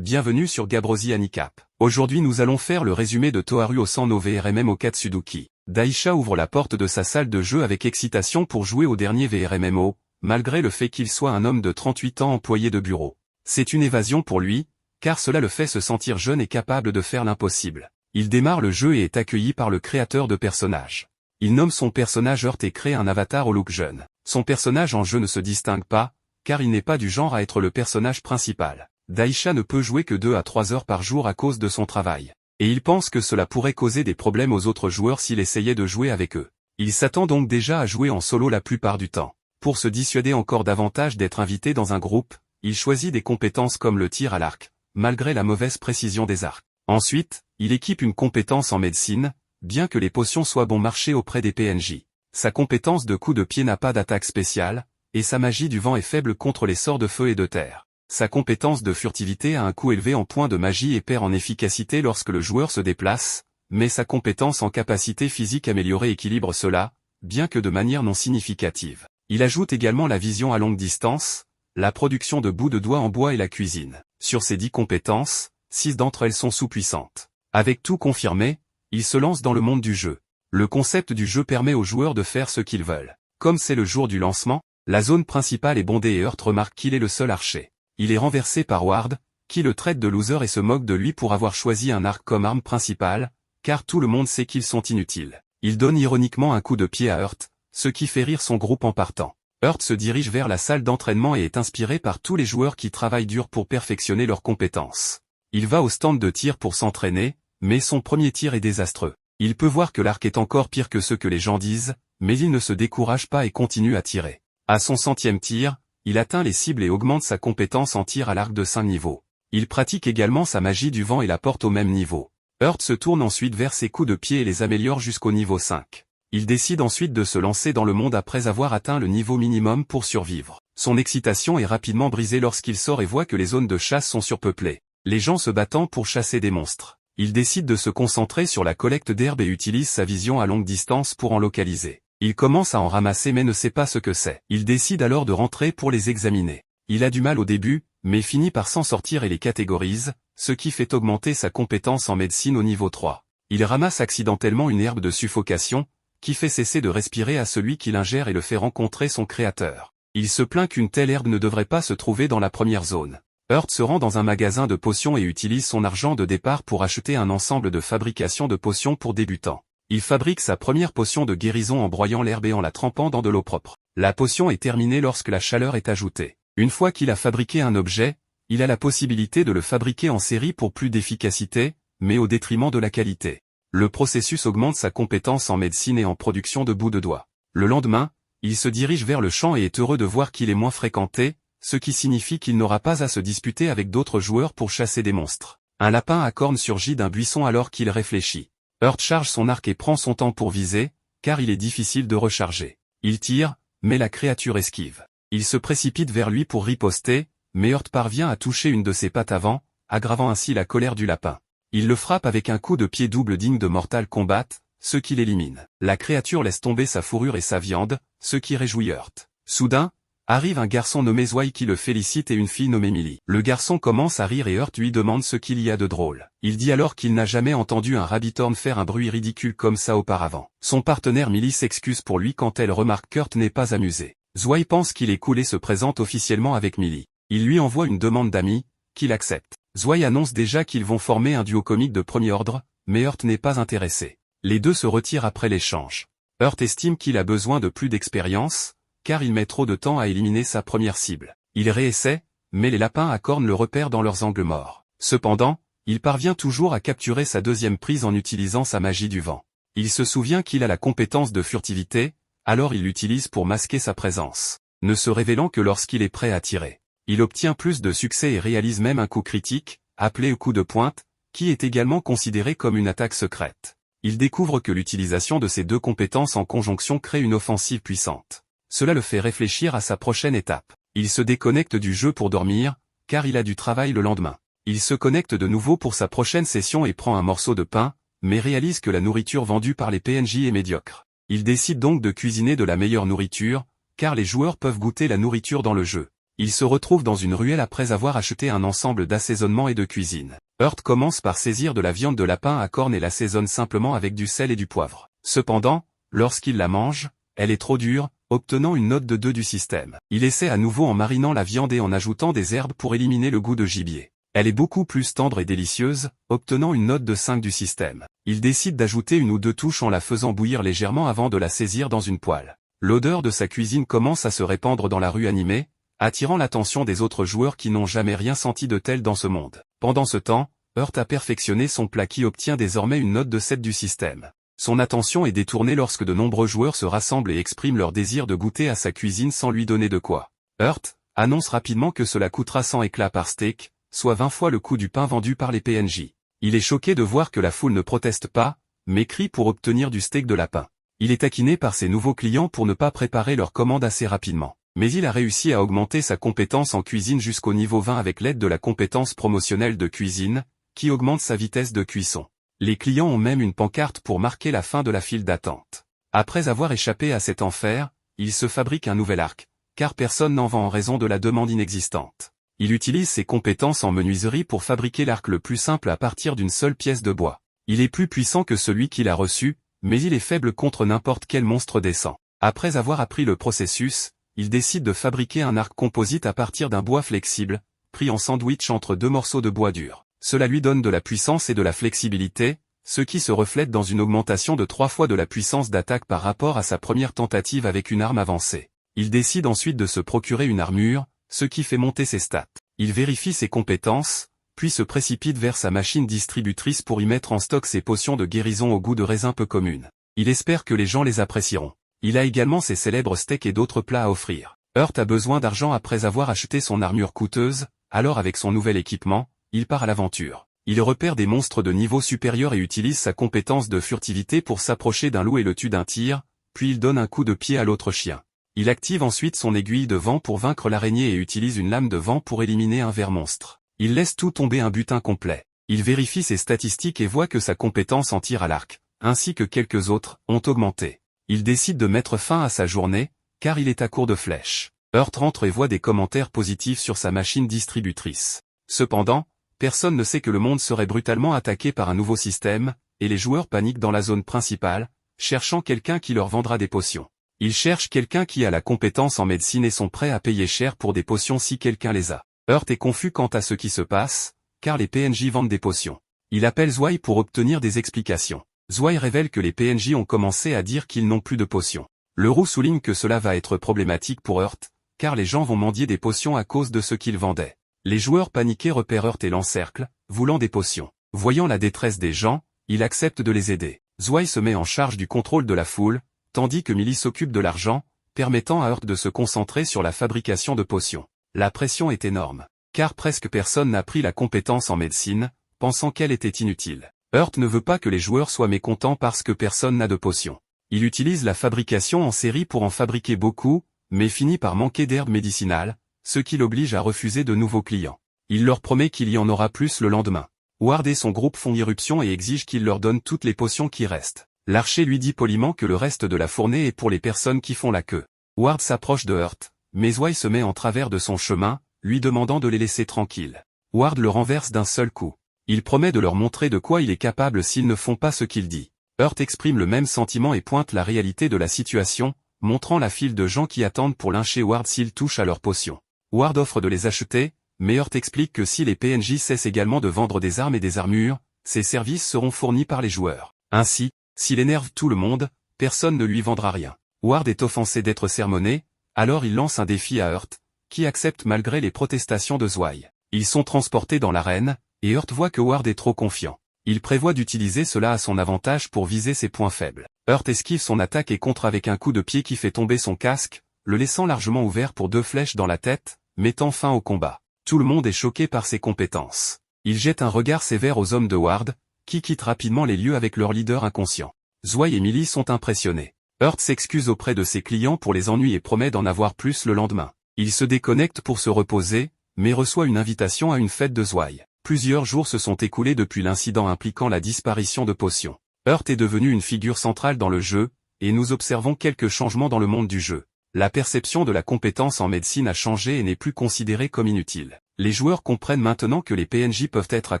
Bienvenue sur Gabrosi Handicap. Aujourd'hui nous allons faire le résumé de Toharu Osan no VRMM Okatsuduki. Daisha ouvre la porte de sa salle de jeu avec excitation pour jouer au dernier VRMMO, malgré le fait qu'il soit un homme de 38 ans employé de bureau. C'est une évasion pour lui, car cela le fait se sentir jeune et capable de faire l'impossible. Il démarre le jeu et est accueilli par le créateur de personnages. Il nomme son personnage Earth et crée un avatar au look jeune. Son personnage en jeu ne se distingue pas, car il n'est pas du genre à être le personnage principal. Daisha ne peut jouer que 2 à 3 heures par jour à cause de son travail. Et il pense que cela pourrait causer des problèmes aux autres joueurs s'il essayait de jouer avec eux. Il s'attend donc déjà à jouer en solo la plupart du temps. Pour se dissuader encore davantage d'être invité dans un groupe, il choisit des compétences comme le tir à l'arc, malgré la mauvaise précision des arcs. Ensuite, il équipe une compétence en médecine, bien que les potions soient bon marché auprès des PNJ. Sa compétence de coup de pied n'a pas d'attaque spéciale, et sa magie du vent est faible contre les sorts de feu et de terre. Sa compétence de furtivité a un coût élevé en points de magie et perd en efficacité lorsque le joueur se déplace, mais sa compétence en capacité physique améliorée équilibre cela, bien que de manière non significative. Il ajoute également la vision à longue distance, la production de bouts de doigts en bois et la cuisine. Sur ces 10 compétences, 6 d'entre elles sont sous-puissantes. Avec tout confirmé, il se lance dans le monde du jeu. Le concept du jeu permet aux joueurs de faire ce qu'ils veulent. Comme c'est le jour du lancement, la zone principale est bondée et Earth remarque qu'il est le seul archer. Il est renversé par Ward, qui le traite de loser et se moque de lui pour avoir choisi un arc comme arme principale, car tout le monde sait qu'ils sont inutiles. Il donne ironiquement un coup de pied à Earth, ce qui fait rire son groupe en partant. Earth se dirige vers la salle d'entraînement et est inspiré par tous les joueurs qui travaillent dur pour perfectionner leurs compétences. Il va au stand de tir pour s'entraîner, mais son premier tir est désastreux. Il peut voir que l'arc est encore pire que ce que les gens disent, mais il ne se décourage pas et continue à tirer. À son 100e tir, il atteint les cibles et augmente sa compétence en tir à l'arc de 5 niveaux. Il pratique également sa magie du vent et la porte au même niveau. Earth se tourne ensuite vers ses coups de pied et les améliore jusqu'au niveau 5. Il décide ensuite de se lancer dans le monde après avoir atteint le niveau minimum pour survivre. Son excitation est rapidement brisée lorsqu'il sort et voit que les zones de chasse sont surpeuplées. Les gens se battant pour chasser des monstres. Il décide de se concentrer sur la collecte d'herbes et utilise sa vision à longue distance pour en localiser. Il commence à en ramasser mais ne sait pas ce que c'est. Il décide alors de rentrer pour les examiner. Il a du mal au début, mais finit par s'en sortir et les catégorise, ce qui fait augmenter sa compétence en médecine au niveau 3. Il ramasse accidentellement une herbe de suffocation, qui fait cesser de respirer à celui qui l'ingère et le fait rencontrer son créateur. Il se plaint qu'une telle herbe ne devrait pas se trouver dans la première zone. Earth se rend dans un magasin de potions et utilise son argent de départ pour acheter un ensemble de fabrication de potions pour débutants. Il fabrique sa première potion de guérison en broyant l'herbe et en la trempant dans de l'eau propre. La potion est terminée lorsque la chaleur est ajoutée. Une fois qu'il a fabriqué un objet, il a la possibilité de le fabriquer en série pour plus d'efficacité, mais au détriment de la qualité. Le processus augmente sa compétence en médecine et en production de bouts de doigts. Le lendemain, il se dirige vers le champ et est heureux de voir qu'il est moins fréquenté, ce qui signifie qu'il n'aura pas à se disputer avec d'autres joueurs pour chasser des monstres. Un lapin à cornes surgit d'un buisson alors qu'il réfléchit. Earth charge son arc et prend son temps pour viser, car il est difficile de recharger. Il tire, mais la créature esquive. Il se précipite vers lui pour riposter, mais Earth parvient à toucher une de ses pattes avant, aggravant ainsi la colère du lapin. Il le frappe avec un coup de pied double digne de Mortal Kombat, ce qui l'élimine. La créature laisse tomber sa fourrure et sa viande, ce qui réjouit Earth. Soudain, arrive un garçon nommé Zwei qui le félicite et une fille nommée Millie. Le garçon commence à rire et Earth lui demande ce qu'il y a de drôle. Il dit alors qu'il n'a jamais entendu un Rabbitorn faire un bruit ridicule comme ça auparavant. Son partenaire Millie s'excuse pour lui quand elle remarque qu'Earth n'est pas amusé. Zwei pense qu'il est cool et se présente officiellement avec Millie. Il lui envoie une demande d'amis, qu'il accepte. Zwei annonce déjà qu'ils vont former un duo comique de premier ordre, mais Earth n'est pas intéressé. Les deux se retirent après l'échange. Earth estime qu'il a besoin de plus d'expérience, car il met trop de temps à éliminer sa première cible. Il réessaie, mais les lapins à cornes le repèrent dans leurs angles morts. Cependant, il parvient toujours à capturer sa deuxième prise en utilisant sa magie du vent. Il se souvient qu'il a la compétence de furtivité, alors il l'utilise pour masquer sa présence, ne se révélant que lorsqu'il est prêt à tirer. Il obtient plus de succès et réalise même un coup critique, appelé coup de pointe, qui est également considéré comme une attaque secrète. Il découvre que l'utilisation de ces deux compétences en conjonction crée une offensive puissante. Cela le fait réfléchir à sa prochaine étape. Il se déconnecte du jeu pour dormir, car il a du travail le lendemain. Il se connecte de nouveau pour sa prochaine session et prend un morceau de pain, mais réalise que la nourriture vendue par les PNJ est médiocre. Il décide donc de cuisiner de la meilleure nourriture, car les joueurs peuvent goûter la nourriture dans le jeu. Il se retrouve dans une ruelle après avoir acheté un ensemble d'assaisonnement et de cuisine. Hurt commence par saisir de la viande de lapin à cornes et l'assaisonne simplement avec du sel et du poivre. Cependant, lorsqu'il la mange, elle est trop dure, obtenant une note de 2 du système. Il essaie à nouveau en marinant la viande et en ajoutant des herbes pour éliminer le goût de gibier. Elle est beaucoup plus tendre et délicieuse, obtenant une note de 5 du système. Il décide d'ajouter 1 ou 2 touches en la faisant bouillir légèrement avant de la saisir dans une poêle. L'odeur de sa cuisine commence à se répandre dans la rue animée, attirant l'attention des autres joueurs qui n'ont jamais rien senti de tel dans ce monde. Pendant ce temps, Hurt a perfectionné son plat qui obtient désormais une note de 7 du système. Son attention est détournée lorsque de nombreux joueurs se rassemblent et expriment leur désir de goûter à sa cuisine sans lui donner de quoi. Hurt annonce rapidement que cela coûtera 100 éclats par steak, soit 20 fois le coût du pain vendu par les PNJ. Il est choqué de voir que la foule ne proteste pas, mais crie pour obtenir du steak de lapin. Il est taquiné par ses nouveaux clients pour ne pas préparer leur commande assez rapidement. Mais il a réussi à augmenter sa compétence en cuisine jusqu'au niveau 20 avec l'aide de la compétence promotionnelle de cuisine, qui augmente sa vitesse de cuisson. Les clients ont même une pancarte pour marquer la fin de la file d'attente. Après avoir échappé à cet enfer, il se fabrique un nouvel arc, car personne n'en vend en raison de la demande inexistante. Il utilise ses compétences en menuiserie pour fabriquer l'arc le plus simple à partir d'une seule pièce de bois. Il est plus puissant que celui qu'il a reçu, mais il est faible contre n'importe quel monstre décent. Après avoir appris le processus, il décide de fabriquer un arc composite à partir d'un bois flexible, pris en sandwich entre 2 morceaux de bois dur. Cela lui donne de la puissance et de la flexibilité, ce qui se reflète dans une augmentation de 3 fois de la puissance d'attaque par rapport à sa première tentative avec une arme avancée. Il décide ensuite de se procurer une armure, ce qui fait monter ses stats. Il vérifie ses compétences, puis se précipite vers sa machine distributrice pour y mettre en stock ses potions de guérison au goût de raisin peu communes. Il espère que les gens les apprécieront. Il a également ses célèbres steaks et d'autres plats à offrir. Hurt a besoin d'argent après avoir acheté son armure coûteuse, alors avec son nouvel équipement, il part à l'aventure. Il repère des monstres de niveau supérieur et utilise sa compétence de furtivité pour s'approcher d'un loup et le tue d'un tir, puis il donne un coup de pied à l'autre chien. Il active ensuite son aiguille de vent pour vaincre l'araignée et utilise une lame de vent pour éliminer un ver monstre. Il laisse tout tomber un butin complet. Il vérifie ses statistiques et voit que sa compétence en tir à l'arc, ainsi que quelques autres, ont augmenté. Il décide de mettre fin à sa journée, car il est à court de flèches. Hurt rentre et voit des commentaires positifs sur sa machine distributrice. Cependant, personne ne sait que le monde serait brutalement attaqué par un nouveau système, et les joueurs paniquent dans la zone principale, cherchant quelqu'un qui leur vendra des potions. Ils cherchent quelqu'un qui a la compétence en médecine et sont prêts à payer cher pour des potions si quelqu'un les a. Hurt est confus quant à ce qui se passe, car les PNJ vendent des potions. Il appelle Zwei pour obtenir des explications. Zwei révèle que les PNJ ont commencé à dire qu'ils n'ont plus de potions. Le roux souligne que cela va être problématique pour Hurt, car les gens vont mendier des potions à cause de ce qu'ils vendaient. Les joueurs paniqués repèrent Hurt et l'encerclent, voulant des potions. Voyant la détresse des gens, il accepte de les aider. Zwei se met en charge du contrôle de la foule, tandis que Millie s'occupe de l'argent, permettant à Hurt de se concentrer sur la fabrication de potions. La pression est énorme, car presque personne n'a pris la compétence en médecine, pensant qu'elle était inutile. Hurt ne veut pas que les joueurs soient mécontents parce que personne n'a de potions. Il utilise la fabrication en série pour en fabriquer beaucoup, mais finit par manquer d'herbes médicinales, ce qui l'oblige à refuser de nouveaux clients. Il leur promet qu'il y en aura plus le lendemain. Ward et son groupe font irruption et exigent qu'il leur donne toutes les potions qui restent. L'archer lui dit poliment que le reste de la fournée est pour les personnes qui font la queue. Ward s'approche de Hurt, mais Zwei se met en travers de son chemin, lui demandant de les laisser tranquilles. Ward le renverse d'un seul coup. Il promet de leur montrer de quoi il est capable s'ils ne font pas ce qu'il dit. Hurt exprime le même sentiment et pointe la réalité de la situation, montrant la file de gens qui attendent pour lyncher Ward s'ils touchent à leurs potions. Ward offre de les acheter, mais Hurt explique que si les PNJ cessent également de vendre des armes et des armures, ces services seront fournis par les joueurs. Ainsi, s'il énerve tout le monde, personne ne lui vendra rien. Ward est offensé d'être sermonné, alors il lance un défi à Hurt, qui accepte malgré les protestations de Zwei. Ils sont transportés dans l'arène, et Hurt voit que Ward est trop confiant. Il prévoit d'utiliser cela à son avantage pour viser ses points faibles. Hurt esquive son attaque et contre avec un coup de pied qui fait tomber son casque, le laissant largement ouvert pour 2 flèches dans la tête, mettant fin au combat. Tout le monde est choqué par ses compétences. Il jette un regard sévère aux hommes de Ward, qui quittent rapidement les lieux avec leur leader inconscient. Zwei et Millie sont impressionnés. Hurt s'excuse auprès de ses clients pour les ennuis et promet d'en avoir plus le lendemain. Il se déconnecte pour se reposer, mais reçoit une invitation à une fête de Zwei. Plusieurs jours se sont écoulés depuis l'incident impliquant la disparition de potions. Hurt est devenu une figure centrale dans le jeu, et nous observons quelques changements dans le monde du jeu. La perception de la compétence en médecine a changé et n'est plus considérée comme inutile. Les joueurs comprennent maintenant que les PNJ peuvent être à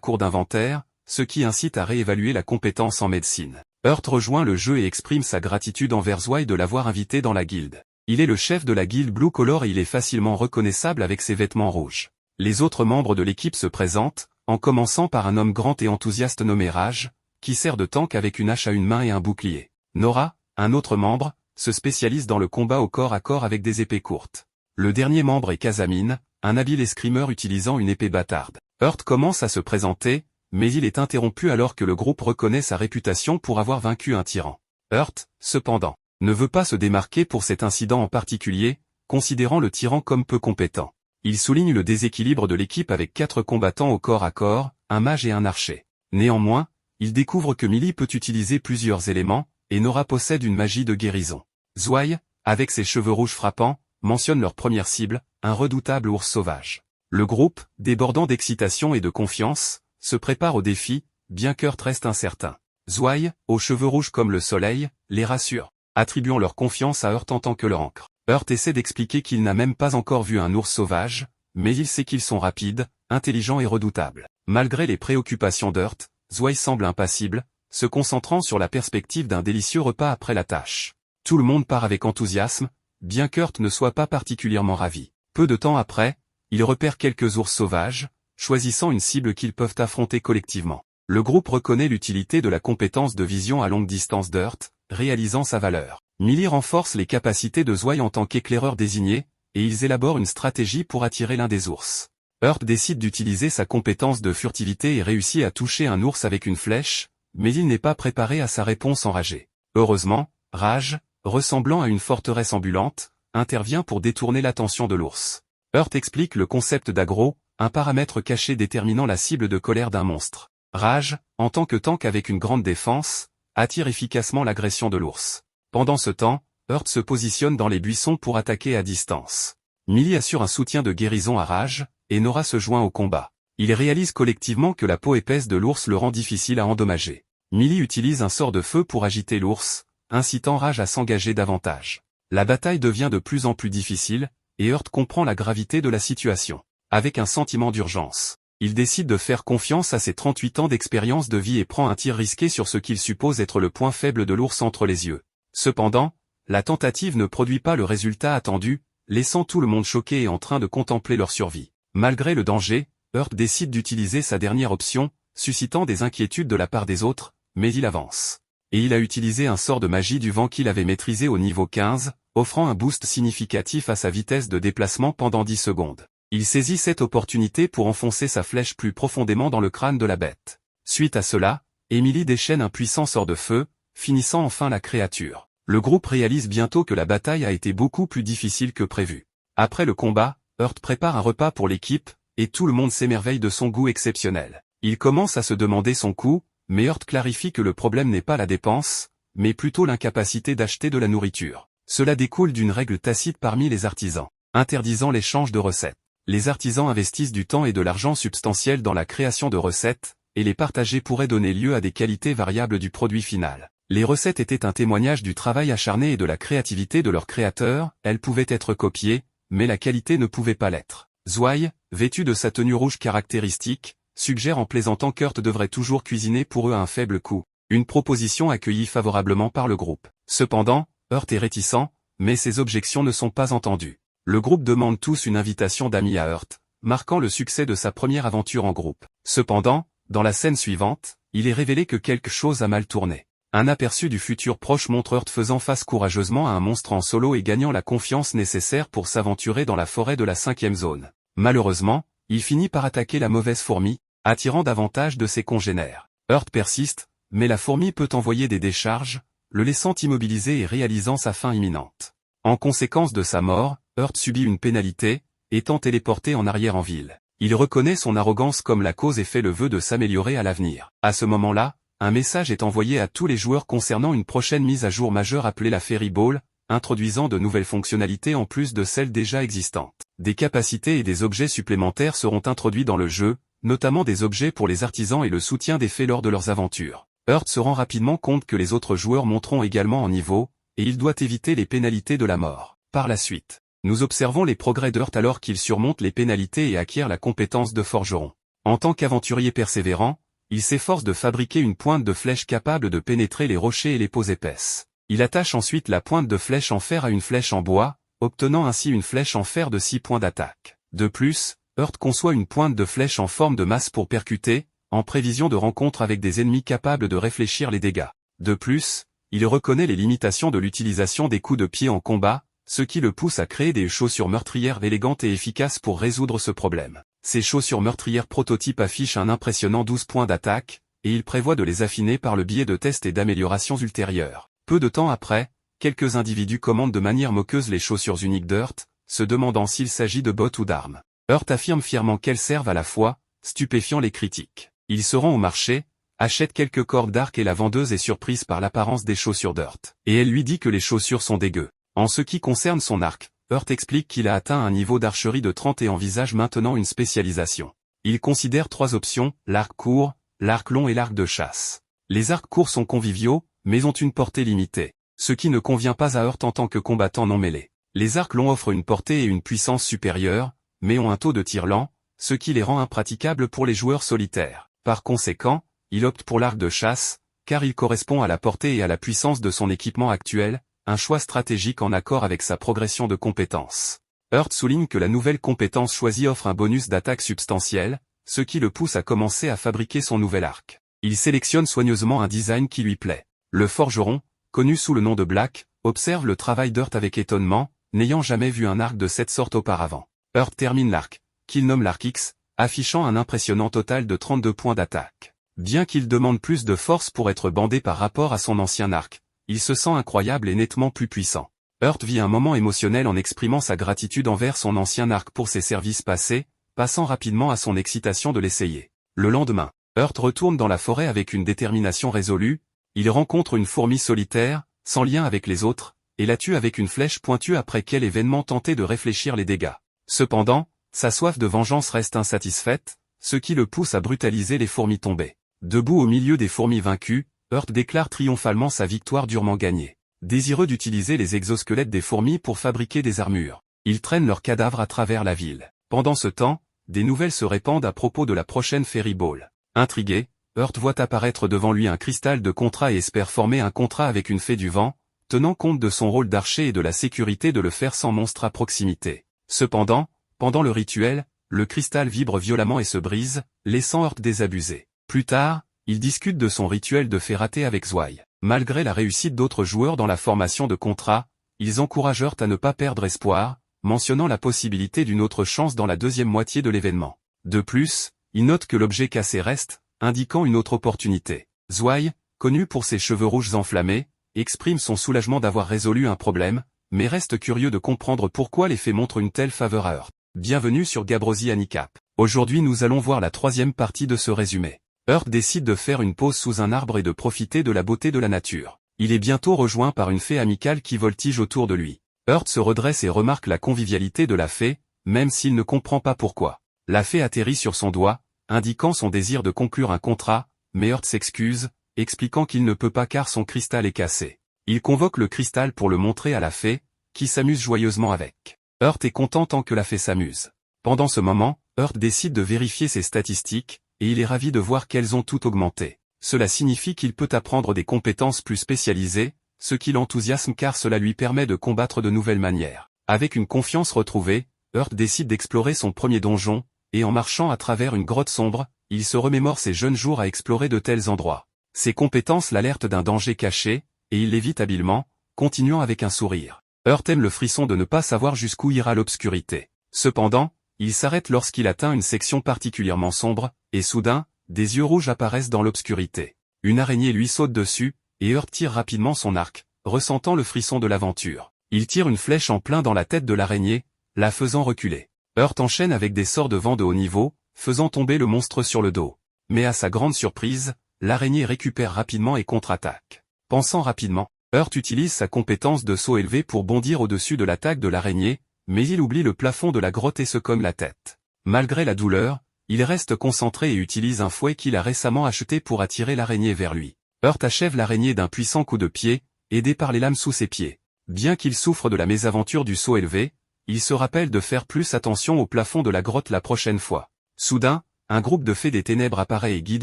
court d'inventaire, ce qui incite à réévaluer la compétence en médecine. Heart rejoint le jeu et exprime sa gratitude envers Zwei de l'avoir invité dans la guilde. Il est le chef de la guilde Blue Collar et il est facilement reconnaissable avec ses vêtements rouges. Les autres membres de l'équipe se présentent, en commençant par un homme grand et enthousiaste nommé Raj, qui sert de tank avec une hache à une main et un bouclier. Nora, un autre membre, se spécialise dans le combat au corps à corps avec des épées courtes. Le dernier membre est Casamine, un habile escrimeur utilisant une épée bâtarde. Heart commence à se présenter, mais il est interrompu alors que le groupe reconnaît sa réputation pour avoir vaincu un tyran. Heart, cependant, ne veut pas se démarquer pour cet incident en particulier, considérant le tyran comme peu compétent. Il souligne le déséquilibre de l'équipe avec 4 combattants au corps à corps, un mage et un archer. Néanmoins, il découvre que Millie peut utiliser plusieurs éléments, et Nora possède une magie de guérison. Zwei, avec ses cheveux rouges frappants, mentionne leur première cible, un redoutable ours sauvage. Le groupe, débordant d'excitation et de confiance, se prépare au défi, bien qu'Heart reste incertain. Zwei, aux cheveux rouges comme le soleil, les rassure, attribuant leur confiance à Heart en tant que leur ancre. Heart essaie d'expliquer qu'il n'a même pas encore vu un ours sauvage, mais il sait qu'ils sont rapides, intelligents et redoutables. Malgré les préoccupations d'Heart, Zwei semble impassible, se concentrant sur la perspective d'un délicieux repas après la tâche. Tout le monde part avec enthousiasme, bien qu'Heart ne soit pas particulièrement ravi. Peu de temps après, il repère quelques ours sauvages, choisissant une cible qu'ils peuvent affronter collectivement. Le groupe reconnaît l'utilité de la compétence de vision à longue distance d'Heart, réalisant sa valeur. Millie renforce les capacités de Zwei en tant qu'éclaireur désigné, et ils élaborent une stratégie pour attirer l'un des ours. Heart décide d'utiliser sa compétence de furtivité et réussit à toucher un ours avec une flèche, mais il n'est pas préparé à sa réponse enragée. Heureusement, Raj, ressemblant à une forteresse ambulante, intervient pour détourner l'attention de l'ours. Heart explique le concept d'aggro, un paramètre caché déterminant la cible de colère d'un monstre. Raj, en tant que tank avec une grande défense, attire efficacement l'agression de l'ours. Pendant ce temps, Heart se positionne dans les buissons pour attaquer à distance. Millie assure un soutien de guérison à Raj, et Nora se joint au combat. Ils réalisent collectivement que la peau épaisse de l'ours le rend difficile à endommager. Millie utilise un sort de feu pour agiter l'ours, incitant Raj à s'engager davantage. La bataille devient de plus en plus difficile, et Heart comprend la gravité de la situation. Avec un sentiment d'urgence, il décide de faire confiance à ses 38 ans d'expérience de vie et prend un tir risqué sur ce qu'il suppose être le point faible de l'ours entre les yeux. Cependant, la tentative ne produit pas le résultat attendu, laissant tout le monde choqué et en train de contempler leur survie. Malgré le danger, Heart décide d'utiliser sa dernière option, suscitant des inquiétudes de la part des autres, mais il avance. Et il a utilisé un sort de magie du vent qu'il avait maîtrisé au niveau 15, offrant un boost significatif à sa vitesse de déplacement pendant 10 secondes. Il saisit cette opportunité pour enfoncer sa flèche plus profondément dans le crâne de la bête. Suite à cela, Emily déchaîne un puissant sort de feu, finissant enfin la créature. Le groupe réalise bientôt que la bataille a été beaucoup plus difficile que prévu. Après le combat, Heart prépare un repas pour l'équipe, et tout le monde s'émerveille de son goût exceptionnel. Il commence à se demander son coût, mais Heart clarifie que le problème n'est pas la dépense, mais plutôt l'incapacité d'acheter de la nourriture. Cela découle d'une règle tacite parmi les artisans, interdisant l'échange de recettes. Les artisans investissent du temps et de l'argent substantiel dans la création de recettes, et les partager pourrait donner lieu à des qualités variables du produit final. Les recettes étaient un témoignage du travail acharné et de la créativité de leurs créateurs, elles pouvaient être copiées, mais la qualité ne pouvait pas l'être. Zwei, vêtu de sa tenue rouge caractéristique, suggère en plaisantant qu'Heart devrait toujours cuisiner pour eux à un faible coût, une proposition accueillie favorablement par le groupe. Cependant, Heart est réticent, mais ses objections ne sont pas entendues. Le groupe demande tous une invitation d'amis à Heart, marquant le succès de sa première aventure en groupe. Cependant, dans la scène suivante, il est révélé que quelque chose a mal tourné. Un aperçu du futur proche montre Heart faisant face courageusement à un monstre en solo et gagnant la confiance nécessaire pour s'aventurer dans la forêt de la 5e zone. Malheureusement, il finit par attaquer la mauvaise fourmi, attirant davantage de ses congénères. Heart persiste, mais la fourmi peut envoyer des décharges, le laissant immobilisé et réalisant sa fin imminente. En conséquence de sa mort, Heart subit une pénalité, étant téléporté en arrière en ville. Il reconnaît son arrogance comme la cause et fait le vœu de s'améliorer à l'avenir. À ce moment-là, un message est envoyé à tous les joueurs concernant une prochaine mise à jour majeure appelée la Fairy Ball, introduisant de nouvelles fonctionnalités en plus de celles déjà existantes. Des capacités et des objets supplémentaires seront introduits dans le jeu, notamment des objets pour les artisans et le soutien des fées lors de leurs aventures. Heart se rend rapidement compte que les autres joueurs monteront également en niveau, et il doit éviter les pénalités de la mort. Par la suite, nous observons les progrès d'Heurt alors qu'il surmonte les pénalités et acquiert la compétence de forgeron. En tant qu'aventurier persévérant, il s'efforce de fabriquer une pointe de flèche capable de pénétrer les rochers et les peaux épaisses. Il attache ensuite la pointe de flèche en fer à une flèche en bois, obtenant ainsi une flèche en fer de 6 points d'attaque. De plus, Heurt conçoit une pointe de flèche en forme de masse pour percuter, en prévision de rencontre avec des ennemis capables de réfléchir les dégâts. De plus, il reconnaît les limitations de l'utilisation des coups de pied en combat, ce qui le pousse à créer des chaussures meurtrières élégantes et efficaces pour résoudre ce problème. Ces chaussures meurtrières prototypes affichent un impressionnant 12 points d'attaque, et il prévoit de les affiner par le biais de tests et d'améliorations ultérieures. Peu de temps après, quelques individus commandent de manière moqueuse les chaussures uniques d'Heurt, se demandant s'il s'agit de bottes ou d'armes. Heurt affirme fièrement qu'elles servent à la fois, stupéfiant les critiques. Il se rend au marché, achète quelques cordes d'arc et la vendeuse est surprise par l'apparence des chaussures d'Heurt. Et elle lui dit que les chaussures sont dégueu. En ce qui concerne son arc, Heurt explique qu'il a atteint un niveau d'archerie de 30 et envisage maintenant une spécialisation. Il considère 3 options, l'arc court, l'arc long et l'arc de chasse. Les arcs courts sont conviviaux, mais ont une portée limitée, ce qui ne convient pas à Heurt en tant que combattant non mêlé. Les arcs longs offrent une portée et une puissance supérieures, mais ont un taux de tir lent, ce qui les rend impraticables pour les joueurs solitaires. Par conséquent, il opte pour l'arc de chasse, car il correspond à la portée et à la puissance de son équipement actuel, un choix stratégique en accord avec sa progression de compétences. Heurt souligne que la nouvelle compétence choisie offre un bonus d'attaque substantiel, ce qui le pousse à commencer à fabriquer son nouvel arc. Il sélectionne soigneusement un design qui lui plaît. Le forgeron, connu sous le nom de Black, observe le travail d'Heurt avec étonnement, n'ayant jamais vu un arc de cette sorte auparavant. Heurt termine l'arc, qu'il nomme l'arc X, affichant un impressionnant total de 32 points d'attaque. Bien qu'il demande plus de force pour être bandé par rapport à son ancien arc, il se sent incroyable et nettement plus puissant. Heurt vit un moment émotionnel en exprimant sa gratitude envers son ancien arc pour ses services passés, passant rapidement à son excitation de l'essayer. Le lendemain, Heurt retourne dans la forêt avec une détermination résolue, il rencontre une fourmi solitaire, sans lien avec les autres, et la tue avec une flèche pointue après quel événement tenté de réfléchir les dégâts. Cependant, sa soif de vengeance reste insatisfaite, ce qui le pousse à brutaliser les fourmis tombées. Debout au milieu des fourmis vaincues, Heurt déclare triomphalement sa victoire durement gagnée. Désireux d'utiliser les exosquelettes des fourmis pour fabriquer des armures, il traîne leurs cadavres à travers la ville. Pendant ce temps, des nouvelles se répandent à propos de la prochaine Fairy Ball. Intrigué, Heurt voit apparaître devant lui un cristal de contrat et espère former un contrat avec une fée du vent, tenant compte de son rôle d'archer et de la sécurité de le faire sans monstre à proximité. Cependant, pendant le rituel, le cristal vibre violemment et se brise, laissant Heurt désabusé. Plus tard, il discute de son rituel de fée raté avec Zwei. Malgré la réussite d'autres joueurs dans la formation de contrats, ils encouragent Heurt à ne pas perdre espoir, mentionnant la possibilité d'une autre chance dans la deuxième moitié de l'événement. De plus, il note que l'objet cassé reste, indiquant une autre opportunité. Zwei, connu pour ses cheveux rouges enflammés, exprime son soulagement d'avoir résolu un problème, mais reste curieux de comprendre pourquoi les fées montrent une telle faveur à Heurt. Bienvenue sur Gabrosi Handicap. Aujourd'hui nous allons voir la troisième partie de ce résumé. Heurt décide de faire une pause sous un arbre et de profiter de la beauté de la nature. Il est bientôt rejoint par une fée amicale qui voltige autour de lui. Heurt se redresse et remarque la convivialité de la fée, même s'il ne comprend pas pourquoi. La fée atterrit sur son doigt, indiquant son désir de conclure un contrat, mais Heurt s'excuse, expliquant qu'il ne peut pas car son cristal est cassé. Il convoque le cristal pour le montrer à la fée, qui s'amuse joyeusement avec. Heurt est content tant que la fée s'amuse. Pendant ce moment, Heurt décide de vérifier ses statistiques, et il est ravi de voir qu'elles ont toutes augmenté. Cela signifie qu'il peut apprendre des compétences plus spécialisées, ce qui l'enthousiasme car cela lui permet de combattre de nouvelles manières. Avec une confiance retrouvée, Heurt décide d'explorer son premier donjon, et en marchant à travers une grotte sombre, il se remémore ses jeunes jours à explorer de tels endroits. Ses compétences l'alertent d'un danger caché, et il l'évite habilement, continuant avec un sourire. Heurt aime le frisson de ne pas savoir jusqu'où ira l'obscurité. Cependant, il s'arrête lorsqu'il atteint une section particulièrement sombre, et soudain, des yeux rouges apparaissent dans l'obscurité. Une araignée lui saute dessus, et Heurt tire rapidement son arc, ressentant le frisson de l'aventure. Il tire une flèche en plein dans la tête de l'araignée, la faisant reculer. Heurt enchaîne avec des sorts de vent de haut niveau, faisant tomber le monstre sur le dos. Mais à sa grande surprise, l'araignée récupère rapidement et contre-attaque. Pensant rapidement, Heurt utilise sa compétence de saut élevé pour bondir au-dessus de l'attaque de l'araignée, mais il oublie le plafond de la grotte et se cogne la tête. Malgré la douleur, il reste concentré et utilise un fouet qu'il a récemment acheté pour attirer l'araignée vers lui. Heurt achève l'araignée d'un puissant coup de pied, aidé par les lames sous ses pieds. Bien qu'il souffre de la mésaventure du saut élevé, il se rappelle de faire plus attention au plafond de la grotte la prochaine fois. Soudain, un groupe de fées des ténèbres apparaît et guide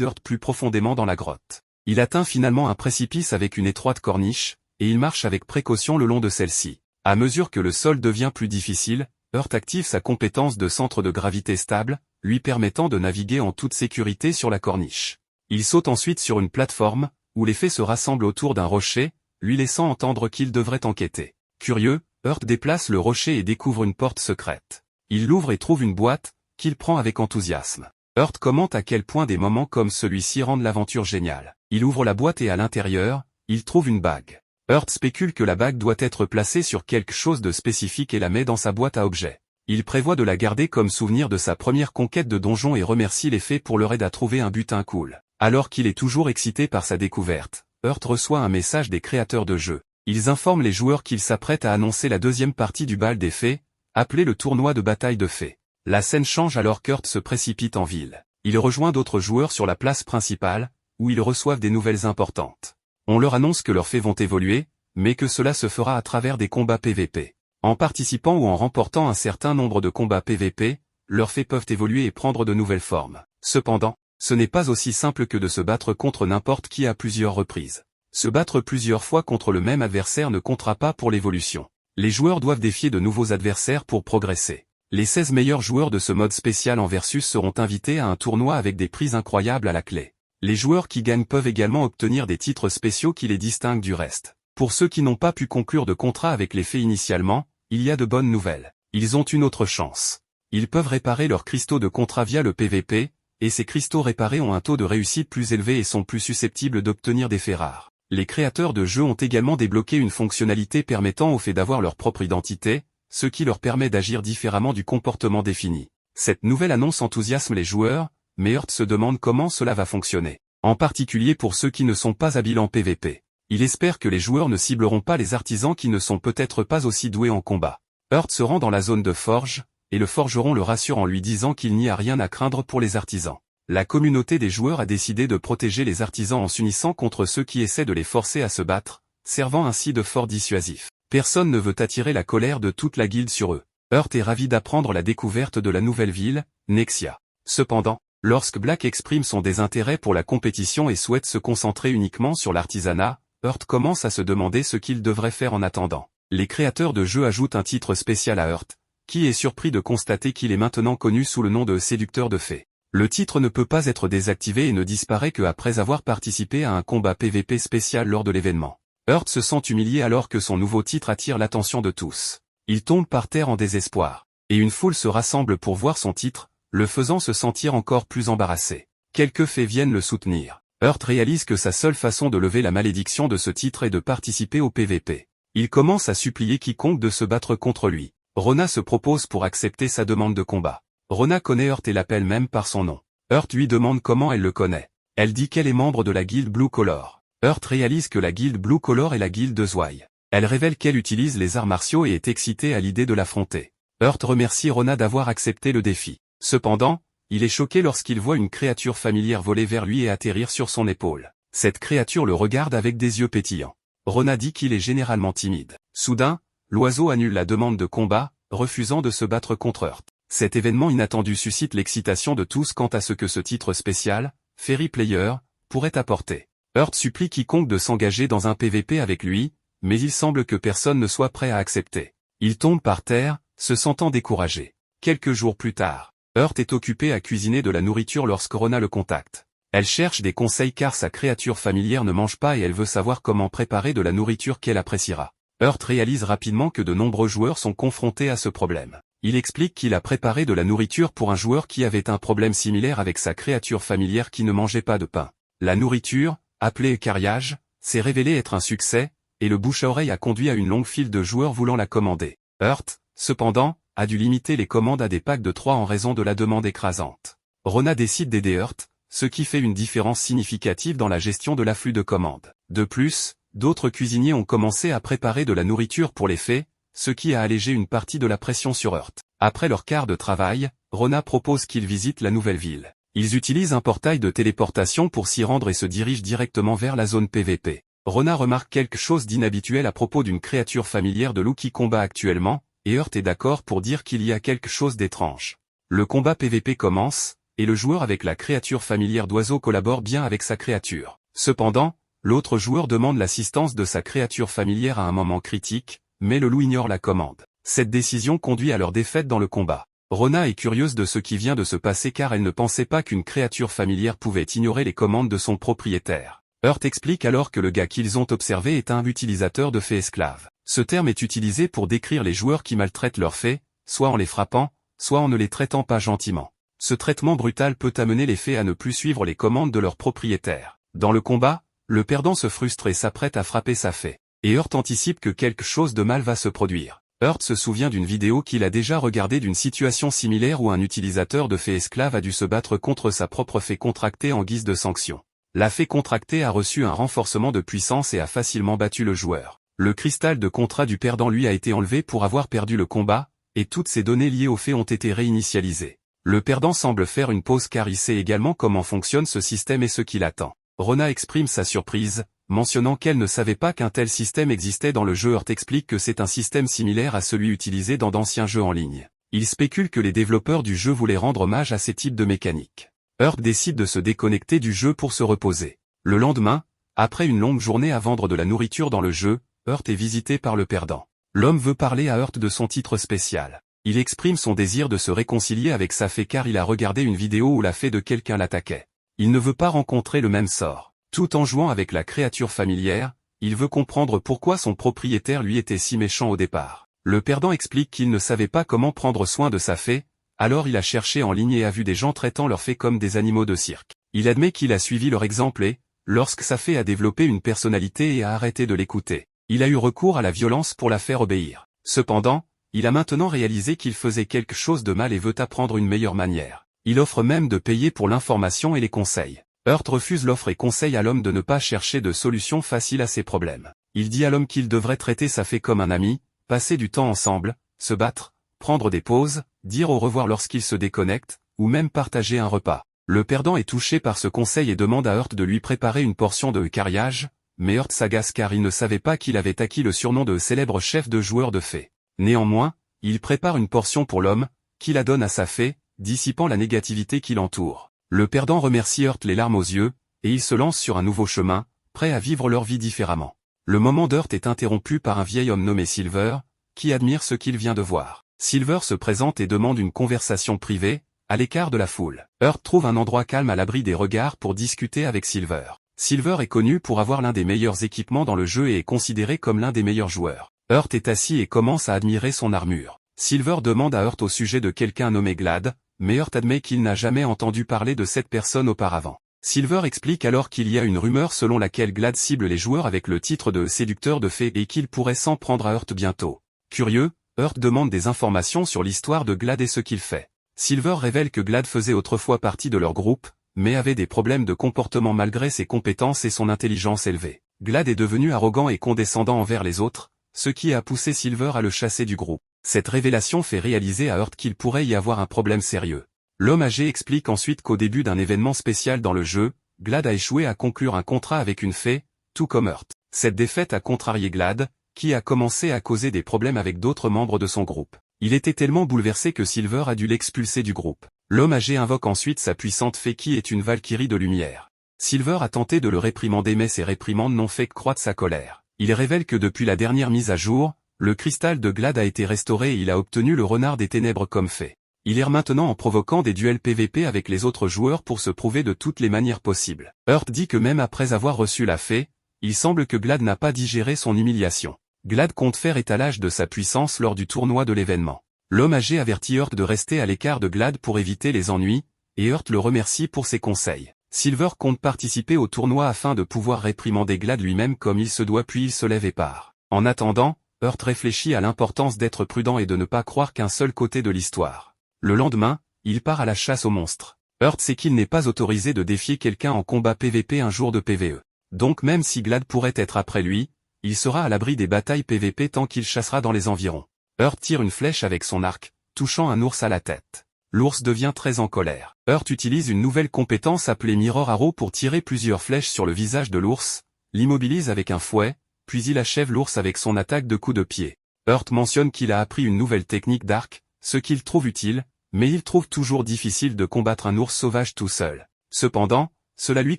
Urt plus profondément dans la grotte. Il atteint finalement un précipice avec une étroite corniche, et il marche avec précaution le long de celle-ci. À mesure que le sol devient plus difficile, Urt active sa compétence de centre de gravité stable, lui permettant de naviguer en toute sécurité sur la corniche. Il saute ensuite sur une plateforme, où les fées se rassemblent autour d'un rocher, lui laissant entendre qu'il devrait enquêter. Curieux, Urt déplace le rocher et découvre une porte secrète. Il l'ouvre et trouve une boîte, qu'il prend avec enthousiasme. Urt commente à quel point des moments comme celui-ci rendent l'aventure géniale. Il ouvre la boîte et à l'intérieur, il trouve une bague. Urt spécule que la bague doit être placée sur quelque chose de spécifique et la met dans sa boîte à objets. Il prévoit de la garder comme souvenir de sa première conquête de donjon et remercie les fées pour leur aide à trouver un butin cool. Alors qu'il est toujours excité par sa découverte, Urt reçoit un message des créateurs de jeu. Ils informent les joueurs qu'ils s'apprêtent à annoncer la deuxième partie du bal des fées, appelé le tournoi de bataille de fées. La scène change alors qu'Urt se précipite en ville. Il rejoint d'autres joueurs sur la place principale, où ils reçoivent des nouvelles importantes. On leur annonce que leurs fées vont évoluer, mais que cela se fera à travers des combats PVP. En participant ou en remportant un certain nombre de combats PVP, leurs fées peuvent évoluer et prendre de nouvelles formes. Cependant, ce n'est pas aussi simple que de se battre contre n'importe qui à plusieurs reprises. Se battre plusieurs fois contre le même adversaire ne comptera pas pour l'évolution. Les joueurs doivent défier de nouveaux adversaires pour progresser. Les 16 meilleurs joueurs de ce mode spécial en versus seront invités à un tournoi avec des prix incroyables à la clé. Les joueurs qui gagnent peuvent également obtenir des titres spéciaux qui les distinguent du reste. Pour ceux qui n'ont pas pu conclure de contrat avec les fées initialement, il y a de bonnes nouvelles. Ils ont une autre chance. Ils peuvent réparer leurs cristaux de contrat via le PVP, et ces cristaux réparés ont un taux de réussite plus élevé et sont plus susceptibles d'obtenir des fées rares. Les créateurs de jeux ont également débloqué une fonctionnalité permettant aux fées d'avoir leur propre identité, ce qui leur permet d'agir différemment du comportement défini. Cette nouvelle annonce enthousiasme les joueurs, mais Urt se demande comment cela va fonctionner. En particulier pour ceux qui ne sont pas habiles en PVP. Il espère que les joueurs ne cibleront pas les artisans qui ne sont peut-être pas aussi doués en combat. Urt se rend dans la zone de forge, et le forgeron le rassure en lui disant qu'il n'y a rien à craindre pour les artisans. La communauté des joueurs a décidé de protéger les artisans en s'unissant contre ceux qui essaient de les forcer à se battre, servant ainsi de fort dissuasif. Personne ne veut attirer la colère de toute la guilde sur eux. Urt est ravi d'apprendre la découverte de la nouvelle ville, Nexia. Cependant, lorsque Black exprime son désintérêt pour la compétition et souhaite se concentrer uniquement sur l'artisanat, Urt commence à se demander ce qu'il devrait faire en attendant. Les créateurs de jeux ajoutent un titre spécial à Urt, qui est surpris de constater qu'il est maintenant connu sous le nom de séducteur de fées. Le titre ne peut pas être désactivé et ne disparaît que après avoir participé à un combat PVP spécial lors de l'événement. Urt se sent humilié alors que son nouveau titre attire l'attention de tous. Il tombe par terre en désespoir, et une foule se rassemble pour voir son titre, le faisant se sentir encore plus embarrassé. Quelques fées viennent le soutenir. Urt réalise que sa seule façon de lever la malédiction de ce titre est de participer au PVP. Il commence à supplier quiconque de se battre contre lui. Rona se propose pour accepter sa demande de combat. Rona connaît Urt et l'appelle même par son nom. Urt lui demande comment elle le connaît. Elle dit qu'elle est membre de la guilde Blue Collar. Urt réalise que la guilde Blue Collar est la guilde de Zwei. Elle révèle qu'elle utilise les arts martiaux et est excitée à l'idée de l'affronter. Urt remercie Rona d'avoir accepté le défi. Cependant, il est choqué lorsqu'il voit une créature familière voler vers lui et atterrir sur son épaule. Cette créature le regarde avec des yeux pétillants. Rona dit qu'il est généralement timide. Soudain, l'oiseau annule la demande de combat, refusant de se battre contre Urt. Cet événement inattendu suscite l'excitation de tous quant à ce que ce titre spécial, Fairy Player, pourrait apporter. Urt supplie quiconque de s'engager dans un PVP avec lui, mais il semble que personne ne soit prêt à accepter. Il tombe par terre, se sentant découragé. Quelques jours plus tard, Urt est occupé à cuisiner de la nourriture lorsque Rona le contacte. Elle cherche des conseils car sa créature familière ne mange pas et elle veut savoir comment préparer de la nourriture qu'elle appréciera. Urt réalise rapidement que de nombreux joueurs sont confrontés à ce problème. Il explique qu'il a préparé de la nourriture pour un joueur qui avait un problème similaire avec sa créature familière qui ne mangeait pas de pain. La nourriture, appelée écariage, s'est révélée être un succès, et le bouche-à-oreille a conduit à une longue file de joueurs voulant la commander. Urt, cependant, a dû limiter les commandes à des packs de 3 en raison de la demande écrasante. Rona décide d'aider Urt, ce qui fait une différence significative dans la gestion de l'afflux de commandes. De plus, d'autres cuisiniers ont commencé à préparer de la nourriture pour les fées, ce qui a allégé une partie de la pression sur Urt. Après leur quart de travail, Rona propose qu'ils visitent la nouvelle ville. Ils utilisent un portail de téléportation pour s'y rendre et se dirigent directement vers la zone PVP. Rona remarque quelque chose d'inhabituel à propos d'une créature familière de loup qui combat actuellement, et Heart est d'accord pour dire qu'il y a quelque chose d'étrange. Le combat PVP commence, et le joueur avec la créature familière d'oiseau collabore bien avec sa créature. Cependant, l'autre joueur demande l'assistance de sa créature familière à un moment critique, mais le loup ignore la commande. Cette décision conduit à leur défaite dans le combat. Rona est curieuse de ce qui vient de se passer car elle ne pensait pas qu'une créature familière pouvait ignorer les commandes de son propriétaire. Heart explique alors que le gars qu'ils ont observé est un utilisateur de fées esclaves. Ce terme est utilisé pour décrire les joueurs qui maltraitent leurs fées, soit en les frappant, soit en ne les traitant pas gentiment. Ce traitement brutal peut amener les fées à ne plus suivre les commandes de leur propriétaire. Dans le combat, le perdant se frustre et s'apprête à frapper sa fée. Et Heart anticipe que quelque chose de mal va se produire. Heart se souvient d'une vidéo qu'il a déjà regardée d'une situation similaire où un utilisateur de fée esclave a dû se battre contre sa propre fée contractée en guise de sanction. La fée contractée a reçu un renforcement de puissance et a facilement battu le joueur. Le cristal de contrat du perdant lui a été enlevé pour avoir perdu le combat, et toutes ces données liées aux fées ont été réinitialisées. Le perdant semble faire une pause car il sait également comment fonctionne ce système et ce qui l'attend. Rona exprime sa surprise, mentionnant qu'elle ne savait pas qu'un tel système existait dans le jeu. Heart explique que c'est un système similaire à celui utilisé dans d'anciens jeux en ligne. Il spécule que les développeurs du jeu voulaient rendre hommage à ces types de mécaniques. Heart décide de se déconnecter du jeu pour se reposer. Le lendemain, après une longue journée à vendre de la nourriture dans le jeu, Heart est visité par le perdant. L'homme veut parler à Heart de son titre spécial. Il exprime son désir de se réconcilier avec sa fée car il a regardé une vidéo où la fée de quelqu'un l'attaquait. Il ne veut pas rencontrer le même sort. Tout en jouant avec la créature familière, il veut comprendre pourquoi son propriétaire lui était si méchant au départ. Le perdant explique qu'il ne savait pas comment prendre soin de sa fée, alors il a cherché en ligne et a vu des gens traitant leurs fées comme des animaux de cirque. Il admet qu'il a suivi leur exemple et, lorsque sa fée a développé une personnalité et a arrêté de l'écouter, il a eu recours à la violence pour la faire obéir. Cependant, il a maintenant réalisé qu'il faisait quelque chose de mal et veut apprendre une meilleure manière. Il offre même de payer pour l'information et les conseils. Heart refuse l'offre et conseille à l'homme de ne pas chercher de solution facile à ses problèmes. Il dit à l'homme qu'il devrait traiter sa fée comme un ami, passer du temps ensemble, se battre, prendre des pauses, dire au revoir lorsqu'il se déconnecte, ou même partager un repas. Le perdant est touché par ce conseil et demande à Heart de lui préparer une portion de cariage, mais Heart s'agace car il ne savait pas qu'il avait acquis le surnom de célèbre chef de joueur de fées. Néanmoins, il prépare une portion pour l'homme, qui la donne à sa fée, dissipant la négativité qui l'entoure. Le perdant remercie Heart les larmes aux yeux, et ils se lancent sur un nouveau chemin, prêts à vivre leur vie différemment. Le moment d'Heart est interrompu par un vieil homme nommé Silver, qui admire ce qu'il vient de voir. Silver se présente et demande une conversation privée, à l'écart de la foule. Heart trouve un endroit calme à l'abri des regards pour discuter avec Silver. Silver est connu pour avoir l'un des meilleurs équipements dans le jeu et est considéré comme l'un des meilleurs joueurs. Heart est assis et commence à admirer son armure. Silver demande à Heart au sujet de quelqu'un nommé Glad, mais Heart admet qu'il n'a jamais entendu parler de cette personne auparavant. Silver explique alors qu'il y a une rumeur selon laquelle Glad cible les joueurs avec le titre de séducteur de fées et qu'il pourrait s'en prendre à Heart bientôt. Curieux, Heart demande des informations sur l'histoire de Glad et ce qu'il fait. Silver révèle que Glad faisait autrefois partie de leur groupe, mais avait des problèmes de comportement malgré ses compétences et son intelligence élevée. Glad est devenu arrogant et condescendant envers les autres, ce qui a poussé Silver à le chasser du groupe. Cette révélation fait réaliser à Heart qu'il pourrait y avoir un problème sérieux. L'homme âgé explique ensuite qu'au début d'un événement spécial dans le jeu, Glad a échoué à conclure un contrat avec une fée, tout comme Heart. Cette défaite a contrarié Glad, qui a commencé à causer des problèmes avec d'autres membres de son groupe. Il était tellement bouleversé que Silver a dû l'expulser du groupe. L'homme âgé invoque ensuite sa puissante fée qui est une Valkyrie de lumière. Silver a tenté de le réprimander mais ses réprimandes n'ont fait que croître sa colère. Il révèle que depuis la dernière mise à jour, le cristal de Glad a été restauré et il a obtenu le renard des ténèbres comme fée. Il erre maintenant en provoquant des duels PVP avec les autres joueurs pour se prouver de toutes les manières possibles. Heart dit que même après avoir reçu la fée, il semble que Glad n'a pas digéré son humiliation. Glad compte faire étalage de sa puissance lors du tournoi de l'événement. L'homme âgé avertit Heart de rester à l'écart de Glad pour éviter les ennuis, et Heart le remercie pour ses conseils. Silver compte participer au tournoi afin de pouvoir réprimander Glad lui-même comme il se doit puis il se lève et part. En attendant, Heart réfléchit à l'importance d'être prudent et de ne pas croire qu'un seul côté de l'histoire. Le lendemain, il part à la chasse aux monstres. Heart sait qu'il n'est pas autorisé de défier quelqu'un en combat PVP un jour de PVE. Donc même si Glad pourrait être après lui, il sera à l'abri des batailles PVP tant qu'il chassera dans les environs. Heart tire une flèche avec son arc, touchant un ours à la tête. L'ours devient très en colère. Heart utilise une nouvelle compétence appelée Mirror Arrow pour tirer plusieurs flèches sur le visage de l'ours, l'immobilise avec un fouet, puis il achève l'ours avec son attaque de coups de pied. Hurt mentionne qu'il a appris une nouvelle technique d'arc, ce qu'il trouve utile, mais il trouve toujours difficile de combattre un ours sauvage tout seul. Cependant, cela lui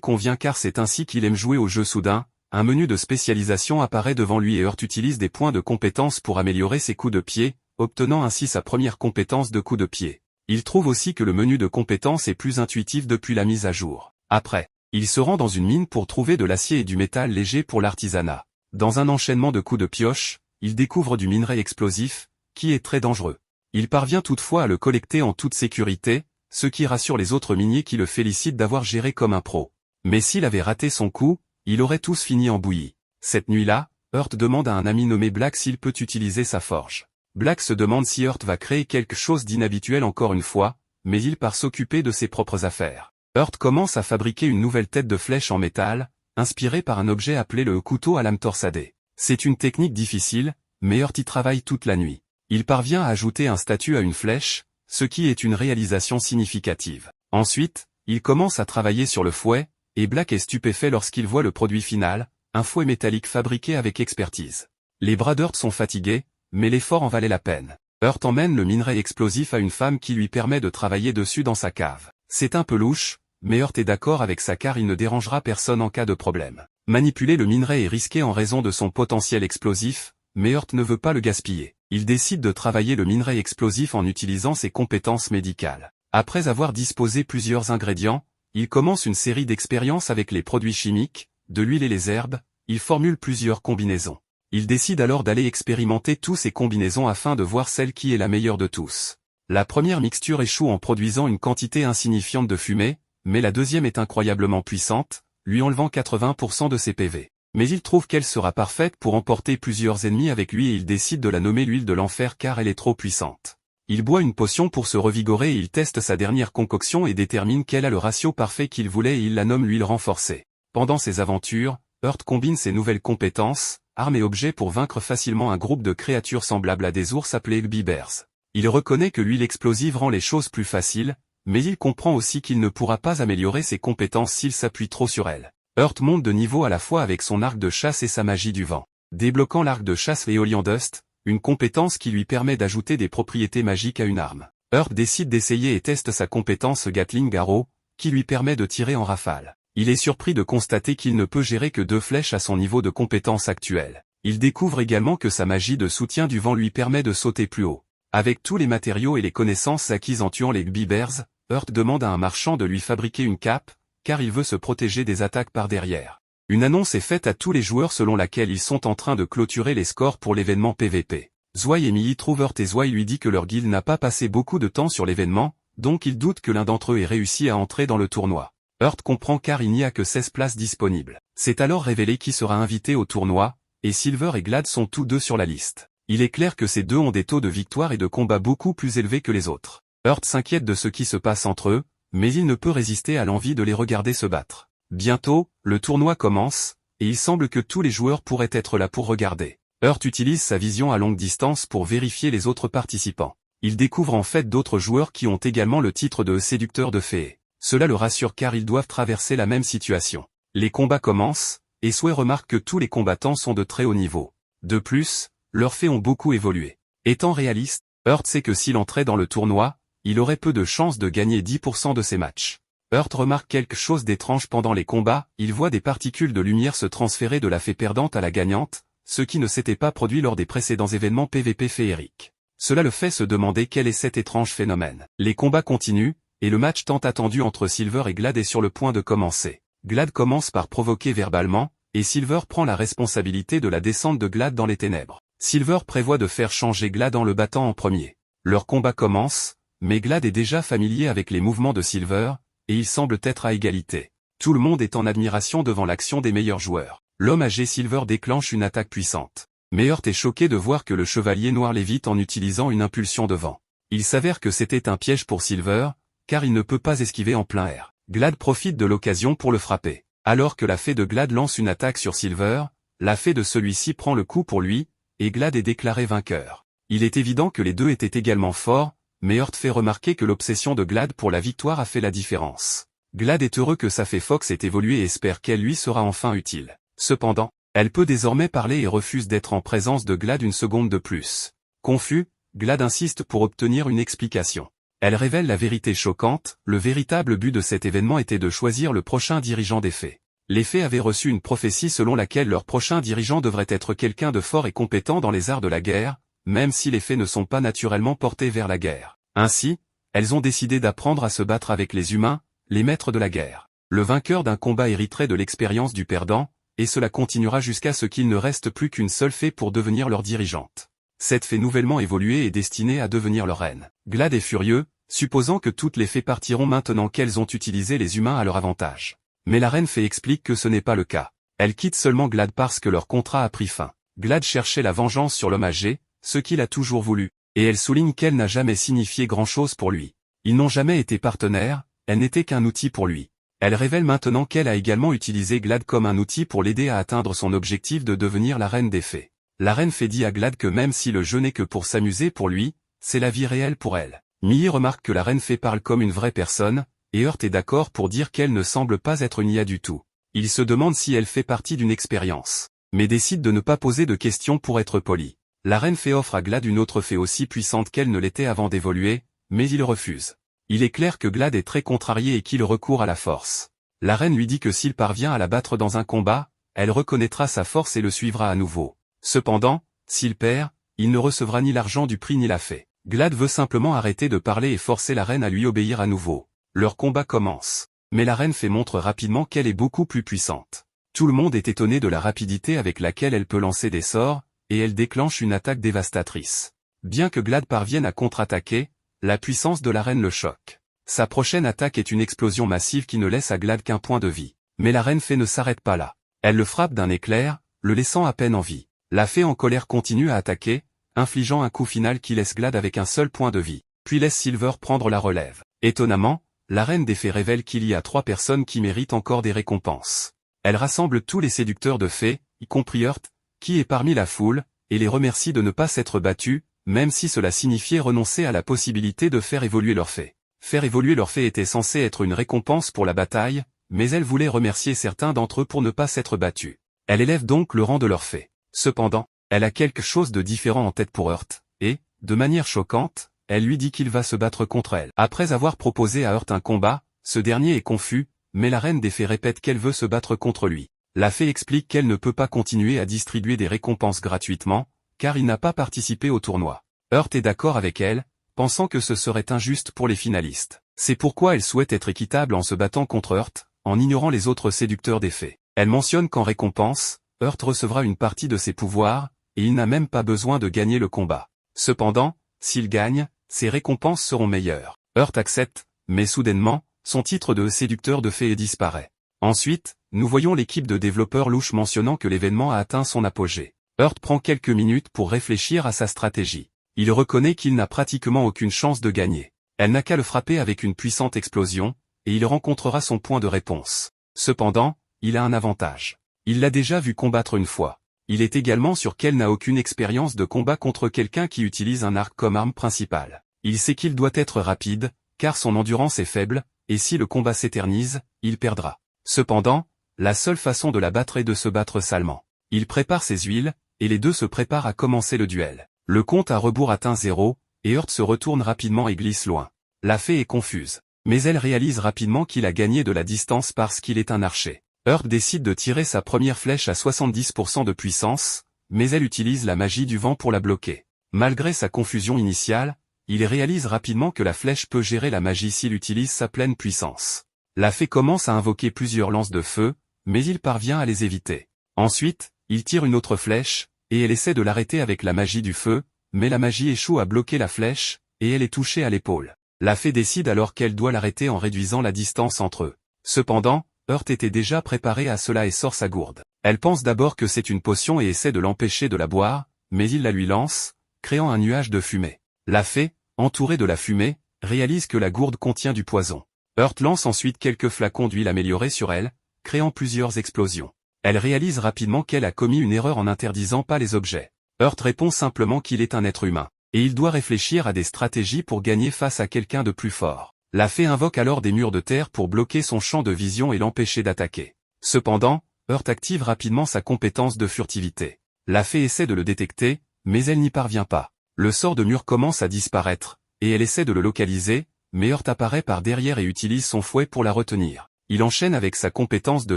convient car c'est ainsi qu'il aime jouer au jeu. Soudain, un menu de spécialisation apparaît devant lui et Hurt utilise des points de compétence pour améliorer ses coups de pied, obtenant ainsi sa première compétence de coup de pied. Il trouve aussi que le menu de compétences est plus intuitif depuis la mise à jour. Après, il se rend dans une mine pour trouver de l'acier et du métal léger pour l'artisanat. Dans un enchaînement de coups de pioche, il découvre du minerai explosif, qui est très dangereux. Il parvient toutefois à le collecter en toute sécurité, ce qui rassure les autres miniers qui le félicitent d'avoir géré comme un pro. Mais s'il avait raté son coup, il aurait tous fini en bouillie. Cette nuit-là, Hurt demande à un ami nommé Black s'il peut utiliser sa forge. Black se demande si Hurt va créer quelque chose d'inhabituel encore une fois, mais il part s'occuper de ses propres affaires. Hurt commence à fabriquer une nouvelle tête de flèche en métal, inspirée par un objet appelé le couteau à lame torsadée. C'est une technique difficile, mais Hurt y travaille toute la nuit. Il parvient à ajouter un statut à une flèche, ce qui est une réalisation significative. Ensuite, il commence à travailler sur le fouet, et Black est stupéfait lorsqu'il voit le produit final, un fouet métallique fabriqué avec expertise. Les bras d'Hurt sont fatigués, mais l'effort en valait la peine. Hurt emmène le minerai explosif à une femme qui lui permet de travailler dessus dans sa cave. C'est un peu louche, mais Hurt est d'accord avec ça car il ne dérangera personne en cas de problème. Manipuler le minerai est risqué en raison de son potentiel explosif, mais Hurt ne veut pas le gaspiller. Il décide de travailler le minerai explosif en utilisant ses compétences médicales. Après avoir disposé plusieurs ingrédients, il commence une série d'expériences avec les produits chimiques, de l'huile et les herbes, il formule plusieurs combinaisons. Il décide alors d'aller expérimenter tous ces combinaisons afin de voir celle qui est la meilleure de tous. La première mixture échoue en produisant une quantité insignifiante de fumée, mais la deuxième est incroyablement puissante, lui enlevant 80% de ses PV. Mais il trouve qu'elle sera parfaite pour emporter plusieurs ennemis avec lui et il décide de la nommer l'huile de l'enfer car elle est trop puissante. Il boit une potion pour se revigorer et il teste sa dernière concoction et détermine qu'elle a le ratio parfait qu'il voulait et il la nomme l'huile renforcée. Pendant ses aventures, Hurt combine ses nouvelles compétences, armes et objets pour vaincre facilement un groupe de créatures semblables à des ours appelés Ugly Bears. Il reconnaît que l'huile explosive rend les choses plus faciles, mais il comprend aussi qu'il ne pourra pas améliorer ses compétences s'il s'appuie trop sur elle. Hurt monte de niveau à la fois avec son arc de chasse et sa magie du vent, débloquant l'arc de chasse Aeolian Dust, une compétence qui lui permet d'ajouter des propriétés magiques à une arme. Hurt décide d'essayer et teste sa compétence Gatling Arrow, qui lui permet de tirer en rafale. Il est surpris de constater qu'il ne peut gérer que 2 flèches à son niveau de compétence actuel. Il découvre également que sa magie de soutien du vent lui permet de sauter plus haut. Avec tous les matériaux et les connaissances acquises en tuant les Ugly Bears, Hurt demande à un marchand de lui fabriquer une cape, car il veut se protéger des attaques par derrière. Une annonce est faite à tous les joueurs selon laquelle ils sont en train de clôturer les scores pour l'événement PVP. Zwei et Millie trouvent Hurt et Zwei lui dit que leur guilde n'a pas passé beaucoup de temps sur l'événement, donc ils doutent que l'un d'entre eux ait réussi à entrer dans le tournoi. Hurt comprend car il n'y a que 16 places disponibles. C'est alors révélé qui sera invité au tournoi, et Silver et Glad sont tous deux sur la liste. Il est clair que ces deux ont des taux de victoire et de combat beaucoup plus élevés que les autres. Hurt s'inquiète de ce qui se passe entre eux, mais il ne peut résister à l'envie de les regarder se battre. Bientôt, le tournoi commence, et il semble que tous les joueurs pourraient être là pour regarder. Hurt utilise sa vision à longue distance pour vérifier les autres participants. Il découvre en fait d'autres joueurs qui ont également le titre de séducteur de fées. Cela le rassure car ils doivent traverser la même situation. Les combats commencent, et Zwei remarque que tous les combattants sont de très haut niveau. De plus, leurs faits ont beaucoup évolué. Étant réaliste, Hurt sait que s'il entrait dans le tournoi, il aurait peu de chances de gagner 10% de ses matchs. Hurt remarque quelque chose d'étrange pendant les combats, il voit des particules de lumière se transférer de la fée perdante à la gagnante, ce qui ne s'était pas produit lors des précédents événements PVP féeriques. Cela le fait se demander quel est cet étrange phénomène. Les combats continuent, et le match tant attendu entre Silver et Glad est sur le point de commencer. Glad commence par provoquer verbalement, et Silver prend la responsabilité de la descente de Glad dans les ténèbres. Silver prévoit de faire changer Glad en le battant en premier. Leur combat commence, mais Glad est déjà familier avec les mouvements de Silver, et ils semblent être à égalité. Tout le monde est en admiration devant l'action des meilleurs joueurs. L'homme âgé Silver déclenche une attaque puissante. Mais Hurt est choqué de voir que le chevalier noir lévite en utilisant une impulsion de vent. Il s'avère que c'était un piège pour Silver, car il ne peut pas esquiver en plein air. Glad profite de l'occasion pour le frapper. Alors que la fée de Glad lance une attaque sur Silver, la fée de celui-ci prend le coup pour lui, et Glad est déclaré vainqueur. Il est évident que les deux étaient également forts, mais Hurt fait remarquer que l'obsession de Glad pour la victoire a fait la différence. Glad est heureux que sa fée Fox ait évolué et espère qu'elle lui sera enfin utile. Cependant, elle peut désormais parler et refuse d'être en présence de Glad une seconde de plus. Confus, Glad insiste pour obtenir une explication. Elle révèle la vérité choquante, le véritable but de cet événement était de choisir le prochain dirigeant des Fées. Les Fées avaient reçu une prophétie selon laquelle leur prochain dirigeant devrait être quelqu'un de fort et compétent dans les arts de la guerre, même si les Fées ne sont pas naturellement portées vers la guerre. Ainsi, elles ont décidé d'apprendre à se battre avec les humains, les maîtres de la guerre. Le vainqueur d'un combat hériterait de l'expérience du perdant, et cela continuera jusqu'à ce qu'il ne reste plus qu'une seule Fée pour devenir leur dirigeante. Cette Fée nouvellement évoluée est destinée à devenir leur reine. Glad est furieux, supposant que toutes les Fées partiront maintenant qu'elles ont utilisé les humains à leur avantage. Mais la reine Fée explique que ce n'est pas le cas. Elle quitte seulement Glad parce que leur contrat a pris fin. Glad cherchait la vengeance sur l'homme âgé, ce qu'il a toujours voulu, et elle souligne qu'elle n'a jamais signifié grand-chose pour lui. Ils n'ont jamais été partenaires, elle n'était qu'un outil pour lui. Elle révèle maintenant qu'elle a également utilisé Glad comme un outil pour l'aider à atteindre son objectif de devenir la reine des Fées. La reine Fée dit à Glad que même si le jeu n'est que pour s'amuser pour lui, c'est la vie réelle pour elle. Millie remarque que la reine Fée parle comme une vraie personne, et Heart est d'accord pour dire qu'elle ne semble pas être une IA du tout. Il se demande si elle fait partie d'une expérience, mais décide de ne pas poser de questions pour être poli. La reine Fée offre à Glad une autre Fée aussi puissante qu'elle ne l'était avant d'évoluer, mais il refuse. Il est clair que Glad est très contrarié et qu'il recourt à la force. La reine lui dit que s'il parvient à la battre dans un combat, elle reconnaîtra sa force et le suivra à nouveau. Cependant, s'il perd, il ne recevra ni l'argent du prix ni la Fée. Glad veut simplement arrêter de parler et forcer la reine à lui obéir à nouveau. Leur combat commence. Mais la reine Fée montre rapidement qu'elle est beaucoup plus puissante. Tout le monde est étonné de la rapidité avec laquelle elle peut lancer des sorts, et elle déclenche une attaque dévastatrice. Bien que Glad parvienne à contre-attaquer, la puissance de la reine le choque. Sa prochaine attaque est une explosion massive qui ne laisse à Glad qu'un point de vie. Mais la reine Fée ne s'arrête pas là. Elle le frappe d'un éclair, le laissant à peine en vie. La Fée en colère continue à attaquer, infligeant un coup final qui laisse Glad avec un seul point de vie, puis laisse Silver prendre la relève. Étonnamment, la reine des Fées révèle qu'il y a 3 personnes qui méritent encore des récompenses. Elle rassemble tous les séducteurs de Fées, y compris Heart, qui est parmi la foule, et les remercie de ne pas s'être battus, même si cela signifiait renoncer à la possibilité de faire évoluer leur Fée. Faire évoluer leur Fée était censé être une récompense pour la bataille, mais elle voulait remercier certains d'entre eux pour ne pas s'être battus. Elle élève donc le rang de leur Fée. Cependant, elle a quelque chose de différent en tête pour Heart, et, de manière choquante, elle lui dit qu'il va se battre contre elle. Après avoir proposé à Heart un combat, ce dernier est confus, mais la reine des Fées répète qu'elle veut se battre contre lui. La Fée explique qu'elle ne peut pas continuer à distribuer des récompenses gratuitement, car il n'a pas participé au tournoi. Heart est d'accord avec elle, pensant que ce serait injuste pour les finalistes. C'est pourquoi elle souhaite être équitable en se battant contre Heart, en ignorant les autres séducteurs des Fées. Elle mentionne qu'en récompense, Heart recevra une partie de ses pouvoirs, et il n'a même pas besoin de gagner le combat. Cependant, s'il gagne, ses récompenses seront meilleures. Heart accepte, mais soudainement, son titre de séducteur de Fée disparaît. Ensuite, nous voyons l'équipe de développeurs louches mentionnant que l'événement a atteint son apogée. Heart prend quelques minutes pour réfléchir à sa stratégie. Il reconnaît qu'il n'a pratiquement aucune chance de gagner. Elle n'a qu'à le frapper avec une puissante explosion, et il rencontrera son point de réponse. Cependant, il a un avantage. Il l'a déjà vu combattre une fois. Il est également sûr qu'elle n'a aucune expérience de combat contre quelqu'un qui utilise un arc comme arme principale. Il sait qu'il doit être rapide, car son endurance est faible, et si le combat s'éternise, il perdra. Cependant, la seule façon de la battre est de se battre salement. Il prépare ses huiles, et les deux se préparent à commencer le duel. Le compte à rebours atteint 0, et Heart se retourne rapidement et glisse loin. La Fée est confuse. Mais elle réalise rapidement qu'il a gagné de la distance parce qu'il est un archer. Heart décide de tirer sa première flèche à 70% de puissance, mais elle utilise la magie du vent pour la bloquer. Malgré sa confusion initiale, il réalise rapidement que la flèche peut gérer la magie s'il utilise sa pleine puissance. La Fée commence à invoquer plusieurs lances de feu, mais il parvient à les éviter. Ensuite, il tire une autre flèche, et elle essaie de l'arrêter avec la magie du feu, mais la magie échoue à bloquer la flèche, et elle est touchée à l'épaule. La Fée décide alors qu'elle doit l'arrêter en réduisant la distance entre eux. Cependant, Heart était déjà préparé à cela et sort sa gourde. Elle pense d'abord que c'est une potion et essaie de l'empêcher de la boire, mais il la lui lance, créant un nuage de fumée. La Fée, entourée de la fumée, réalise que la gourde contient du poison. Heart lance ensuite quelques flacons d'huile améliorée sur elle, créant plusieurs explosions. Elle réalise rapidement qu'elle a commis une erreur en n'interdisant pas les objets. Heart répond simplement qu'il est un être humain, et il doit réfléchir à des stratégies pour gagner face à quelqu'un de plus fort. La Fée invoque alors des murs de terre pour bloquer son champ de vision et l'empêcher d'attaquer. Cependant, Heart active rapidement sa compétence de furtivité. La fée essaie de le détecter, mais elle n'y parvient pas. Le sort de mur commence à disparaître, et elle essaie de le localiser, mais Heart apparaît par derrière et utilise son fouet pour la retenir. Il enchaîne avec sa compétence de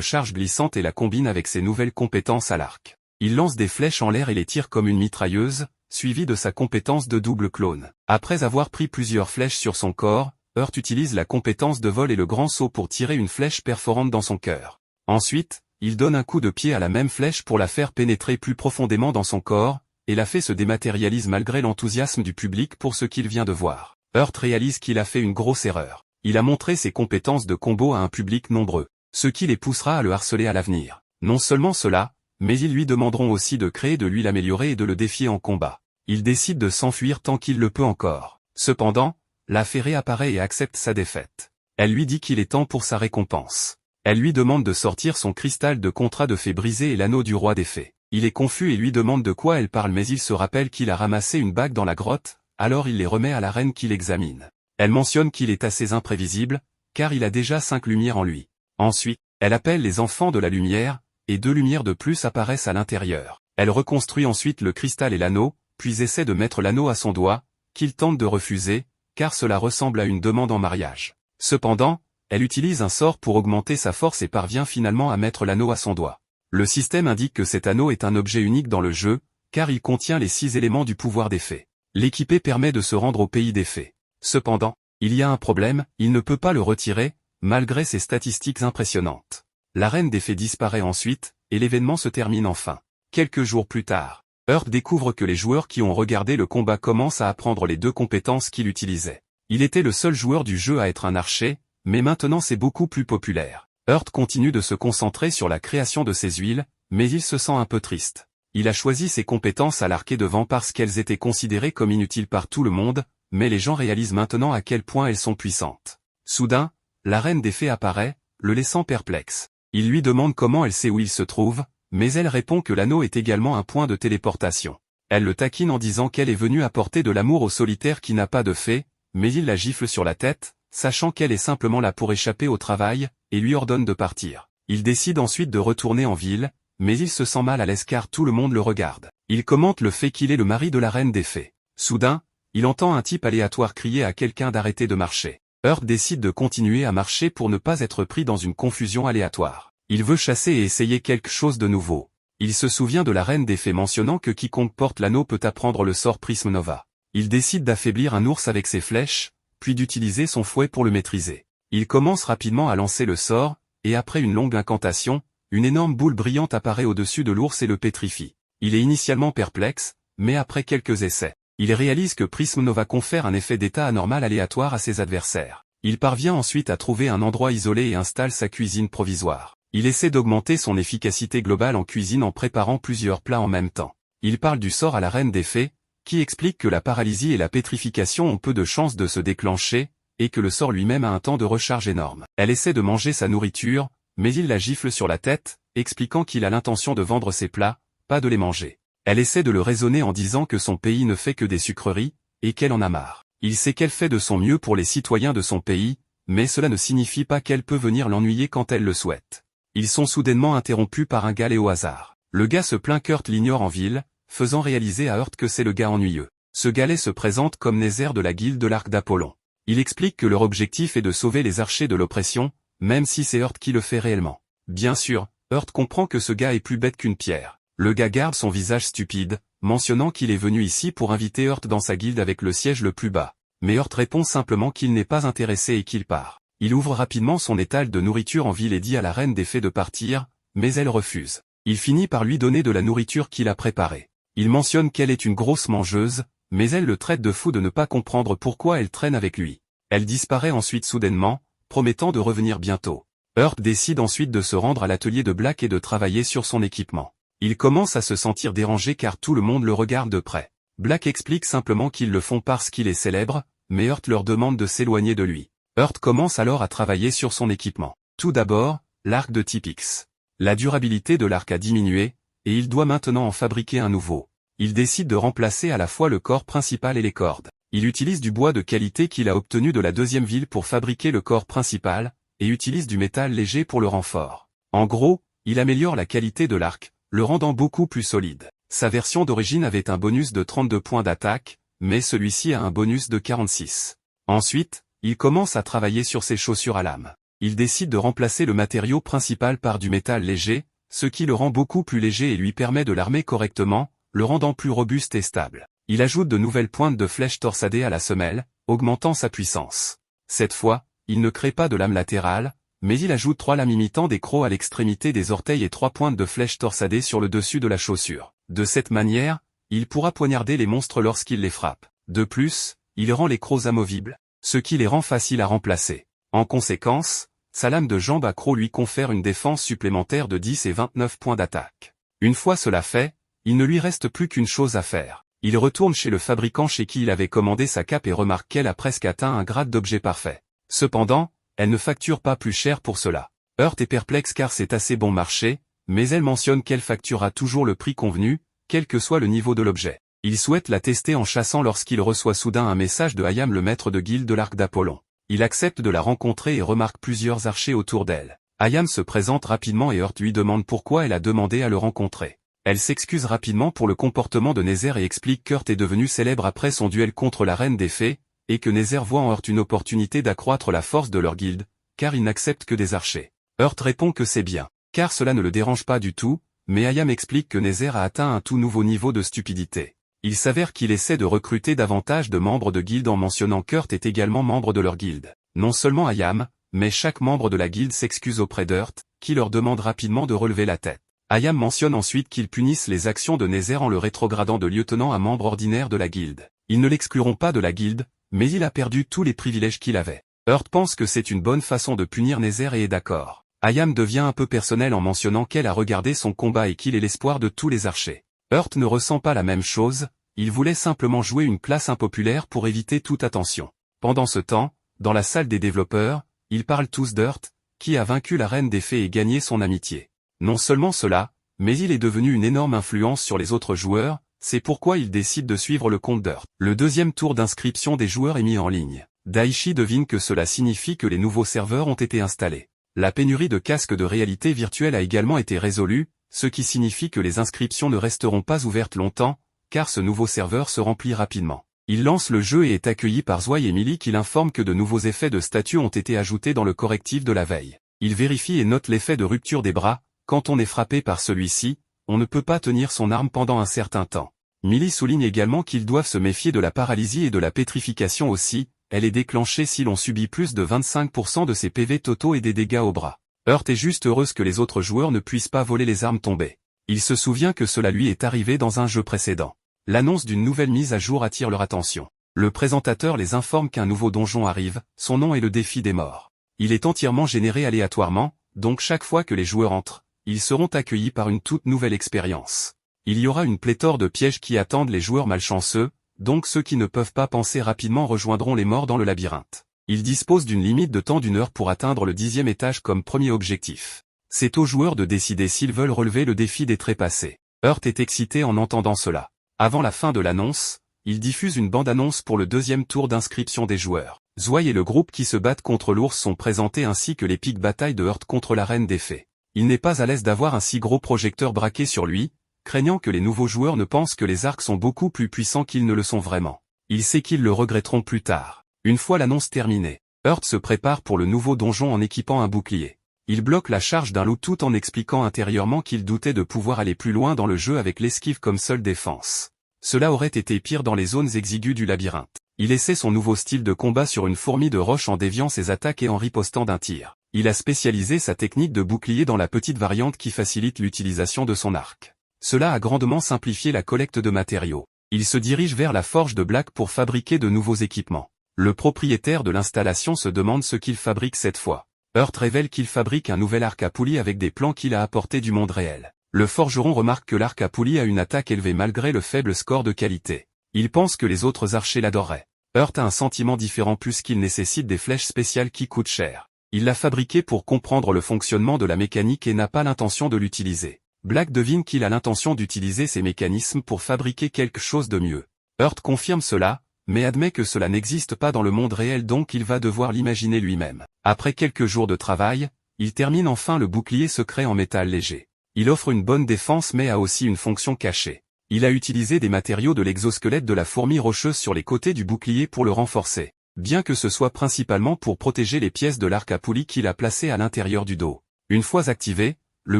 charge glissante et la combine avec ses nouvelles compétences à l'arc. Il lance des flèches en l'air et les tire comme une mitrailleuse, suivi de sa compétence de double clone. Après avoir pris plusieurs flèches sur son corps, Heart utilise la compétence de vol et le grand saut pour tirer une flèche perforante dans son cœur. Ensuite, il donne un coup de pied à la même flèche pour la faire pénétrer plus profondément dans son corps, et la fée se dématérialise malgré l'enthousiasme du public pour ce qu'il vient de voir. Heart réalise qu'il a fait une grosse erreur. Il a montré ses compétences de combo à un public nombreux, ce qui les poussera à le harceler à l'avenir. Non seulement cela, mais ils lui demanderont aussi de créer de lui l'améliorer et de le défier en combat. Il décide de s'enfuir tant qu'il le peut encore. Cependant, la fée réapparaît et accepte sa défaite. Elle lui dit qu'il est temps pour sa récompense. Elle lui demande de sortir son cristal de contrat de fée brisé et l'anneau du roi des fées. Il est confus et lui demande de quoi elle parle mais il se rappelle qu'il a ramassé une bague dans la grotte, alors il les remet à la reine qui l'examine. Elle mentionne qu'il est assez imprévisible, car il a déjà 5 lumières en lui. Ensuite, elle appelle les enfants de la lumière, et 2 lumières de plus apparaissent à l'intérieur. Elle reconstruit ensuite le cristal et l'anneau, puis essaie de mettre l'anneau à son doigt, qu'il tente de refuser, car cela ressemble à une demande en mariage. Cependant, elle utilise un sort pour augmenter sa force et parvient finalement à mettre l'anneau à son doigt. Le système indique que cet anneau est un objet unique dans le jeu, car il contient les 6 éléments du pouvoir des fées. L'équiper permet de se rendre au pays des fées. Cependant, il y a un problème, il ne peut pas le retirer, malgré ses statistiques impressionnantes. La reine des fées disparaît ensuite, et l'événement se termine enfin. Quelques jours plus tard, Heart découvre que les joueurs qui ont regardé le combat commencent à apprendre les 2 compétences qu'il utilisait. Il était le seul joueur du jeu à être un archer, mais maintenant c'est beaucoup plus populaire. Heart continue de se concentrer sur la création de ses huiles, mais il se sent un peu triste. Il a choisi ses compétences à l'arquer devant parce qu'elles étaient considérées comme inutiles par tout le monde, mais les gens réalisent maintenant à quel point elles sont puissantes. Soudain, la reine des fées apparaît, le laissant perplexe. Il lui demande comment elle sait où il se trouve, mais elle répond que l'anneau est également un point de téléportation. Elle le taquine en disant qu'elle est venue apporter de l'amour au solitaire qui n'a pas de fée, mais il la gifle sur la tête, sachant qu'elle est simplement là pour échapper au travail, et lui ordonne de partir. Il décide ensuite de retourner en ville, mais il se sent mal à l'aise car tout le monde le regarde. Il commente le fait qu'il est le mari de la reine des fées. Soudain, il entend un type aléatoire crier à quelqu'un d'arrêter de marcher. Heart décide de continuer à marcher pour ne pas être pris dans une confusion aléatoire. Il veut chasser et essayer quelque chose de nouveau. Il se souvient de la reine des fées mentionnant que quiconque porte l'anneau peut apprendre le sort Prisme Nova. Il décide d'affaiblir un ours avec ses flèches, puis d'utiliser son fouet pour le maîtriser. Il commence rapidement à lancer le sort, et après une longue incantation, une énorme boule brillante apparaît au-dessus de l'ours et le pétrifie. Il est initialement perplexe, mais après quelques essais, il réalise que Prisme Nova confère un effet d'état anormal aléatoire à ses adversaires. Il parvient ensuite à trouver un endroit isolé et installe sa cuisine provisoire. Il essaie d'augmenter son efficacité globale en cuisine en préparant plusieurs plats en même temps. Il parle du sort à la reine des fées, qui explique que la paralysie et la pétrification ont peu de chances de se déclencher, et que le sort lui-même a un temps de recharge énorme. Elle essaie de manger sa nourriture, mais il la gifle sur la tête, expliquant qu'il a l'intention de vendre ses plats, pas de les manger. Elle essaie de le raisonner en disant que son pays ne fait que des sucreries, et qu'elle en a marre. Il sait qu'elle fait de son mieux pour les citoyens de son pays, mais cela ne signifie pas qu'elle peut venir l'ennuyer quand elle le souhaite. Ils sont soudainement interrompus par un galet au hasard. Le gars se plaint qu'Heart l'ignore en ville, faisant réaliser à Heart que c'est le gars ennuyeux. Ce galet se présente comme Nézer de la guilde de l'Arc d'Apollon. Il explique que leur objectif est de sauver les archers de l'oppression, même si c'est Heart qui le fait réellement. Bien sûr, Heart comprend que ce gars est plus bête qu'une pierre. Le gars garde son visage stupide, mentionnant qu'il est venu ici pour inviter Heart dans sa guilde avec le siège le plus bas. Mais Heart répond simplement qu'il n'est pas intéressé et qu'il part. Il ouvre rapidement son étal de nourriture en ville et dit à la reine des fées de partir, mais elle refuse. Il finit par lui donner de la nourriture qu'il a préparée. Il mentionne qu'elle est une grosse mangeuse, mais elle le traite de fou de ne pas comprendre pourquoi elle traîne avec lui. Elle disparaît ensuite soudainement, promettant de revenir bientôt. Heart décide ensuite de se rendre à l'atelier de Black et de travailler sur son équipement. Il commence à se sentir dérangé car tout le monde le regarde de près. Black explique simplement qu'ils le font parce qu'il est célèbre, mais Heart leur demande de s'éloigner de lui. Heart commence alors à travailler sur son équipement. Tout d'abord, l'arc de type X. La durabilité de l'arc a diminué, et il doit maintenant en fabriquer un nouveau. Il décide de remplacer à la fois le corps principal et les cordes. Il utilise du bois de qualité qu'il a obtenu de la deuxième ville pour fabriquer le corps principal, et utilise du métal léger pour le renfort. En gros, il améliore la qualité de l'arc, le rendant beaucoup plus solide. Sa version d'origine avait un bonus de 32 points d'attaque, mais celui-ci a un bonus de 46. Ensuite, il commence à travailler sur ses chaussures à lame. Il décide de remplacer le matériau principal par du métal léger, ce qui le rend beaucoup plus léger et lui permet de l'armer correctement, le rendant plus robuste et stable. Il ajoute de nouvelles pointes de flèches torsadées à la semelle, augmentant sa puissance. Cette fois, il ne crée pas de lame latérale, mais il ajoute 3 lames imitant des crocs à l'extrémité des orteils et 3 pointes de flèches torsadées sur le dessus de la chaussure. De cette manière, il pourra poignarder les monstres lorsqu'il les frappe. De plus, il rend les crocs amovibles, ce qui les rend faciles à remplacer. En conséquence, sa lame de jambe à croc lui confère une défense supplémentaire de 10 et 29 points d'attaque. Une fois cela fait, il ne lui reste plus qu'une chose à faire. Il retourne chez le fabricant chez qui il avait commandé sa cape et remarque qu'elle a presque atteint un grade d'objet parfait. Cependant, elle ne facture pas plus cher pour cela. Heart est perplexe car c'est assez bon marché, mais elle mentionne qu'elle facturera toujours le prix convenu, quel que soit le niveau de l'objet. Il souhaite la tester en chassant lorsqu'il reçoit soudain un message de Hayam, le maître de guilde de l'Arc d'Apollon. Il accepte de la rencontrer et remarque plusieurs archers autour d'elle. Hayam se présente rapidement et Heart lui demande pourquoi elle a demandé à le rencontrer. Elle s'excuse rapidement pour le comportement de Nether et explique qu'Heart est devenu célèbre après son duel contre la reine des fées, et que Nether voit en Heart une opportunité d'accroître la force de leur guilde, car il n'accepte que des archers. Heart répond que c'est bien, car cela ne le dérange pas du tout, mais Hayam explique que Nether a atteint un tout nouveau niveau de stupidité. Il s'avère qu'il essaie de recruter davantage de membres de guilde en mentionnant qu'Heart est également membre de leur guilde. Non seulement Hayam, mais chaque membre de la guilde s'excuse auprès d'Heart, qui leur demande rapidement de relever la tête. Hayam mentionne ensuite qu'ils punissent les actions de Nether en le rétrogradant de lieutenant à membre ordinaire de la guilde. Ils ne l'excluront pas de la guilde, mais il a perdu tous les privilèges qu'il avait. Heart pense que c'est une bonne façon de punir Nether et est d'accord. Hayam devient un peu personnel en mentionnant qu'elle a regardé son combat et qu'il est l'espoir de tous les archers. Heart ne ressent pas la même chose, il voulait simplement jouer une place impopulaire pour éviter toute attention. Pendant ce temps, dans la salle des développeurs, ils parlent tous d'Heart, qui a vaincu la reine des fées et gagné son amitié. Non seulement cela, mais il est devenu une énorme influence sur les autres joueurs, c'est pourquoi il décide de suivre le compte d'Heart. Le deuxième tour d'inscription des joueurs est mis en ligne. Daichi devine que cela signifie que les nouveaux serveurs ont été installés. La pénurie de casques de réalité virtuelle a également été résolue, ce qui signifie que les inscriptions ne resteront pas ouvertes longtemps, car ce nouveau serveur se remplit rapidement. Il lance le jeu et est accueilli par Zwei et Millie qui l'informent que de nouveaux effets de statut ont été ajoutés dans le correctif de la veille. Il vérifie et note l'effet de rupture des bras. Quand on est frappé par celui-ci, on ne peut pas tenir son arme pendant un certain temps. Millie souligne également qu'ils doivent se méfier de la paralysie et de la pétrification aussi, elle est déclenchée si l'on subit plus de 25% de ses PV totaux et des dégâts au bras. Heart est juste heureuse que les autres joueurs ne puissent pas voler les armes tombées. Il se souvient que cela lui est arrivé dans un jeu précédent. L'annonce d'une nouvelle mise à jour attire leur attention. Le présentateur les informe qu'un nouveau donjon arrive, son nom est le défi des morts. Il est entièrement généré aléatoirement, donc chaque fois que les joueurs entrent, ils seront accueillis par une toute nouvelle expérience. Il y aura une pléthore de pièges qui attendent les joueurs malchanceux, donc ceux qui ne peuvent pas penser rapidement rejoindront les morts dans le labyrinthe. Ils disposent d'une limite de temps d'1 heure pour atteindre le 10e étage comme premier objectif. C'est aux joueurs de décider s'ils veulent relever le défi des trépassés. Heart est excité en entendant cela. Avant la fin de l'annonce, il diffuse une bande-annonce pour le deuxième tour d'inscription des joueurs. Zwei et le groupe qui se battent contre l'ours sont présentés ainsi que l'épique bataille de Heart contre la reine des fées. Il n'est pas à l'aise d'avoir un si gros projecteur braqué sur lui, craignant que les nouveaux joueurs ne pensent que les arcs sont beaucoup plus puissants qu'ils ne le sont vraiment. Il sait qu'ils le regretteront plus tard. Une fois l'annonce terminée, Heart se prépare pour le nouveau donjon en équipant un bouclier. Il bloque la charge d'un loup tout en expliquant intérieurement qu'il doutait de pouvoir aller plus loin dans le jeu avec l'esquive comme seule défense. Cela aurait été pire dans les zones exiguës du labyrinthe. Il essaie son nouveau style de combat sur une fourmi de roche en déviant ses attaques et en ripostant d'un tir. Il a spécialisé sa technique de bouclier dans la petite variante qui facilite l'utilisation de son arc. Cela a grandement simplifié la collecte de matériaux. Il se dirige vers la forge de Black pour fabriquer de nouveaux équipements. Le propriétaire de l'installation se demande ce qu'il fabrique cette fois. Heart révèle qu'il fabrique un nouvel arc à poulie avec des plans qu'il a apportés du monde réel. Le forgeron remarque que l'arc à poulie a une attaque élevée malgré le faible score de qualité. Il pense que les autres archers l'adoreraient. Heart a un sentiment différent puisqu'il nécessite des flèches spéciales qui coûtent cher. Il l'a fabriqué pour comprendre le fonctionnement de la mécanique et n'a pas l'intention de l'utiliser. Black devine qu'il a l'intention d'utiliser ces mécanismes pour fabriquer quelque chose de mieux. Heart confirme cela, mais admet que cela n'existe pas dans le monde réel donc il va devoir l'imaginer lui-même. Après quelques jours de travail, Il termine enfin le bouclier secret en métal léger. Il offre une bonne défense mais a aussi une fonction cachée. Il a utilisé des matériaux de l'exosquelette de la fourmi rocheuse sur les côtés du bouclier pour le renforcer, bien que ce soit principalement pour protéger les pièces de l'arc à poulie qu'il a placé à l'intérieur du dos. Une fois activé, le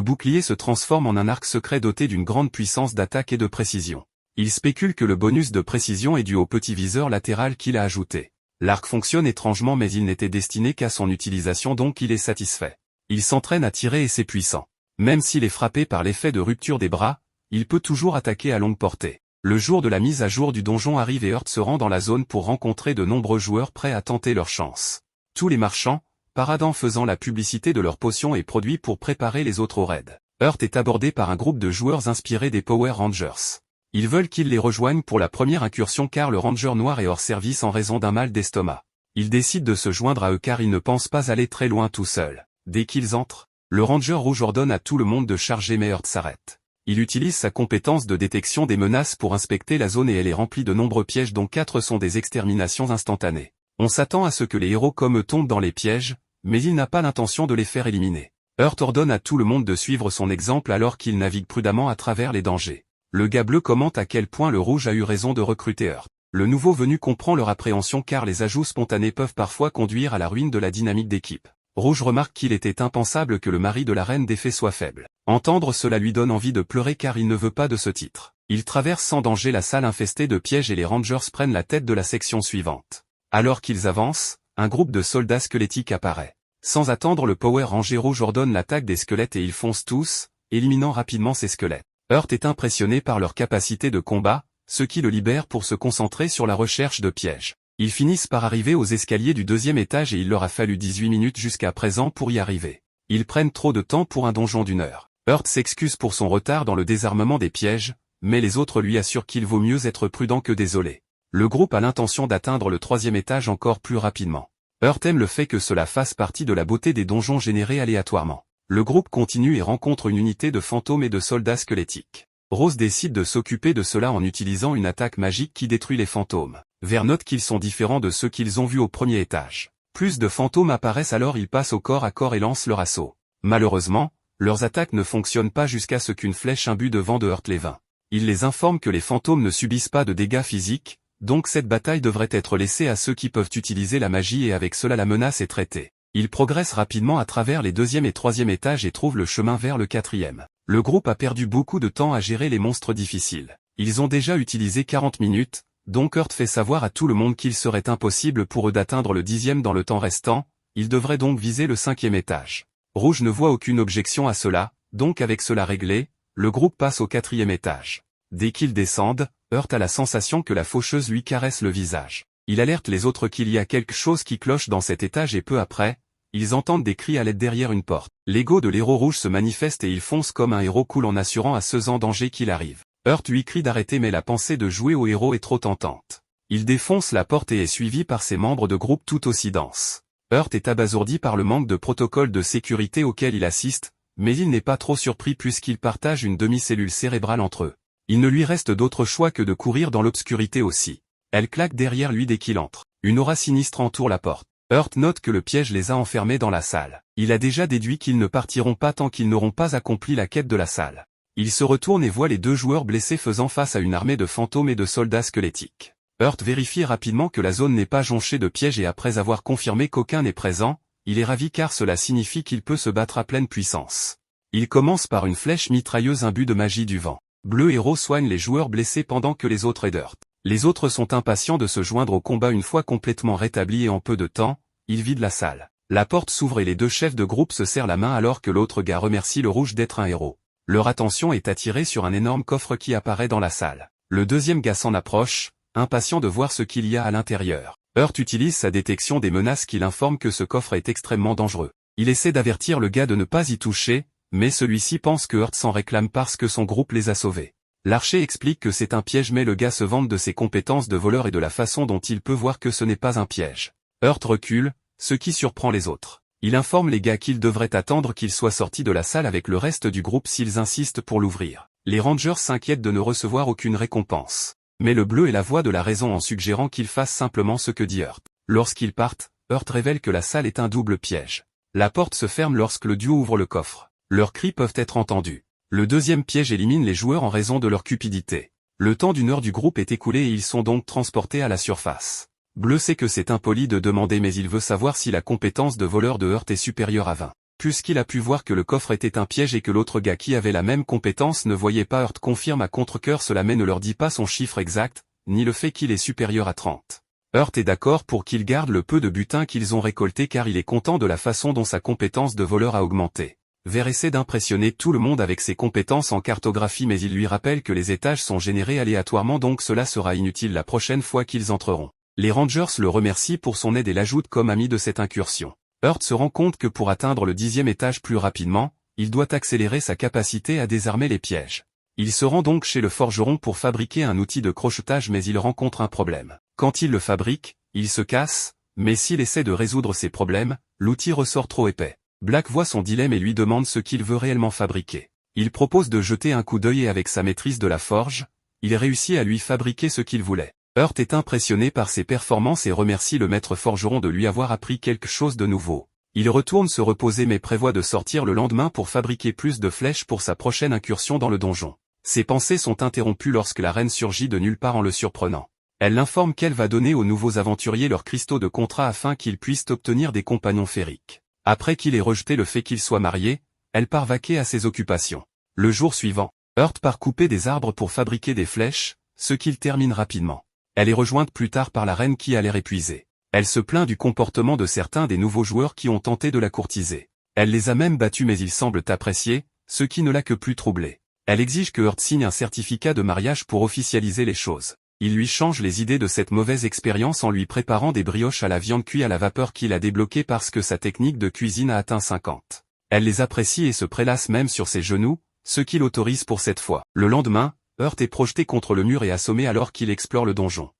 bouclier se transforme en un arc secret doté d'une grande puissance d'attaque et de précision. Il spécule que le bonus de précision est dû au petit viseur latéral qu'il a ajouté. L'arc fonctionne étrangement mais il n'était destiné qu'à son utilisation donc il est satisfait. Il s'entraîne à tirer et c'est puissant. Même s'il est frappé par l'effet de rupture des bras, il peut toujours attaquer à longue portée. Le jour de la mise à jour du donjon arrive et Heart se rend dans la zone pour rencontrer de nombreux joueurs prêts à tenter leur chance. Tous les marchands, paradant faisant la publicité de leurs potions et produits pour préparer les autres au raid. Heart est abordé par un groupe de joueurs inspirés des Power Rangers. Ils veulent qu'il les rejoigne pour la première incursion car le Ranger noir est hors service en raison d'un mal d'estomac. Il décide de se joindre à eux car il ne pense pas aller très loin tout seul. Dès qu'ils entrent, le Ranger rouge ordonne à tout le monde de charger mais Heart s'arrête. Il utilise sa compétence de détection des menaces pour inspecter la zone et elle est remplie de nombreux pièges dont 4 sont des exterminations instantanées. On s'attend à ce que les héros comme eux tombent dans les pièges, mais il n'a pas l'intention de les faire éliminer. Heart ordonne à tout le monde de suivre son exemple alors qu'il navigue prudemment à travers les dangers. Le gars bleu commente à quel point le rouge a eu raison de recruter Heart. Le nouveau venu comprend leur appréhension car les ajouts spontanés peuvent parfois conduire à la ruine de la dynamique d'équipe. Rouge remarque qu'il était impensable que le mari de la reine des fées soit faible. Entendre cela lui donne envie de pleurer car il ne veut pas de ce titre. Il traverse sans danger la salle infestée de pièges et les Rangers prennent la tête de la section suivante. Alors qu'ils avancent, un groupe de soldats squelettiques apparaît. Sans attendre le Power Ranger rouge ordonne l'attaque des squelettes et ils foncent tous, éliminant rapidement ces squelettes. Heart est impressionné par leur capacité de combat, ce qui le libère pour se concentrer sur la recherche de pièges. Ils finissent par arriver aux escaliers du 2e étage et il leur a fallu 18 minutes jusqu'à présent pour y arriver. Ils prennent trop de temps pour un donjon d'1 heure. Heart s'excuse pour son retard dans le désarmement des pièges, mais les autres lui assurent qu'il vaut mieux être prudent que désolé. Le groupe a l'intention d'atteindre le 3e étage encore plus rapidement. Heart aime le fait que cela fasse partie de la beauté des donjons générés aléatoirement. Le groupe continue et rencontre une unité de fantômes et de soldats squelettiques. Rose décide de s'occuper de cela en utilisant une attaque magique qui détruit les fantômes. Vert note qu'ils sont différents de ceux qu'ils ont vus au 1er étage. Plus de fantômes apparaissent alors ils passent au corps à corps et lancent leur assaut. Malheureusement, leurs attaques ne fonctionnent pas jusqu'à ce qu'une flèche imbue de vent de Heart les vainc. Il les informe que les fantômes ne subissent pas de dégâts physiques, donc cette bataille devrait être laissée à ceux qui peuvent utiliser la magie et avec cela la menace est traitée. Ils progressent rapidement à travers les 2e et 3e étages et trouvent le chemin vers le 4e. Le groupe a perdu beaucoup de temps à gérer les monstres difficiles. Ils ont déjà utilisé 40 minutes, donc Heart fait savoir à tout le monde qu'il serait impossible pour eux d'atteindre le 10e dans le temps restant, ils devraient donc viser le 5e étage. Rouge ne voit aucune objection à cela, donc avec cela réglé, le groupe passe au 4e étage. Dès qu'ils descendent, Heart a la sensation que la faucheuse lui caresse le visage. Il alerte les autres qu'il y a quelque chose qui cloche dans cet étage et peu après, ils entendent des cris à l'aide derrière une porte. L'ego de l'héros rouge se manifeste et il fonce comme un héros cool en assurant à ceux en danger qu'il arrive. Heart lui crie d'arrêter mais la pensée de jouer au héros est trop tentante. Il défonce la porte et est suivi par ses membres de groupe tout aussi denses. Heart est abasourdi par le manque de protocole de sécurité auquel il assiste, mais il n'est pas trop surpris puisqu'il partage une demi-cellule cérébrale entre eux. Il ne lui reste d'autre choix que de courir dans l'obscurité aussi. Elle claque derrière lui dès qu'il entre. Une aura sinistre entoure la porte. Heart note que le piège les a enfermés dans la salle. Il a déjà déduit qu'ils ne partiront pas tant qu'ils n'auront pas accompli la quête de la salle. Il se retourne et voit les 2 joueurs blessés faisant face à une armée de fantômes et de soldats squelettiques. Heart vérifie rapidement que la zone n'est pas jonchée de pièges et après avoir confirmé qu'aucun n'est présent, il est ravi car cela signifie qu'il peut se battre à pleine puissance. Il commence par une flèche mitrailleuse imbue de magie du vent. Bleu Héros soigne les joueurs blessés pendant que les autres aident Heart. Les autres sont impatients de se joindre au combat une fois complètement rétablis et en peu de temps, ils vident la salle. La porte s'ouvre et les 2 chefs de groupe se serrent la main alors que l'autre gars remercie le rouge d'être un héros. Leur attention est attirée sur un énorme coffre qui apparaît dans la salle. Le 2e gars s'en approche, impatient de voir ce qu'il y a à l'intérieur. Heart utilise sa détection des menaces qui l'informe que ce coffre est extrêmement dangereux. Il essaie d'avertir le gars de ne pas y toucher, mais celui-ci pense que Heart s'en réclame parce que son groupe les a sauvés. L'archer explique que c'est un piège mais le gars se vante de ses compétences de voleur et de la façon dont il peut voir que ce n'est pas un piège. Heart recule, ce qui surprend les autres. Il informe les gars qu'ils devraient attendre qu'ils soient sortis de la salle avec le reste du groupe s'ils insistent pour l'ouvrir. Les Rangers s'inquiètent de ne recevoir aucune récompense. Mais le bleu est la voix de la raison en suggérant qu'ils fassent simplement ce que dit Heart. Lorsqu'ils partent, Heart révèle que la salle est un double piège. La porte se ferme lorsque le duo ouvre le coffre. Leurs cris peuvent être entendus. Le deuxième piège élimine les joueurs en raison de leur cupidité. Le temps d'une heure du groupe est écoulé et ils sont donc transportés à la surface. Bleu sait que c'est impoli de demander mais il veut savoir si la compétence de voleur de Heart est supérieure à 20. Puisqu'il a pu voir que le coffre était un piège et que l'autre gars qui avait la même compétence ne voyait pas, Heart confirme à contre-cœur cela mais ne leur dit pas son chiffre exact, ni le fait qu'il est supérieur à 30. Heart est d'accord pour qu'ils gardent le peu de butin qu'ils ont récolté car il est content de la façon dont sa compétence de voleur a augmenté. Ver essaie d'impressionner tout le monde avec ses compétences en cartographie mais il lui rappelle que les étages sont générés aléatoirement donc cela sera inutile la prochaine fois qu'ils entreront. Les Rangers le remercient pour son aide et l'ajoutent comme ami de cette incursion. Heart se rend compte que pour atteindre le 10e étage plus rapidement, il doit accélérer sa capacité à désarmer les pièges. Il se rend donc chez le forgeron pour fabriquer un outil de crochetage mais il rencontre un problème. Quand il le fabrique, il se casse, mais s'il essaie de résoudre ses problèmes, l'outil ressort trop épais. Black voit son dilemme et lui demande ce qu'il veut réellement fabriquer. Il propose de jeter un coup d'œil et avec sa maîtrise de la forge, il réussit à lui fabriquer ce qu'il voulait. Heart est impressionné par ses performances et remercie le maître forgeron de lui avoir appris quelque chose de nouveau. Il retourne se reposer mais prévoit de sortir le lendemain pour fabriquer plus de flèches pour sa prochaine incursion dans le donjon. Ses pensées sont interrompues lorsque la reine surgit de nulle part en le surprenant. Elle l'informe qu'elle va donner aux nouveaux aventuriers leurs cristaux de contrat afin qu'ils puissent obtenir des compagnons fériques. Après qu'il ait rejeté le fait qu'il soit marié, elle part vaquer à ses occupations. Le jour suivant, Heart part couper des arbres pour fabriquer des flèches, ce qu'il termine rapidement. Elle est rejointe plus tard par la reine qui a l'air épuisée. Elle se plaint du comportement de certains des nouveaux joueurs qui ont tenté de la courtiser. Elle les a même battus mais ils semblent apprécier, ce qui ne l'a que plus troublée. Elle exige que Heart signe un certificat de mariage pour officialiser les choses. Il lui change les idées de cette mauvaise expérience en lui préparant des brioches à la viande cuite à la vapeur qu'il a débloquées parce que sa technique de cuisine a atteint 50. Elle les apprécie et se prélasse même sur ses genoux, ce qui l'autorise pour cette fois. Le lendemain, Heart est projeté contre le mur et assommé alors qu'il explore le donjon.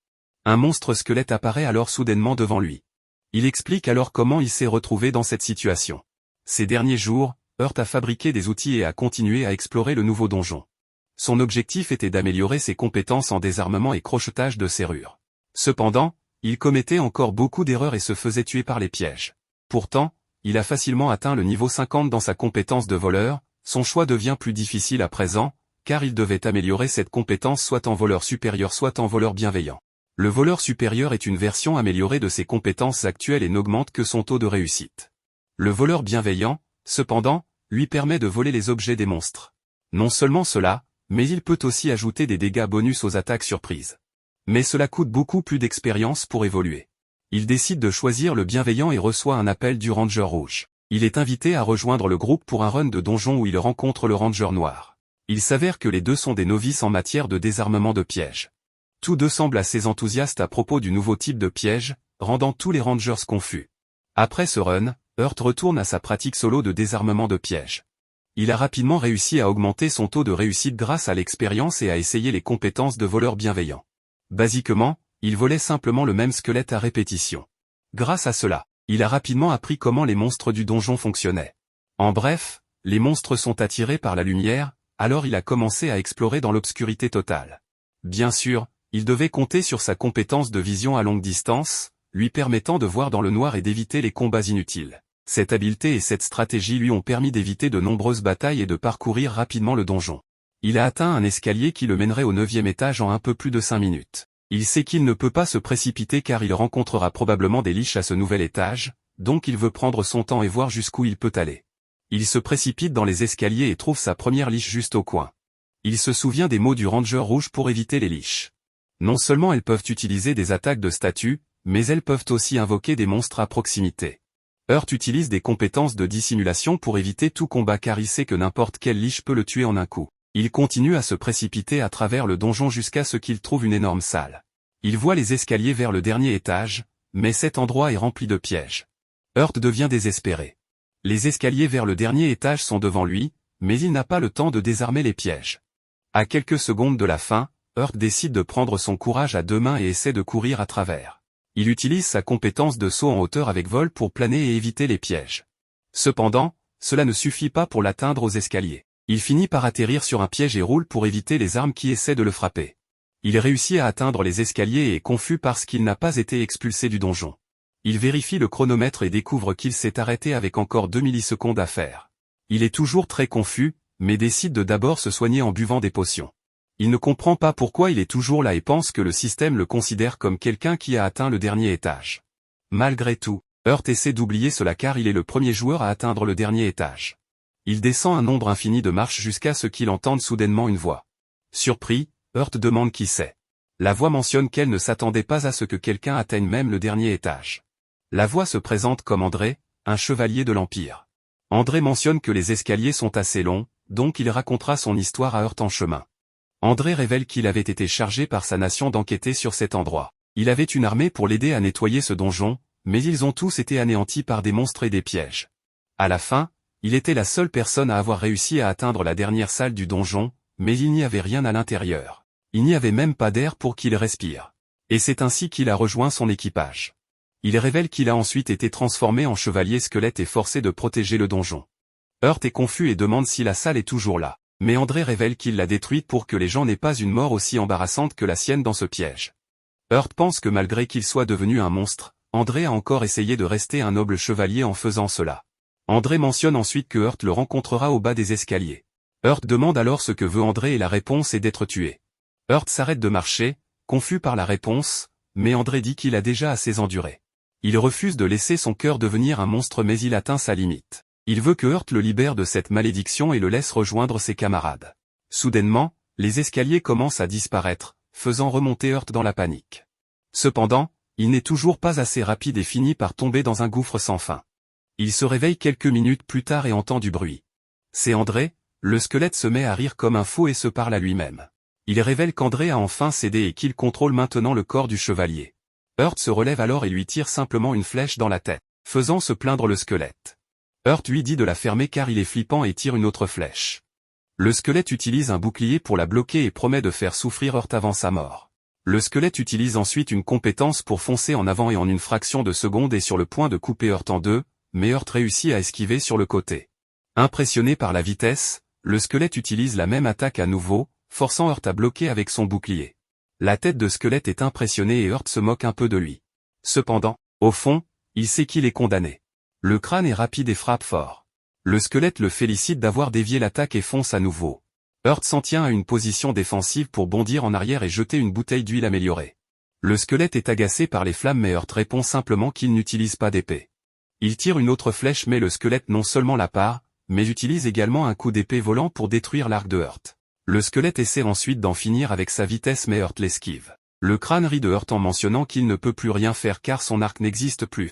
Un monstre squelette apparaît alors soudainement devant lui. Il explique alors comment il s'est retrouvé dans cette situation. Ces derniers jours, Heart a fabriqué des outils et a continué à explorer le nouveau donjon. Son objectif était d'améliorer ses compétences en désarmement et crochetage de serrures. Cependant, il commettait encore beaucoup d'erreurs et se faisait tuer par les pièges. Pourtant, il a facilement atteint le niveau 50 dans sa compétence de voleur, son choix devient plus difficile à présent, car il devait améliorer cette compétence soit en voleur supérieur soit en voleur bienveillant. Le voleur supérieur est une version améliorée de ses compétences actuelles et n'augmente que son taux de réussite. Le voleur bienveillant, cependant, lui permet de voler les objets des monstres. Non seulement cela, mais il peut aussi ajouter des dégâts bonus aux attaques surprises. Mais cela coûte beaucoup plus d'expérience pour évoluer. Il décide de choisir le bienveillant et reçoit un appel du Ranger rouge. Il est invité à rejoindre le groupe pour un run de donjon où il rencontre le Ranger noir. Il s'avère que les deux sont des novices en matière de désarmement de pièges. Tous deux semblent assez enthousiastes à propos du nouveau type de piège, rendant tous les Rangers confus. Après ce run, Heart retourne à sa pratique solo de désarmement de pièges. Il a rapidement réussi à augmenter son taux de réussite grâce à l'expérience et à essayer les compétences de voleur bienveillant. Basiquement, il volait simplement le même squelette à répétition. Grâce à cela, il a rapidement appris comment les monstres du donjon fonctionnaient. En bref, les monstres sont attirés par la lumière, alors il a commencé à explorer dans l'obscurité totale. Bien sûr, il devait compter sur sa compétence de vision à longue distance, lui permettant de voir dans le noir et d'éviter les combats inutiles. Cette habileté et cette stratégie lui ont permis d'éviter de nombreuses batailles et de parcourir rapidement le donjon. Il a atteint un escalier qui le mènerait au 9e étage en un peu plus de 5 minutes. Il sait qu'il ne peut pas se précipiter car il rencontrera probablement des liches à ce nouvel étage, donc il veut prendre son temps et voir jusqu'où il peut aller. Il se précipite dans les escaliers et trouve sa première liche juste au coin. Il se souvient des mots du Ranger rouge pour éviter les liches. Non seulement elles peuvent utiliser des attaques de statues, mais elles peuvent aussi invoquer des monstres à proximité. Heart utilise des compétences de dissimulation pour éviter tout combat car il sait que n'importe quelle liche peut le tuer en un coup. Il continue à se précipiter à travers le donjon jusqu'à ce qu'il trouve une énorme salle. Il voit les escaliers vers le dernier étage, mais cet endroit est rempli de pièges. Heart devient désespéré. Les escaliers vers le dernier étage sont devant lui, mais il n'a pas le temps de désarmer les pièges. À quelques secondes de la fin, Heart décide de prendre son courage à deux mains et essaie de courir à travers. Il utilise sa compétence de saut en hauteur avec vol pour planer et éviter les pièges. Cependant, cela ne suffit pas pour l'atteindre aux escaliers. Il finit par atterrir sur un piège et roule pour éviter les armes qui essaient de le frapper. Il réussit à atteindre les escaliers et est confus parce qu'il n'a pas été expulsé du donjon. Il vérifie le chronomètre et découvre qu'il s'est arrêté avec encore 2 millisecondes à faire. Il est toujours très confus, mais décide de d'abord se soigner en buvant des potions. Il ne comprend pas pourquoi il est toujours là et pense que le système le considère comme quelqu'un qui a atteint le dernier étage. Malgré tout, Hurt essaie d'oublier cela car il est le premier joueur à atteindre le dernier étage. Il descend un nombre infini de marches jusqu'à ce qu'il entende soudainement une voix. Surpris, Hurt demande qui c'est. La voix mentionne qu'elle ne s'attendait pas à ce que quelqu'un atteigne même le dernier étage. La voix se présente comme André, un chevalier de l'Empire. André mentionne que les escaliers sont assez longs, donc il racontera son histoire à Hurt en chemin. André révèle qu'il avait été chargé par sa nation d'enquêter sur cet endroit. Il avait une armée pour l'aider à nettoyer ce donjon, mais ils ont tous été anéantis par des monstres et des pièges. À la fin, il était la seule personne à avoir réussi à atteindre la dernière salle du donjon, mais il n'y avait rien à l'intérieur. Il n'y avait même pas d'air pour qu'il respire. Et c'est ainsi qu'il a rejoint son équipage. Il révèle qu'il a ensuite été transformé en chevalier squelette et forcé de protéger le donjon. Hurt est confus et demande si la salle est toujours là. Mais André révèle qu'il l'a détruite pour que les gens n'aient pas une mort aussi embarrassante que la sienne dans ce piège. Hurt pense que malgré qu'il soit devenu un monstre, André a encore essayé de rester un noble chevalier en faisant cela. André mentionne ensuite que Hurt le rencontrera au bas des escaliers. Hurt demande alors ce que veut André et la réponse est d'être tué. Hurt s'arrête de marcher, confus par la réponse, mais André dit qu'il a déjà assez enduré. Il refuse de laisser son cœur devenir un monstre mais il atteint sa limite. Il veut que Hurt le libère de cette malédiction et le laisse rejoindre ses camarades. Soudainement, les escaliers commencent à disparaître, faisant remonter Hurt dans la panique. Cependant, il n'est toujours pas assez rapide et finit par tomber dans un gouffre sans fin. Il se réveille quelques minutes plus tard et entend du bruit. C'est André, le squelette se met à rire comme un fou et se parle à lui-même. Il révèle qu'André a enfin cédé et qu'il contrôle maintenant le corps du chevalier. Hurt se relève alors et lui tire simplement une flèche dans la tête, faisant se plaindre le squelette. Hurt lui dit de la fermer car il est flippant et tire une autre flèche. Le squelette utilise un bouclier pour la bloquer et promet de faire souffrir Hurt avant sa mort. Le squelette utilise ensuite une compétence pour foncer en avant et en une fraction de seconde est sur le point de couper Hurt en deux, mais Hurt réussit à esquiver sur le côté. Impressionné par la vitesse, le squelette utilise la même attaque à nouveau, forçant Hurt à bloquer avec son bouclier. La tête de squelette est impressionnée et Hurt se moque un peu de lui. Cependant, au fond, il sait qu'il est condamné. Le crâne est rapide et frappe fort. Le squelette le félicite d'avoir dévié l'attaque et fonce à nouveau. Hurt s'en tient à une position défensive pour bondir en arrière et jeter une bouteille d'huile améliorée. Le squelette est agacé par les flammes mais Hurt répond simplement qu'il n'utilise pas d'épée. Il tire une autre flèche mais le squelette non seulement la part, mais utilise également un coup d'épée volant pour détruire l'arc de Hurt. Le squelette essaie ensuite d'en finir avec sa vitesse mais Hurt l'esquive. Le crâne rit de Hurt en mentionnant qu'il ne peut plus rien faire car son arc n'existe plus.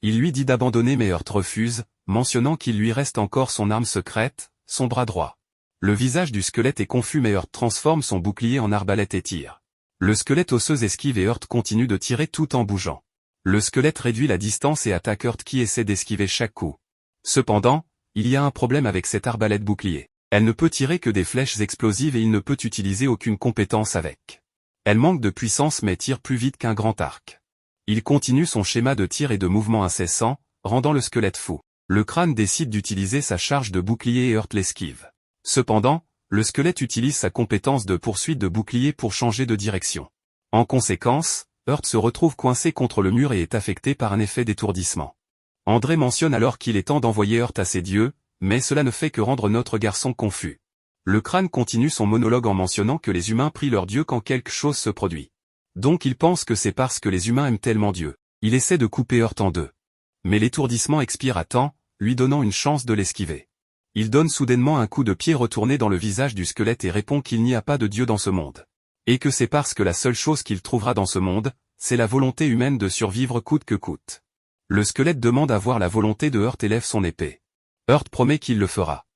Il lui dit d'abandonner mais Hurt refuse, mentionnant qu'il lui reste encore son arme secrète, son bras droit. Le visage du squelette est confus mais Hurt transforme son bouclier en arbalète et tire. Le squelette osseux esquive et Hurt continue de tirer tout en bougeant. Le squelette réduit la distance et attaque Hurt qui essaie d'esquiver chaque coup. Cependant, il y a un problème avec cette arbalète bouclier. Elle ne peut tirer que des flèches explosives et il ne peut utiliser aucune compétence avec. Elle manque de puissance mais tire plus vite qu'un grand arc. Il continue son schéma de tir et de mouvement incessant, rendant le squelette fou. Le crâne décide d'utiliser sa charge de bouclier et Hurt l'esquive. Cependant, le squelette utilise sa compétence de poursuite de bouclier pour changer de direction. En conséquence, Hurt se retrouve coincé contre le mur et est affecté par un effet d'étourdissement. André mentionne alors qu'il est temps d'envoyer Hurt à ses dieux, mais cela ne fait que rendre notre garçon confus. Le crâne continue son monologue en mentionnant que les humains prient leur dieu quand quelque chose se produit. Donc il pense que c'est parce que les humains aiment tellement Dieu. Il essaie de couper Hurt en deux. Mais l'étourdissement expire à temps, lui donnant une chance de l'esquiver. Il donne soudainement un coup de pied retourné dans le visage du squelette et répond qu'il n'y a pas de Dieu dans ce monde. Et que c'est parce que la seule chose qu'il trouvera dans ce monde, c'est la volonté humaine de survivre coûte que coûte. Le squelette demande à voir la volonté de Hurt et lève son épée. Hurt promet qu'il le fera.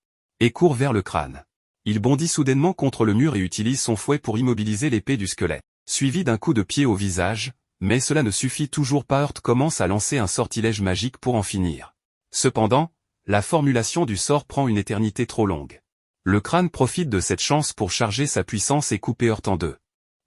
Et court vers le crâne. Il bondit soudainement contre le mur et utilise son fouet pour immobiliser l'épée du squelette. Suivi d'un coup de pied au visage, mais cela ne suffit toujours pas. Hurt commence à lancer un sortilège magique pour en finir. Cependant, la formulation du sort prend une éternité trop longue. Le crâne profite de cette chance pour charger sa puissance et couper Hurt en deux.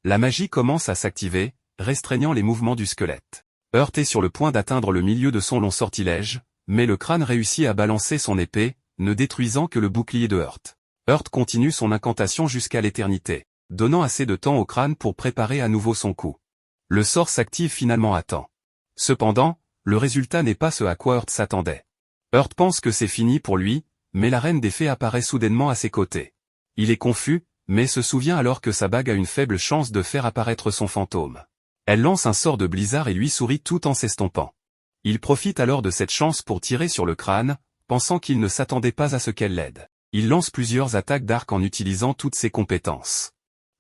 La magie commence à s'activer, restreignant les mouvements du squelette. Hurt est sur le point d'atteindre le milieu de son long sortilège, mais le crâne réussit à balancer son épée, ne détruisant que le bouclier de Hurt. Hurt continue son incantation jusqu'à l'éternité, donnant assez de temps au crâne pour préparer à nouveau son coup. Le sort s'active finalement à temps. Cependant, Le résultat n'est pas ce à quoi Heart s'attendait. Heart pense que c'est fini pour lui, mais la reine des fées apparaît soudainement à ses côtés. Il est confus, mais se souvient alors que sa bague a une faible chance de faire apparaître son fantôme. Elle lance un sort de blizzard et lui sourit tout en s'estompant. Il profite alors de cette chance pour tirer sur le crâne, pensant qu'il ne s'attendait pas à ce qu'elle l'aide. Il lance plusieurs attaques d'arc en utilisant toutes ses compétences.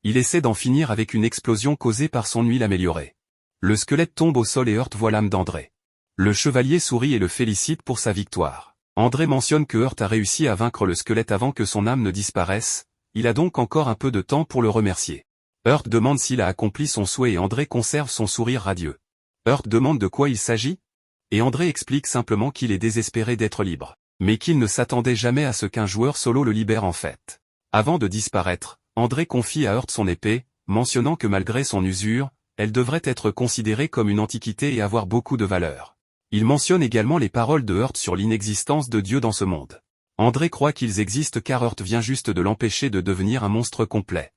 Il essaie d'en finir avec une explosion causée par son huile améliorée. Le squelette tombe au sol et Heart voit l'âme d'André. Le chevalier sourit et le félicite pour sa victoire. André mentionne que Heart a réussi à vaincre le squelette avant que son âme ne disparaisse, il a donc encore un peu de temps pour le remercier. Heart demande s'il a accompli son souhait et André conserve son sourire radieux. Heart demande de quoi il s'agit? Et André explique simplement qu'il est désespéré d'être libre, mais qu'il ne s'attendait jamais à ce qu'un joueur solo le libère en fait. Avant de disparaître, André confie à Heart son épée, mentionnant que malgré son usure, elle devrait être considérée comme une antiquité et avoir beaucoup de valeur. Il mentionne également les paroles de Heart sur l'inexistence de Dieu dans ce monde. André croit qu'ils existent car Heart vient juste de l'empêcher de devenir un monstre complet.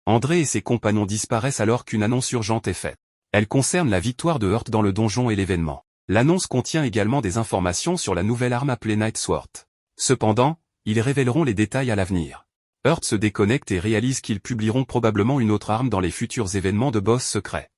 André et ses compagnons disparaissent alors qu'une annonce urgente est faite. Elle concerne la victoire de Heart dans le donjon et l'événement. L'annonce contient également des informations sur la nouvelle arme appelée Night Sword. Cependant, ils révéleront les détails à l'avenir. Heart se déconnecte et réalise qu'ils publieront probablement une autre arme dans les futurs événements de boss secrets.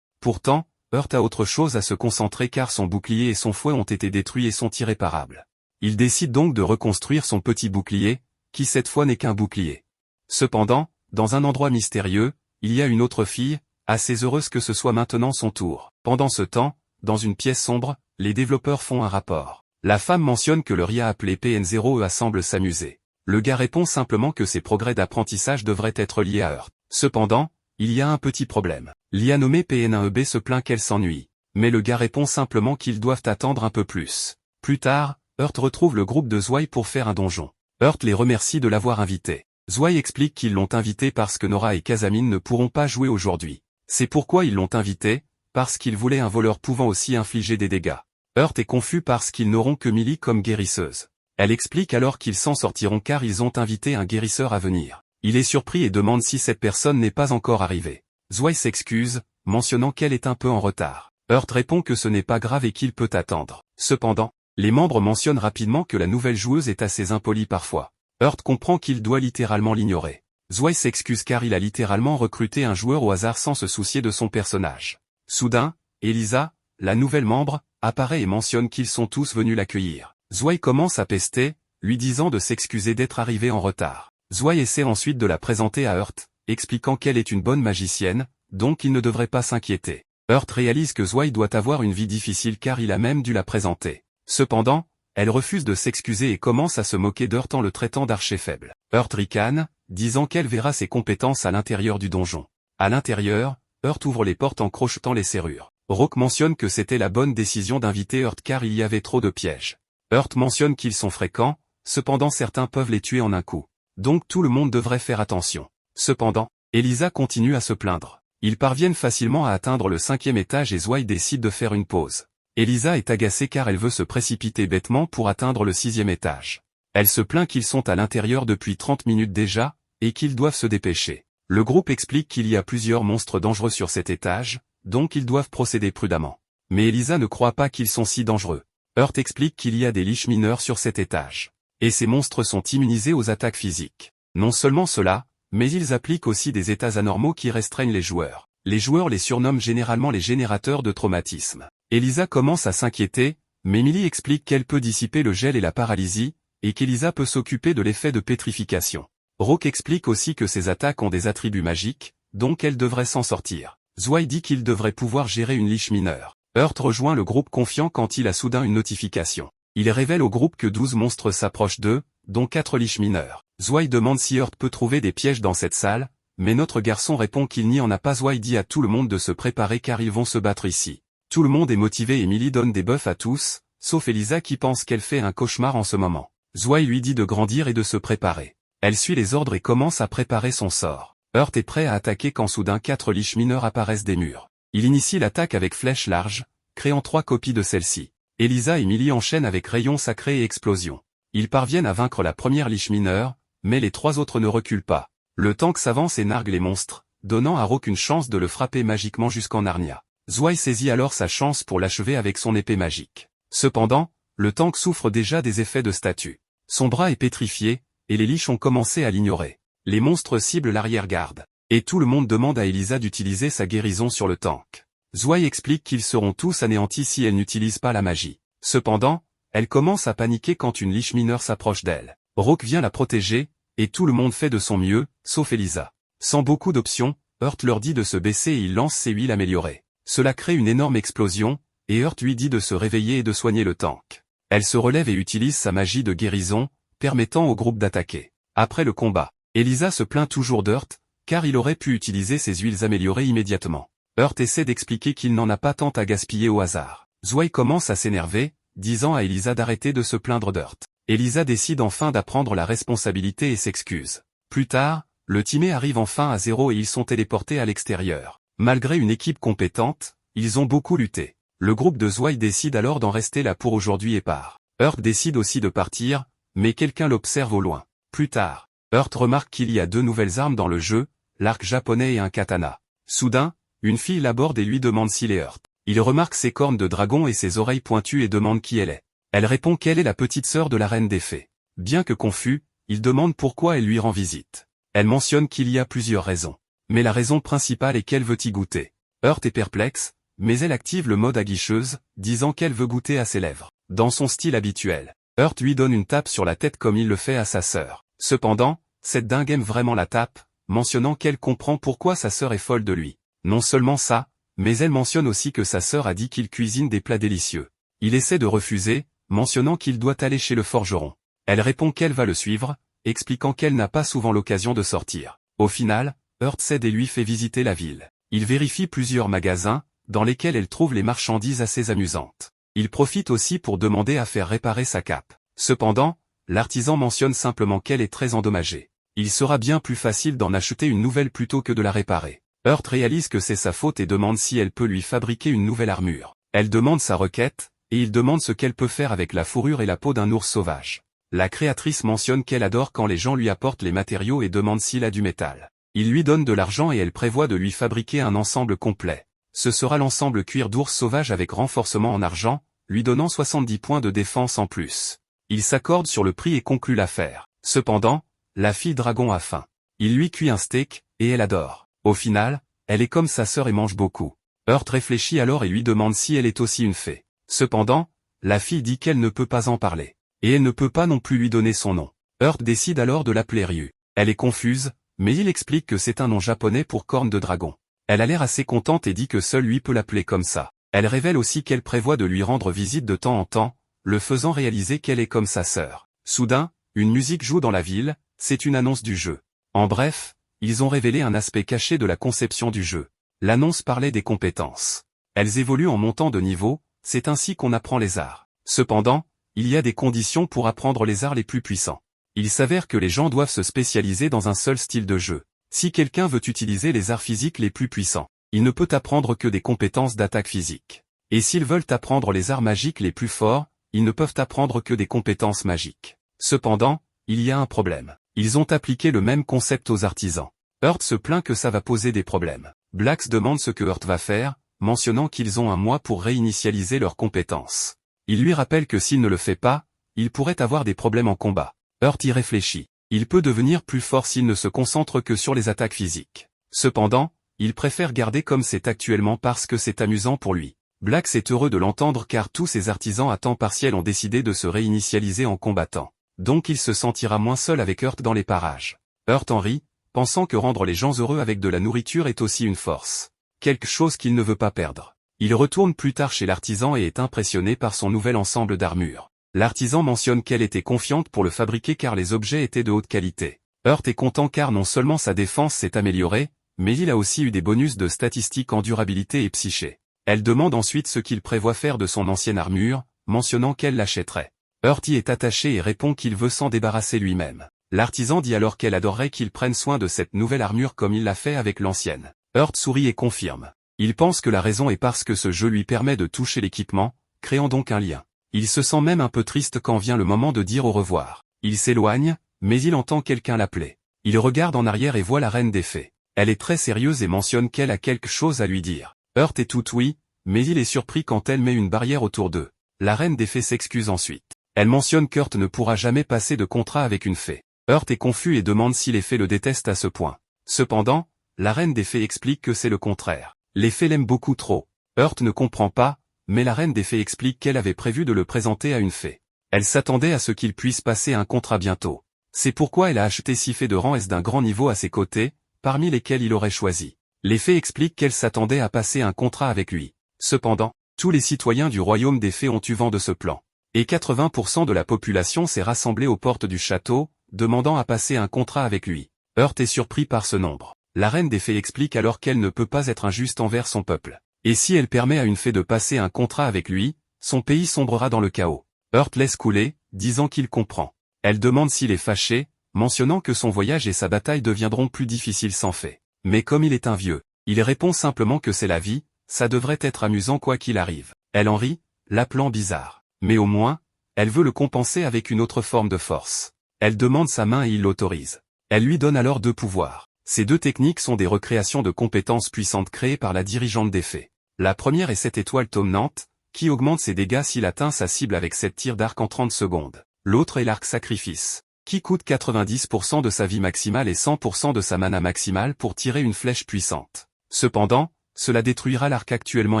Pourtant, Heart a autre chose à se concentrer car son bouclier et son fouet ont été détruits et sont irréparables. Il décide donc de reconstruire son petit bouclier, qui cette fois n'est qu'un bouclier. Cependant, dans un endroit mystérieux, il y a une autre fille, assez heureuse que ce soit maintenant son tour. Pendant ce temps, dans une pièce sombre, les développeurs font un rapport. La femme mentionne que le RIA appelé PN0EA semble s'amuser. Le gars répond simplement que ses progrès d'apprentissage devraient être liés à Heart. Cependant, il y a un petit problème. L'IA nommée PN1EB se plaint qu'elle s'ennuie. Mais le gars répond simplement qu'ils doivent attendre un peu plus. Plus tard, Heart retrouve le groupe de Zwei pour faire un donjon. Heart les remercie de l'avoir invité. Zwei explique qu'ils l'ont invité parce que Nora et Casamine ne pourront pas jouer aujourd'hui. C'est pourquoi ils l'ont invité, parce qu'ils voulaient un voleur pouvant aussi infliger des dégâts. Heart est confus parce qu'ils n'auront que Millie comme guérisseuse. Elle explique alors qu'ils s'en sortiront car ils ont invité un guérisseur à venir. Il est surpris et demande si cette personne n'est pas encore arrivée. Zwei s'excuse, mentionnant qu'elle est un peu en retard. Heart répond que ce n'est pas grave et qu'il peut attendre. Cependant, les membres mentionnent rapidement que la nouvelle joueuse est assez impolie parfois. Heart comprend qu'il doit littéralement l'ignorer. Zwei s'excuse car il a littéralement recruté un joueur au hasard sans se soucier de son personnage. Soudain, Elisa, la nouvelle membre, apparaît et mentionne qu'ils sont tous venus l'accueillir. Zwei commence à pester, lui disant de s'excuser d'être arrivé en retard. Zwei essaie ensuite de la présenter à Heart, expliquant qu'elle est une bonne magicienne, donc il ne devrait pas s'inquiéter. Heart réalise que Zwei doit avoir une vie difficile car il a même dû la présenter. Cependant, elle refuse de s'excuser et commence à se moquer d'Heart en le traitant d'archer faible. Heart ricane, disant qu'elle verra ses compétences à l'intérieur du donjon. À l'intérieur, Heart ouvre les portes en crochetant les serrures. Rock mentionne que c'était la bonne décision d'inviter Heart car il y avait trop de pièges. Heart mentionne qu'ils sont fréquents, cependant certains peuvent les tuer en un coup. Donc tout le monde devrait faire attention. Cependant, Elisa continue à se plaindre. Ils parviennent facilement à atteindre le 5e étage et Zwei décide de faire une pause. Elisa est agacée car elle veut se précipiter bêtement pour atteindre le 6e étage. Elle se plaint qu'ils sont à l'intérieur depuis 30 minutes déjà, et qu'ils doivent se dépêcher. Le groupe explique qu'il y a plusieurs monstres dangereux sur cet étage, donc ils doivent procéder prudemment. Mais Elisa ne croit pas qu'ils sont si dangereux. Heart explique qu'il y a des liches mineurs sur cet étage. Et ces monstres sont immunisés aux attaques physiques. Non seulement cela, mais ils appliquent aussi des états anormaux qui restreignent les joueurs. Les joueurs les surnomment généralement les générateurs de traumatisme. Elisa commence à s'inquiéter, mais Millie explique qu'elle peut dissiper le gel et la paralysie, et qu'Elisa peut s'occuper de l'effet de pétrification. Rock explique aussi que ces attaques ont des attributs magiques, donc elle devrait s'en sortir. Zwei dit qu'il devrait pouvoir gérer une liche mineure. Heart rejoint le groupe confiant quand il a soudain une notification. Il révèle au groupe que 12 monstres s'approchent d'eux, dont 4 liches mineures. Zwei demande si Heart peut trouver des pièges dans cette salle, mais notre garçon répond qu'il n'y en a pas. Zwei dit à tout le monde de se préparer car ils vont se battre ici. Tout le monde est motivé et Millie donne des buffs à tous, sauf Elisa qui pense qu'elle fait un cauchemar en ce moment. Zwei lui dit de grandir et de se préparer. Elle suit les ordres et commence à préparer son sort. Heart est prêt à attaquer quand soudain 4 liches mineures apparaissent des murs. Il initie l'attaque avec flèche large, créant 3 copies de celle-ci. Elisa et Millie enchaînent avec rayon sacré et explosion. Ils parviennent à vaincre la première liche mineure, mais les 3 autres ne reculent pas. Le tank s'avance et nargue les monstres, donnant à Rock une chance de le frapper magiquement jusqu'en Narnia. Zwei saisit alors sa chance pour l'achever avec son épée magique. Cependant, le tank souffre déjà des effets de statue. Son bras est pétrifié, et les liches ont commencé à l'ignorer. Les monstres ciblent l'arrière-garde. Et tout le monde demande à Elisa d'utiliser sa guérison sur le tank. Zwei explique qu'ils seront tous anéantis si elle n'utilise pas la magie. Cependant, elle commence à paniquer quand une liche mineure s'approche d'elle. Rock vient la protéger, et tout le monde fait de son mieux, sauf Elisa. Sans beaucoup d'options, Hurt leur dit de se baisser et il lance ses huiles améliorées. Cela crée une énorme explosion, et Hurt lui dit de se réveiller et de soigner le tank. Elle se relève et utilise sa magie de guérison, permettant au groupe d'attaquer. Après le combat, Elisa se plaint toujours d'Hurt, car il aurait pu utiliser ses huiles améliorées immédiatement. Hurt essaie d'expliquer qu'il n'en a pas tant à gaspiller au hasard. Zwei commence à s'énerver, disant à Elisa d'arrêter de se plaindre d'Hurt. Elisa décide enfin d'apprendre la responsabilité et s'excuse. Plus tard, le teamé arrive enfin à 0 et ils sont téléportés à l'extérieur. Malgré une équipe compétente, ils ont beaucoup lutté. Le groupe de Zwei décide alors d'en rester là pour aujourd'hui et part. Hurt décide aussi de partir, mais quelqu'un l'observe au loin. Plus tard, Hurt remarque qu'il y a 2 nouvelles armes dans le jeu, l'arc japonais et un katana. Soudain, une fille l'aborde et lui demande s'il est Hurt. Il remarque ses cornes de dragon et ses oreilles pointues et demande qui elle est. Elle répond qu'elle est la petite sœur de la reine des fées. Bien que confus, il demande pourquoi elle lui rend visite. Elle mentionne qu'il y a plusieurs raisons. Mais la raison principale est qu'elle veut y goûter. Hurt est perplexe, mais elle active le mode aguicheuse, disant qu'elle veut goûter à ses lèvres. Dans son style habituel, Hurt lui donne une tape sur la tête comme il le fait à sa sœur. Cependant, cette dingue aime vraiment la tape, mentionnant qu'elle comprend pourquoi sa sœur est folle de lui. Non seulement ça, mais elle mentionne aussi que sa sœur a dit qu'il cuisine des plats délicieux. Il essaie de refuser, mentionnant qu'il doit aller chez le forgeron. Elle répond qu'elle va le suivre, expliquant qu'elle n'a pas souvent l'occasion de sortir. Au final, Hurt cède et lui fait visiter la ville. Il vérifie plusieurs magasins, dans lesquels elle trouve les marchandises assez amusantes. Il profite aussi pour demander à faire réparer sa cape. Cependant, l'artisan mentionne simplement qu'elle est très endommagée. Il sera bien plus facile d'en acheter une nouvelle plutôt que de la réparer. Hurt réalise que c'est sa faute et demande si elle peut lui fabriquer une nouvelle armure. Elle demande sa requête, et il demande ce qu'elle peut faire avec la fourrure et la peau d'un ours sauvage. La créatrice mentionne qu'elle adore quand les gens lui apportent les matériaux et demande s'il a du métal. Il lui donne de l'argent et elle prévoit de lui fabriquer un ensemble complet. Ce sera l'ensemble cuir d'ours sauvage avec renforcement en argent, lui donnant 70 points de défense en plus. Il s'accorde sur le prix et conclut l'affaire. Cependant, la fille dragon a faim. Il lui cuit un steak, et elle adore. Au final, elle est comme sa sœur et mange beaucoup. Hurt réfléchit alors et lui demande si elle est aussi une fée. Cependant, la fille dit qu'elle ne peut pas en parler. Et elle ne peut pas non plus lui donner son nom. Hurt décide alors de l'appeler Ryu. Elle est confuse, mais il explique que c'est un nom japonais pour corne de dragon. Elle a l'air assez contente et dit que seul lui peut l'appeler comme ça. Elle révèle aussi qu'elle prévoit de lui rendre visite de temps en temps, le faisant réaliser qu'elle est comme sa sœur. Soudain, une musique joue dans la ville, c'est une annonce du jeu. En bref, ils ont révélé un aspect caché de la conception du jeu. L'annonce parlait des compétences. Elles évoluent en montant de niveau, c'est ainsi qu'on apprend les arts. Cependant, il y a des conditions pour apprendre les arts les plus puissants. Il s'avère que les gens doivent se spécialiser dans un seul style de jeu. Si quelqu'un veut utiliser les arts physiques les plus puissants, il ne peut apprendre que des compétences d'attaque physique. Et s'ils veulent apprendre les arts magiques les plus forts, ils ne peuvent apprendre que des compétences magiques. Cependant, il y a un problème. Ils ont appliqué le même concept aux artisans. Hurt se plaint que ça va poser des problèmes. Blacks demande ce que Hurt va faire, mentionnant qu'ils ont un mois pour réinitialiser leurs compétences. Il lui rappelle que s'il ne le fait pas, il pourrait avoir des problèmes en combat. Hurt y réfléchit. Il peut devenir plus fort s'il ne se concentre que sur les attaques physiques. Cependant, il préfère garder comme c'est actuellement parce que c'est amusant pour lui. Blacks est heureux de l'entendre car tous ses artisans à temps partiel ont décidé de se réinitialiser en combattant. Donc il se sentira moins seul avec Hurt dans les parages. Hurt en rit, pensant que rendre les gens heureux avec de la nourriture est aussi une force. Quelque chose qu'il ne veut pas perdre. Il retourne plus tard chez l'artisan et est impressionné par son nouvel ensemble d'armure. L'artisan mentionne qu'elle était confiante pour le fabriquer car les objets étaient de haute qualité. Hurt est content car non seulement sa défense s'est améliorée, mais il a aussi eu des bonus de statistiques en durabilité et psyché. Elle demande ensuite ce qu'il prévoit faire de son ancienne armure, mentionnant qu'elle l'achèterait. Hurt y est attaché et répond qu'il veut s'en débarrasser lui-même. L'artisan dit alors qu'elle adorerait qu'il prenne soin de cette nouvelle armure comme il l'a fait avec l'ancienne. Hurt sourit et confirme. Il pense que la raison est parce que ce jeu lui permet de toucher l'équipement, créant donc un lien. Il se sent même un peu triste quand vient le moment de dire au revoir. Il s'éloigne, mais il entend quelqu'un l'appeler. Il regarde en arrière et voit la reine des fées. Elle est très sérieuse et mentionne qu'elle a quelque chose à lui dire. Heurt est tout oui, mais il est surpris quand elle met une barrière autour d'eux. La reine des fées s'excuse ensuite. Elle mentionne qu'Heurt ne pourra jamais passer de contrat avec une fée. Heurt est confus et demande si les fées le détestent à ce point. Cependant, la reine des fées explique que c'est le contraire. Les fées l'aiment beaucoup trop. Heurt ne comprend pas, mais la reine des fées explique qu'elle avait prévu de le présenter à une fée. Elle s'attendait à ce qu'il puisse passer un contrat bientôt. C'est pourquoi elle a acheté 6 fées de rang S d'un grand niveau à ses côtés, parmi lesquelles il aurait choisi. Les fées expliquent qu'elles s'attendaient à passer un contrat avec lui. Cependant, tous les citoyens du royaume des fées ont eu vent de ce plan. Et 80% de la population s'est rassemblée aux portes du château, demandant à passer un contrat avec lui. Heurt est surpris par ce nombre. La reine des fées explique alors qu'elle ne peut pas être injuste envers son peuple. Et si elle permet à une fée de passer un contrat avec lui, son pays sombrera dans le chaos. Heurt laisse couler, disant qu'il comprend. Elle demande s'il est fâché, mentionnant que son voyage et sa bataille deviendront plus difficiles sans fée. Mais comme il est un vieux, il répond simplement que c'est la vie, ça devrait être amusant quoi qu'il arrive. Elle en rit, l'appelant bizarre. Mais au moins, elle veut le compenser avec une autre forme de force. Elle demande sa main et il l'autorise. Elle lui donne alors 2 pouvoirs. Ces 2 techniques sont des recréations de compétences puissantes créées par la dirigeante des fées. La première est cette étoile tournante, qui augmente ses dégâts s'il atteint sa cible avec 7 tirs d'arc en 30 secondes. L'autre est l'arc sacrifice, qui coûte 90% de sa vie maximale et 100% de sa mana maximale pour tirer une flèche puissante. Cependant, cela détruira l'arc actuellement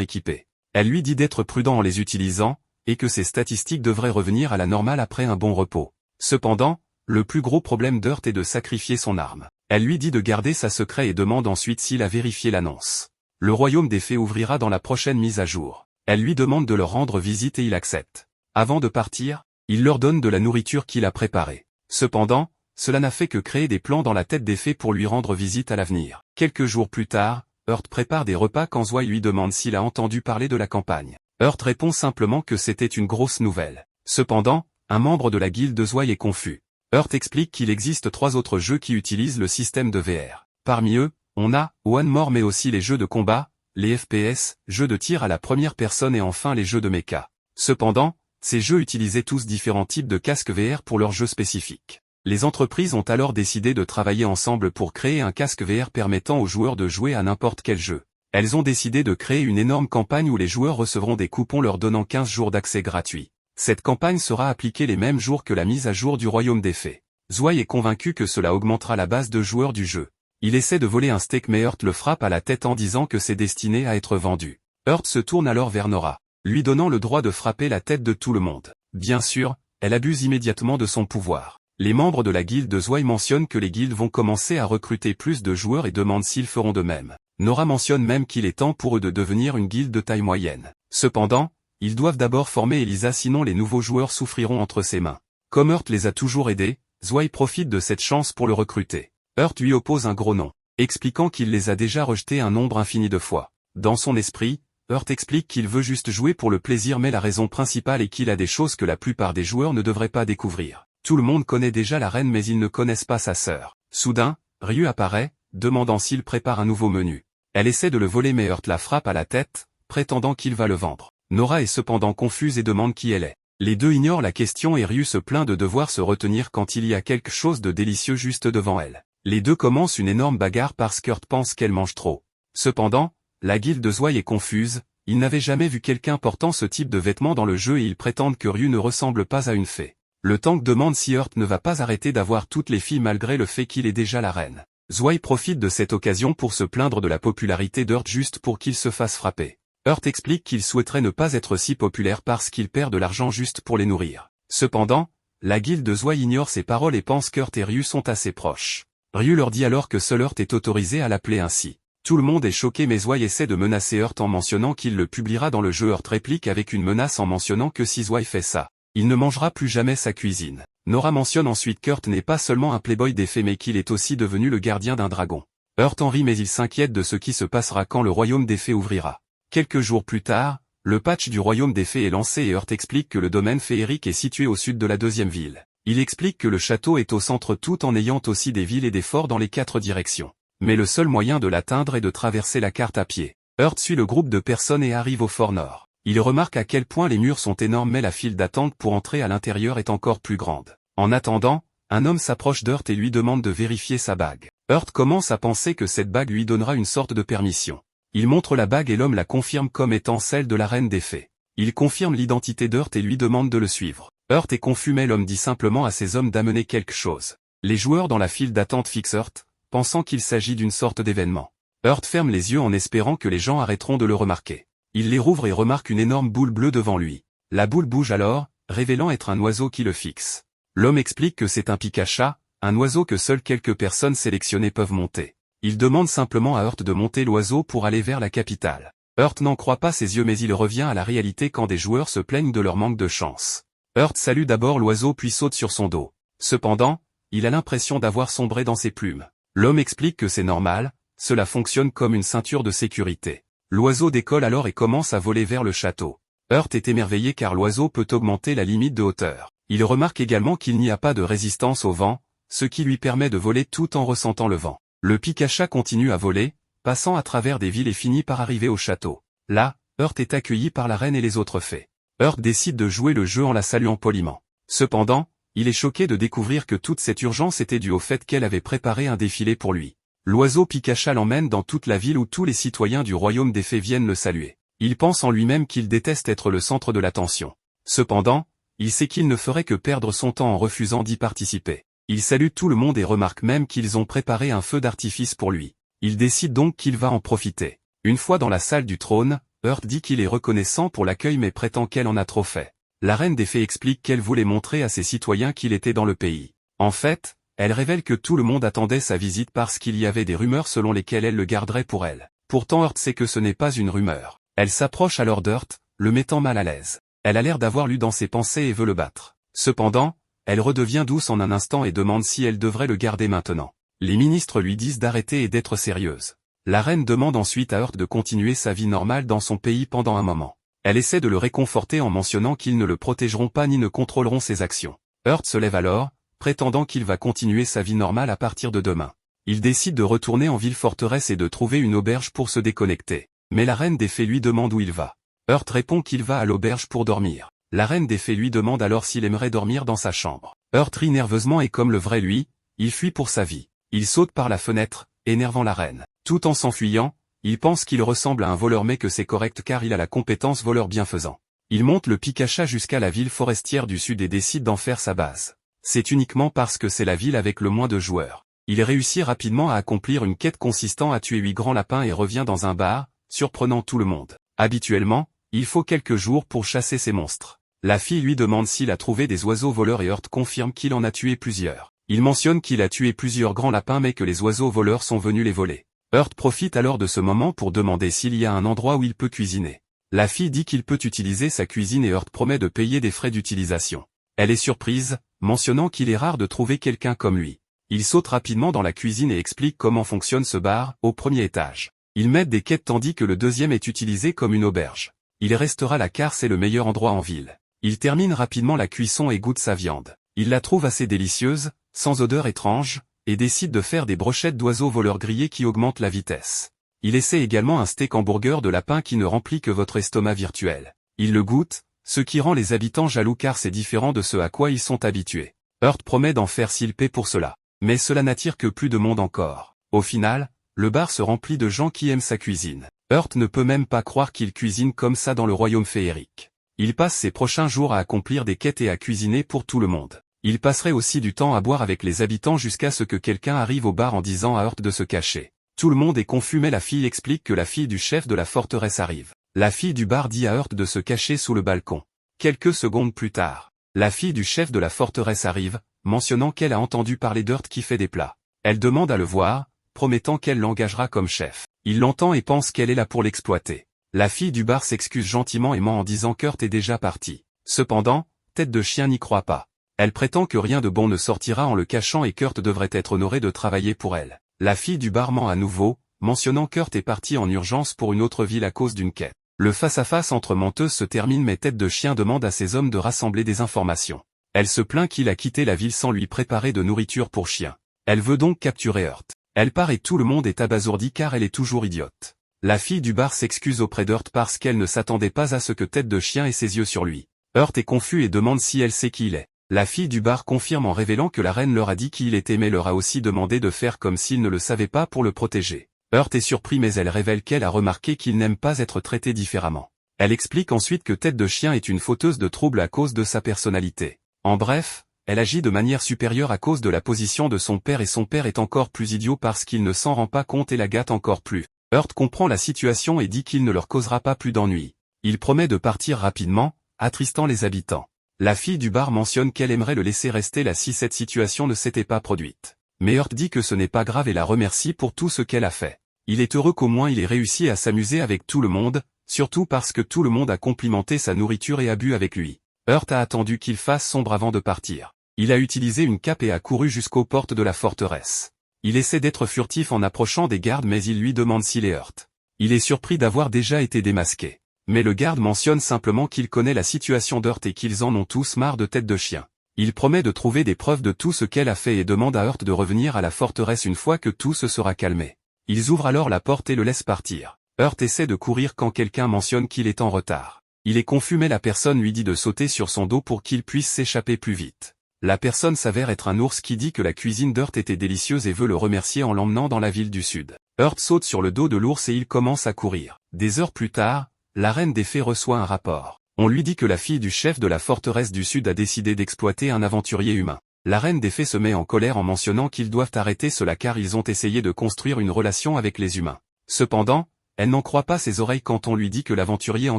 équipé. Elle lui dit d'être prudent en les utilisant, et que ses statistiques devraient revenir à la normale après un bon repos. Cependant, le plus gros problème d'Heurt est de sacrifier son arme. Elle lui dit de garder sa secret et demande ensuite s'il a vérifié l'annonce. Le royaume des fées ouvrira dans la prochaine mise à jour. Elle lui demande de leur rendre visite et il accepte. Avant de partir, il leur donne de la nourriture qu'il a préparée. Cependant, cela n'a fait que créer des plans dans la tête des fées pour lui rendre visite à l'avenir. Quelques jours plus tard, Heurt prépare des repas quand Zwei lui demande s'il a entendu parler de la campagne. Heurt répond simplement que c'était une grosse nouvelle. Cependant, un membre de la guilde Zwei est confus. Heurt explique qu'il existe 3 autres jeux qui utilisent le système de VR. Parmi eux, on a One More mais aussi les jeux de combat, les FPS, jeux de tir à la première personne et enfin les jeux de mecha. Cependant, ces jeux utilisaient tous différents types de casques VR pour leurs jeux spécifiques. Les entreprises ont alors décidé de travailler ensemble pour créer un casque VR permettant aux joueurs de jouer à n'importe quel jeu. Elles ont décidé de créer une énorme campagne où les joueurs recevront des coupons leur donnant 15 jours d'accès gratuit. Cette campagne sera appliquée les mêmes jours que la mise à jour du royaume des fées. Zwei est convaincu que cela augmentera la base de joueurs du jeu. Il essaie de voler un steak mais Heurt le frappe à la tête en disant que c'est destiné à être vendu. Heurt se tourne alors vers Nora, lui donnant le droit de frapper la tête de tout le monde. Bien sûr, elle abuse immédiatement de son pouvoir. Les membres de la guilde de Zwei mentionnent que les guildes vont commencer à recruter plus de joueurs et demandent s'ils feront de même. Nora mentionne même qu'il est temps pour eux de devenir une guilde de taille moyenne. Cependant, ils doivent d'abord former Elisa sinon les nouveaux joueurs souffriront entre ses mains. Comme Heurt les a toujours aidés, Zwei profite de cette chance pour le recruter. Heurt lui oppose un gros nom, expliquant qu'il les a déjà rejetés un nombre infini de fois. Dans son esprit, Heurt explique qu'il veut juste jouer pour le plaisir mais la raison principale est qu'il a des choses que la plupart des joueurs ne devraient pas découvrir. Tout le monde connaît déjà la reine mais ils ne connaissent pas sa sœur. Soudain, Ryu apparaît, demandant s'il prépare un nouveau menu. Elle essaie de le voler mais Heurt la frappe à la tête, prétendant qu'il va le vendre. Nora est cependant confuse et demande qui elle est. Les deux ignorent la question et Ryu se plaint de devoir se retenir quand il y a quelque chose de délicieux juste devant elle. Les deux commencent une énorme bagarre parce qu'Heurt pense qu'elle mange trop. Cependant, la guilde de Zwei est confuse, ils n'avaient jamais vu quelqu'un portant ce type de vêtements dans le jeu et ils prétendent que Ryu ne ressemble pas à une fée. Le tank demande si Heurt ne va pas arrêter d'avoir toutes les filles malgré le fait qu'il est déjà la reine. Zwei profite de cette occasion pour se plaindre de la popularité d'Heurt juste pour qu'il se fasse frapper. Heurt explique qu'il souhaiterait ne pas être si populaire parce qu'il perd de l'argent juste pour les nourrir. Cependant, la guilde de Zwei ignore ces paroles et pense qu'Heurt et Ryu sont assez proches. Ryu leur dit alors que seul Heurt est autorisé à l'appeler ainsi. Tout le monde est choqué mais Zwei essaie de menacer Heurt en mentionnant qu'il le publiera dans le jeu. Heurt réplique avec une menace en mentionnant que si Zwei fait ça, il ne mangera plus jamais sa cuisine. Nora mentionne ensuite qu'Heurt n'est pas seulement un playboy des fées mais qu'il est aussi devenu le gardien d'un dragon. Heurt en rit mais il s'inquiète de ce qui se passera quand le royaume des fées ouvrira. Quelques jours plus tard, le patch du royaume des fées est lancé et Heurt explique que le domaine féerique est situé au sud de la deuxième ville. Il explique que le château est au centre tout en ayant aussi des villes et des forts dans les 4 directions. Mais le seul moyen de l'atteindre est de traverser la carte à pied. Heurt suit le groupe de personnes et arrive au fort nord. Il remarque à quel point les murs sont énormes mais la file d'attente pour entrer à l'intérieur est encore plus grande. En attendant, un homme s'approche d'Heurt et lui demande de vérifier sa bague. Heurt commence à penser que cette bague lui donnera une sorte de permission. Il montre la bague et l'homme la confirme comme étant celle de la reine des fées. Il confirme l'identité d'Urt et lui demande de le suivre. Urt est confus mais l'homme dit simplement à ses hommes d'amener quelque chose. Les joueurs dans la file d'attente fixent Urt, pensant qu'il s'agit d'une sorte d'événement. Urt ferme les yeux en espérant que les gens arrêteront de le remarquer. Il les rouvre et remarque une énorme boule bleue devant lui. La boule bouge alors, révélant être un oiseau qui le fixe. L'homme explique que c'est un picacha, un oiseau que seules quelques personnes sélectionnées peuvent monter. Il demande simplement à Urt de monter l'oiseau pour aller vers la capitale. Urt n'en croit pas ses yeux mais il revient à la réalité quand des joueurs se plaignent de leur manque de chance. Urt salue d'abord l'oiseau puis saute sur son dos. Cependant, il a l'impression d'avoir sombré dans ses plumes. L'homme explique que c'est normal, cela fonctionne comme une ceinture de sécurité. L'oiseau décolle alors et commence à voler vers le château. Urt est émerveillé car l'oiseau peut augmenter la limite de hauteur. Il remarque également qu'il n'y a pas de résistance au vent, ce qui lui permet de voler tout en ressentant le vent. Le picacha continue à voler, passant à travers des villes et finit par arriver au château. Là, Urt est accueilli par la reine et les autres fées. Urt décide de jouer le jeu en la saluant poliment. Cependant, il est choqué de découvrir que toute cette urgence était due au fait qu'elle avait préparé un défilé pour lui. L'oiseau picacha l'emmène dans toute la ville où tous les citoyens du royaume des fées viennent le saluer. Il pense en lui-même qu'il déteste être le centre de l'attention. Cependant, il sait qu'il ne ferait que perdre son temps en refusant d'y participer. Il salue tout le monde et remarque même qu'ils ont préparé un feu d'artifice pour lui. Il décide donc qu'il va en profiter. Une fois dans la salle du trône, Urt dit qu'il est reconnaissant pour l'accueil mais prétend qu'elle en a trop fait. La reine des fées explique qu'elle voulait montrer à ses citoyens qu'il était dans le pays. En fait, elle révèle que tout le monde attendait sa visite parce qu'il y avait des rumeurs selon lesquelles elle le garderait pour elle. Pourtant Urt sait que ce n'est pas une rumeur. Elle s'approche alors d'Urt, le mettant mal à l'aise. Elle a l'air d'avoir lu dans ses pensées et veut le battre. Cependant, elle redevient douce en un instant et demande si elle devrait le garder maintenant. Les ministres lui disent d'arrêter et d'être sérieuse. La reine demande ensuite à Urt de continuer sa vie normale dans son pays pendant un moment. Elle essaie de le réconforter en mentionnant qu'ils ne le protégeront pas ni ne contrôleront ses actions. Urt se lève alors, prétendant qu'il va continuer sa vie normale à partir de demain. Il décide de retourner en ville-forteresse et de trouver une auberge pour se déconnecter. Mais la reine des fées lui demande où il va. Urt répond qu'il va à l'auberge pour dormir. La reine des fées lui demande alors s'il aimerait dormir dans sa chambre. Urt rit nerveusement et comme le vrai lui, il fuit pour sa vie. Il saute par la fenêtre, énervant la reine. Tout en s'enfuyant, il pense qu'il ressemble à un voleur mais que c'est correct car il a la compétence voleur bienfaisant. Il monte le picacha jusqu'à la ville forestière du sud et décide d'en faire sa base. C'est uniquement parce que c'est la ville avec le moins de joueurs. Il réussit rapidement à accomplir une quête consistant à tuer 8 grands lapins et revient dans un bar, surprenant tout le monde. Habituellement, il faut quelques jours pour chasser ces monstres. La fille lui demande s'il a trouvé des oiseaux voleurs et Urt confirme qu'il en a tué plusieurs. Il mentionne qu'il a tué plusieurs grands lapins mais que les oiseaux voleurs sont venus les voler. Urt profite alors de ce moment pour demander s'il y a un endroit où il peut cuisiner. La fille dit qu'il peut utiliser sa cuisine et Urt promet de payer des frais d'utilisation. Elle est surprise, mentionnant qu'il est rare de trouver quelqu'un comme lui. Il saute rapidement dans la cuisine et explique comment fonctionne ce bar, au premier étage. Ils mettent des quêtes tandis que le deuxième est utilisé comme une auberge. Il restera là car c'est le meilleur endroit en ville. Il termine rapidement la cuisson et goûte sa viande. Il la trouve assez délicieuse, sans odeur étrange, et décide de faire des brochettes d'oiseaux voleurs grillés qui augmentent la vitesse. Il essaie également un steak hamburger de lapin qui ne remplit que votre estomac virtuel. Il le goûte, ce qui rend les habitants jaloux car c'est différent de ce à quoi ils sont habitués. Urt promet d'en faire s'il paie pour cela. Mais cela n'attire que plus de monde encore. Au final, le bar se remplit de gens qui aiment sa cuisine. Urt ne peut même pas croire qu'il cuisine comme ça dans le royaume féerique. Il passe ses prochains jours à accomplir des quêtes et à cuisiner pour tout le monde. Il passerait aussi du temps à boire avec les habitants jusqu'à ce que quelqu'un arrive au bar en disant à Urt de se cacher. Tout le monde est confus mais la fille explique que la fille du chef de la forteresse arrive. La fille du bar dit à Urt de se cacher sous le balcon. Quelques secondes plus tard, la fille du chef de la forteresse arrive, mentionnant qu'elle a entendu parler d'Urt qui fait des plats. Elle demande à le voir, promettant qu'elle l'engagera comme chef. Il l'entend et pense qu'elle est là pour l'exploiter. La fille du bar s'excuse gentiment et ment en disant qu'Urt est déjà parti. Cependant, Tête de Chien n'y croit pas. Elle prétend que rien de bon ne sortira en le cachant et qu'Urt devrait être honoré de travailler pour elle. La fille du bar ment à nouveau, mentionnant qu'Urt est parti en urgence pour une autre ville à cause d'une quête. Le face-à-face entre menteuses se termine mais Tête de Chien demande à ses hommes de rassembler des informations. Elle se plaint qu'il a quitté la ville sans lui préparer de nourriture pour chien. Elle veut donc capturer Urt. Elle part et tout le monde est abasourdi car elle est toujours idiote. La fille du bar s'excuse auprès d'Urt parce qu'elle ne s'attendait pas à ce que Tête de Chien ait ses yeux sur lui. Urt est confus et demande si elle sait qui il est. La fille du bar confirme en révélant que la reine leur a dit qui il était mais leur a aussi demandé de faire comme s'ils ne le savaient pas pour le protéger. Heart est surpris mais elle révèle qu'elle a remarqué qu'il n'aime pas être traité différemment. Elle explique ensuite que Tête de Chien est une fauteuse de troubles à cause de sa personnalité. En bref, elle agit de manière supérieure à cause de la position de son père et son père est encore plus idiot parce qu'il ne s'en rend pas compte et la gâte encore plus. Heart comprend la situation et dit qu'il ne leur causera pas plus d'ennuis. Il promet de partir rapidement, attristant les habitants. La fille du bar mentionne qu'elle aimerait le laisser rester là si cette situation ne s'était pas produite. Mais Heart dit que ce n'est pas grave et la remercie pour tout ce qu'elle a fait. Il est heureux qu'au moins il ait réussi à s'amuser avec tout le monde, surtout parce que tout le monde a complimenté sa nourriture et a bu avec lui. Heart a attendu qu'il fasse sombre avant de partir. Il a utilisé une cape et a couru jusqu'aux portes de la forteresse. Il essaie d'être furtif en approchant des gardes mais il lui demande s'il est Heart. Il est surpris d'avoir déjà été démasqué. Mais le garde mentionne simplement qu'il connaît la situation d'Heart et qu'ils en ont tous marre de Tête de Chien. Il promet de trouver des preuves de tout ce qu'elle a fait et demande à Heart de revenir à la forteresse une fois que tout se sera calmé. Ils ouvrent alors la porte et le laissent partir. Heart essaie de courir quand quelqu'un mentionne qu'il est en retard. Il est confus mais la personne lui dit de sauter sur son dos pour qu'il puisse s'échapper plus vite. La personne s'avère être un ours qui dit que la cuisine d'Heart était délicieuse et veut le remercier en l'emmenant dans la ville du sud. Heart saute sur le dos de l'ours et il commence à courir. Des heures plus tard, la reine des fées reçoit un rapport. On lui dit que la fille du chef de la forteresse du sud a décidé d'exploiter un aventurier humain. La reine des fées se met en colère en mentionnant qu'ils doivent arrêter cela car ils ont essayé de construire une relation avec les humains. Cependant, elle n'en croit pas ses oreilles quand on lui dit que l'aventurier en